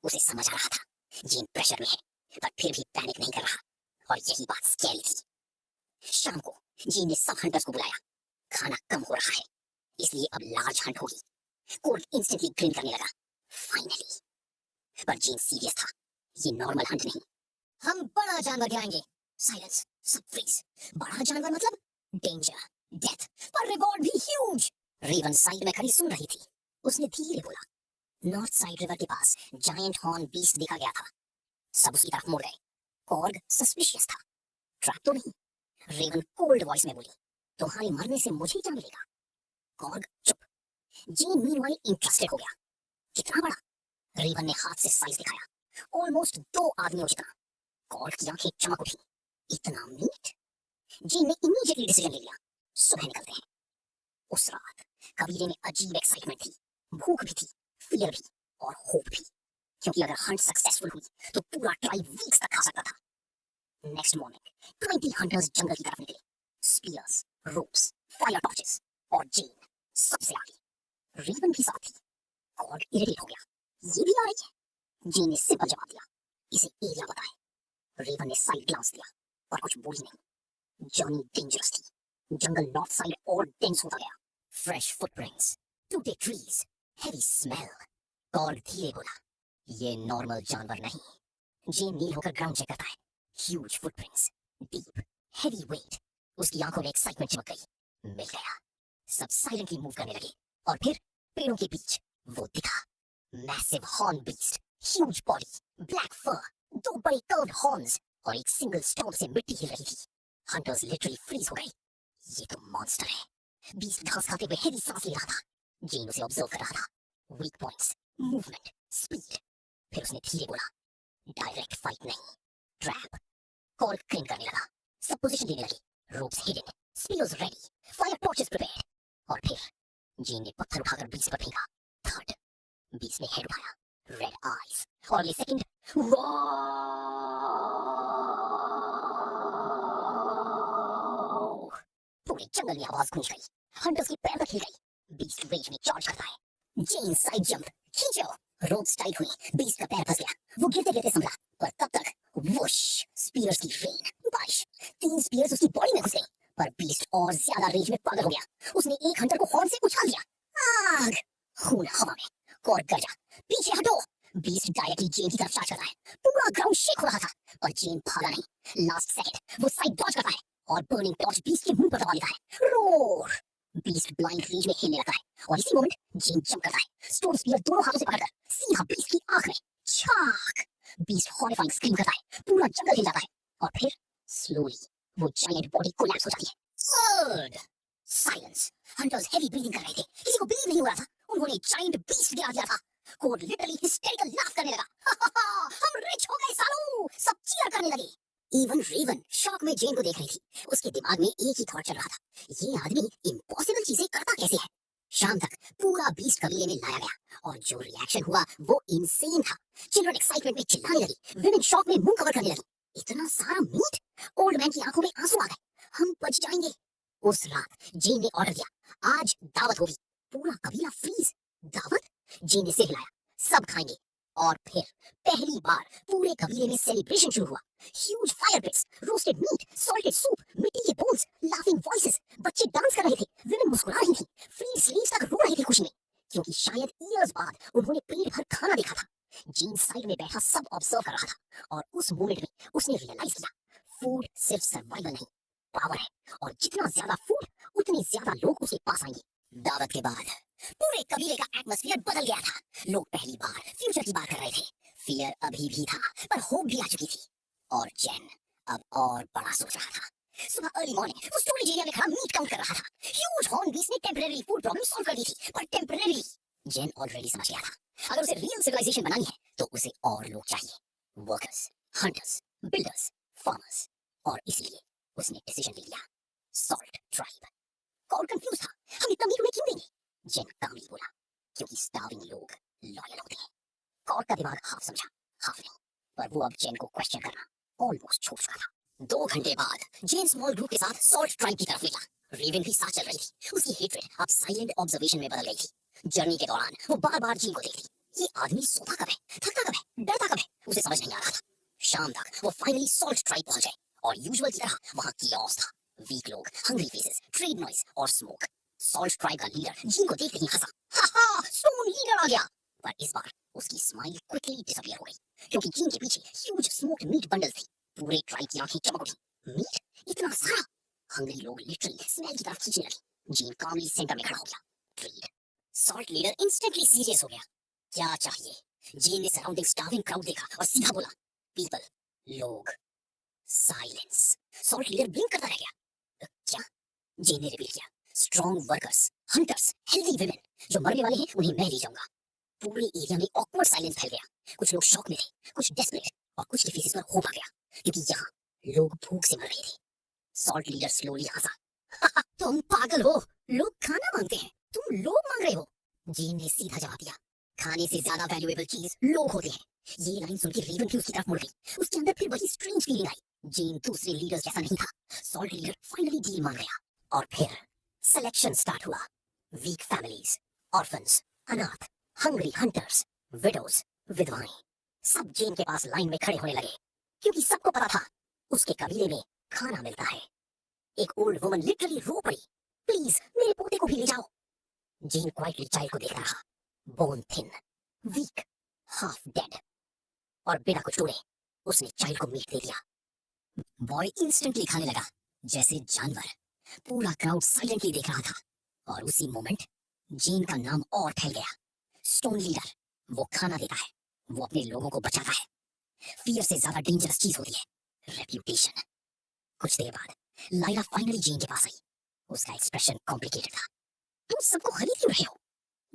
उसे समझ आ रहा था जेन प्रेशर में है, पर फिर भी पैनिक नहीं कर रहा। और यही बात स्कैरी थी। शाम को जेन ने सब हंटर्स को बुलाया। खाना कम हो रहा है, इसलिए अब लार्ज हंट होगी। कोल्ड इंस्टेंटली ग्रिन करने लगा। फाइनली। पर जेन सीरियस था। ये नॉर्मल हंट नहीं, हम बड़ा जानवर गिराएंगे। साइलेंस। सब फ्रीज। बड़ा जानवर मतलब डेंजर, डेथ, पर रिवॉर्ड भी ह्यूज। रेवन साइड में खड़ी सुन रही थी। उसने धीरे बोला, नॉर्थ साइड रिवर के पास जायंट हॉर्न बीस्ट देखा गया था। सब उसकी तरफ मुड़ गए। कॉर्ग सस्पिशियस था। ट्रैप तो नहीं। रेवन कोल्ड वॉइस में बोली, तुम्हारे मरने से मुझे क्या मिलेगा? कॉर्ग चुप। जेन मीनवाइल इंटरेस्टेड हो गया। कितना बड़ा? रेवन ने हाथ से साइज दिखाया। ऑलमोस्ट 2 आदमियों जितना। कॉर्ग की आंखें चमक उठी। इतना मीट? जेन ने इमीडिएटली डिसीजन ले लिया, सुबह निकलते हैं। उस रात कबीले में अजीब एक्साइटमेंट थी, भूख भी थी, फियर भी और होप भी, क्योंकि अगर हंट सक्सेसफुल हुई तो पूरा ट्राइब वीक्स तक खा सकता था। नेक्स्ट मॉर्निंग 20 हंटर्स जंगल की तरफ निकले। स्पीयर्स, रोप्स, फायर टॉर्चेस और जेन सबसे आगे। रेवन भी साथ थी। गॉड इरिटेट हो गया, ये भी आ रही है? जेन ने सिंपल जवाब दिया, इसे एरिया पता है। रेवन ने साइड ग्लांस दिया और कुछ बोली नहीं। जर्नी डेंजरस थी। जंगल नॉर्थ साइड और डेंस होता गया। फ्रेश फुटप्रिंट्स, टूटे ट्रीज, हेवी स्मेल। गॉड धीरे बोला, ये नॉर्मल जानवर नहीं। जेन नील होकर ग्राउंड चेक करता है। Huge footprints, deep, heavy weight. उसकी आंखों में एक्साइटमेंट चिपक गई। मिल गया। सब साइलेंटली मूव करने लगे और फिर पेड़ों के बीच वो दिखा। Massive horn beast, huge body, black fur, 2 बड़े कर्व्ड हॉर्न्स और एक सिंगल स्टॉम्प से मिट्टी हिल रही थी। हंटर्स लिटरली फ्रीज हो गए। ये तो मॉन्स्टर है। बीस्ट घास खाते हुए हेवी सांस ले रहा था। जेन उसे ऑब्जर्व कर रहा था। Weak points, movement, speed. फिर उसने धीरे बोला, डायरेक्ट फाइट नहीं, ट्रैप। कॉल क्रेन करने लगा। सब पोजीशन लेने लगे। Ropes hidden, spears ready, fire torches prepared. और फिर जेन ने पत्थर उठाकर बीस्ट पर फेंका। थर्ड। बीस्ट ने हेड उठाया, रेड आईज। और अगले सेकंड पूरे जंगल में आवाज गूंज गई। हंटर्स की पैर हिल गई। बीस्ट रेंज में चार्ज करता है। जेन साइड जंप, खींचो। रोप्स टाइट हुई। बीस्ट का पैर फंस गया। वो गिरते गिरते संभला, पर तब तक वुश, स्पीयर्स की रेन, बारिश। 3 स्पीयर्स उसकी बॉडी में घुस गई। पर बीस्ट और ज्यादा रेंज में पागल हो गया। उसने एक हंटर को हॉर्न से उछाल दिया। आग! खून हवा में। कॉर्ड गरजा, पीछे हटो। बीस्ट डायरेक्टली जेन की तरफ चार्ज करता है। पूरा ग्राउंड शेक हो रहा था, पर जेन भागा नहीं। लास्ट सेकंड वो साइड डॉज करता है और बर्निंग टॉर्च बीस्ट के मुंह पर दबा देता है। रोर! बीस्ट ब्लाइंड रेंज में हिलने लगता है और इसी मोमेंट जेन जंप करता है, स्टोन स्पीयर दोनों हाथों से पकड़कर सीधा बीस्ट की आंख में। छाक! बीस्ट हॉरिफाइंग स्क्रीम करता है। पूरा जंगल हिल जाता है और फिर स्लोली वो जायंट बॉडी कोलैप्स हो जाती है। Third! Silence. Hunters heavy breathing कर रहे थे। किसी को बिलीव नहीं हो रहा था। उन्होंने जायंट बीस्ट गिरा दिया था। कोड लिटरली हिस्टेरिकल लाफ करने लगा। दिमाग में एक ही थॉट चल रहा था, ये आदमी इम्पॉसिबल चीजें करता कैसे है। शाम तक पूरा बीस्ट कबीले में लाया गया और जो रिएक्शन हुआ वो इनसेन था। चिल्ड्रन एक्साइटमेंट में चिल्लाने लगी, विमेन शॉक में मुंह कवर करने लगी। इतना सारा मीट, ओल्ड मैन की आंखों में आंसू आ गए, हम बच जाएंगे। उस रात जेन ने ऑर्डर दिया, आज दावत होगी। पूरा कबीला फ्रीज। दावत? जेन ने सिर हिलाया, सब खाएंगे। और फिर पहली बार पूरे कबीले में सेलिब्रेशन शुरू हुआ। Huge fire pits, roasted meat, salted soup, मिट्टी के बोन्स, लाफिंग वॉइसेस, बच्चे डांस कर रहे थे, विमेन मुस्कुरा रही थी, फ्री स्लीव्स तक रो रहे थे खुशी में, क्योंकि शायद ईयर्स बाद उन्होंने पेट भर खाना देखा था। जीन साइड में बैठा सब ऑब्जर्व कर रहा था और उस मोमेंट में उसने रियलाइज किया, फूड सिर्फ सर्वाइवल नहीं, पावर है, और जितना ज्यादा फूड उतने ज्यादा लोग उसके पास आएंगे। दावत के बाद पूरे कबीले का एटमॉस्फेयर बदल गया था। लोग पहली बार फ्यूचर की बात कर रहे थे। फियर अभी भी था, पर होप भी आ चुकी थी। और जेन अब और बड़ा सोच रहा था। सुबह अर्ली मॉर्निंग वो स्टोरेज एरिया में खड़ा मीट काउंट कर रहा था। ह्यूज हॉर्न बीस्ट ने टेम्परेरी फूड प्रॉब्लम सॉल्व कर दी थी, पर टेम्परेरी। जेन ऑलरेडी समझ गया था, अगर उसे रियल सिविलाइजेशन बनानी है तो उसे और लोग चाहिए, वर्कर्स, हंटर्स, बिल्डर्स, फार्मर्स। और इसीलिए उसने डिसीजन ले लिया, सॉल्ट ट्राइब। कॉल कंफ्यूज था, हम इतना मीट उन्हें क्यों देंगे? जेन कामली बोला, क्योंकि स्टार्विंग लोग लॉयल होते हैं। कॉल का दिमाग हाफ समझा, हाफ नहीं, पर वो अब जेन को क्वेश्चन करना ऑलमोस्ट छोड़ चुका था। 2 घंटे बाद जेन स्मॉल ग्रुप के साथ सॉल्ट ट्राइब की तरफ निकला। रेवन भी साथ चल रही थी। उसकी हेट्रेड अब साइलेंट ऑब्जर्वेशन में बदल गई थी। जर्नी के दौरान वो बार-बार जीन को देखती, ये आदमी सोता कब है, थकता कब है, डरता कब है, उसे समझ नहीं आ रहा था। शाम तक वो फाइनली सॉल्ट ट्राइब पहुंच गए और यूजुअल की तरह वहां कियोस था। वीक लोग, हंग्री फेसेस, ट्रेड नॉइज और स्मोक। सॉल्ट ट्राइब का लीडर जीन को देखते ही हंसा, हा स्टोन लीडर आ गया। पर इस बार उसकी स्माइल क्विकली डिसअपीयर हो गई, क्योंकि जीन के पीछे ह्यूज स्मोक्ड मीट बंडल्स थे। पूरे ट्राइब की आंखें चमक उठी, मीट इतना सारा। हंग्री लोग लिटरली स्मेल की तरफ खींचने लगे। जीन कामली सेंटर में खड़ा हो गया। Trade. Salt leader instantly serious हो गया। क्या चाहिए? जीन ने सराउंडिंग स्टार्विंग क्राउड देखा और सीधा बोला, पीपल, लोग। साइलेंस। सॉल्ट लीडर ब्लिंक करता रह गया। क्या? जीन ने रिपीट किया, strong workers, hunters, healthy women, जो मरने वाले हैं उन्हें मैं ले जाऊंगा। पूरे एरिया में ऑकवर्ड साइलेंस फैल गया। कुछ लोग शॉक में थे, कुछ डेस्परेट, और कुछ के फेसेस पर होप आ गया, क्योंकि यहाँ लोग भूख से मर रहे थे। सॉल्ट लीडर स्लोली हंसा, तुम पागल हो, लोग खाना मांगते हैं, तुम लोग मांग रहे हो। जीन ने सीधा जवाब दिया, खाने से ज्यादा वैल्यूएबल चीज लोग होते हैं। ये लाइन सुन के रेवन की उसकी तरफ मुड़ गई। उसके अंदर फिर वही स्ट्रेंज फीलिंग आई। जीन दूसरे लीडर्स जैसा नहीं था। सॉल्ट लीडर फाइनली डील मान गया और फिर सिलेक्शन स्टार्ट हुआ। वीक फैमिलीज, ऑर्फन्स, अनाथ, हंग्री हंटर्स, विडोज, विधवाएं, सब जेन के पास लाइन में खड़े होने लगे, क्योंकि सबको पता था उसके कबीले में खाना मिलता है। एक ओल्ड वुमन लिटरली रो पड़ी, प्लीज मेरे पोते को भी ले जाओ। जेन क्वाइटली चाइल्ड को देखता रहा, bone thin, weak, half dead, और बिना कुछ तोड़े उसने चाइल्ड को मीट दे दिया। बॉय इंस्टेंटली खाने लगा जैसे जानवर। पूरा क्राउड साइलेंटली देख रहा था और उसी मोमेंट जेन का नाम और फैल गया। स्टोन लीडर, वो खाना देता है, वो अपने लोगों को बचाता है। फियर से ज्यादा डेंजरस चीज होती है रेप्यूटेशन। कुछ देर बाद लाइरा फाइनली जेन के पास आई। उसका एक्सप्रेशन कॉम्प्लिकेटेड था। तुम सबको खरीद क्यों रहे हो?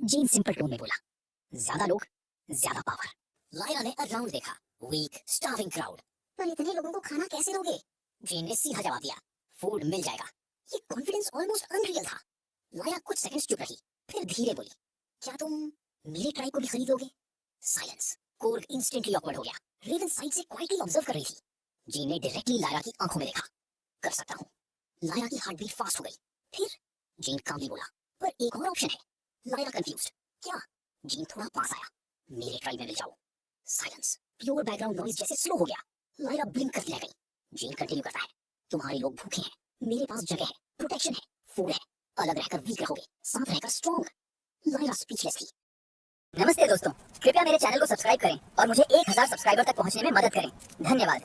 जेन सिंपल टोन में बोला, ज्यादा लोग, ज्यादा पावर। लाइरा ने अराउंड देखा, वीक स्टार्विंग क्राउड। पर इतने लोगों को खाना कैसे दोगे? जेन ने सीधा जवाब दिया, फूड मिल जाएगा। ये कॉन्फिडेंस ऑलमोस्ट अनरियल था। लाइरा कुछ सेकंड्स चुप रही, फिर धीरे बोली, क्या तुम मेरे ट्राइब को भी खरीदोगे? साइलेंस। कोर्ग इंस्टेंटली ऑकवर्ड हो गया। रेवन साइड से क्वाइटली ऑब्जर्व कर रही थी। जीन ने डायरेक्टली लायरा की आंखों में देखा, कर सकता हूँ। लायरा की हार्ट बीट फास्ट हो गई। फिर जीन कामली बोला, पर एक और ऑप्शन है। लायरा कंफ्यूज्ड, क्या? जीन थोड़ा पास आया, मेरे ट्राइब में मिल जाओ। साइलेंस। प्योर बैकग्राउंड नॉइज जैसे स्लो हो गया। लायरा ब्लिंक करती रह गई। जीन कंटिन्यू करता है, तुम्हारे लोग भूखे हैं, मेरे पास जगह है, प्रोटेक्शन है, फूड है। अलग रहकर वीक रहोगे, साथ रहकर स्ट्रॉन्ग। लायरा स्पीचलेस थी। नमस्ते दोस्तों, कृपया मेरे चैनल को सब्सक्राइब करें और मुझे 1000 सब्सक्राइबर तक पहुंचने में मदद करें। धन्यवाद।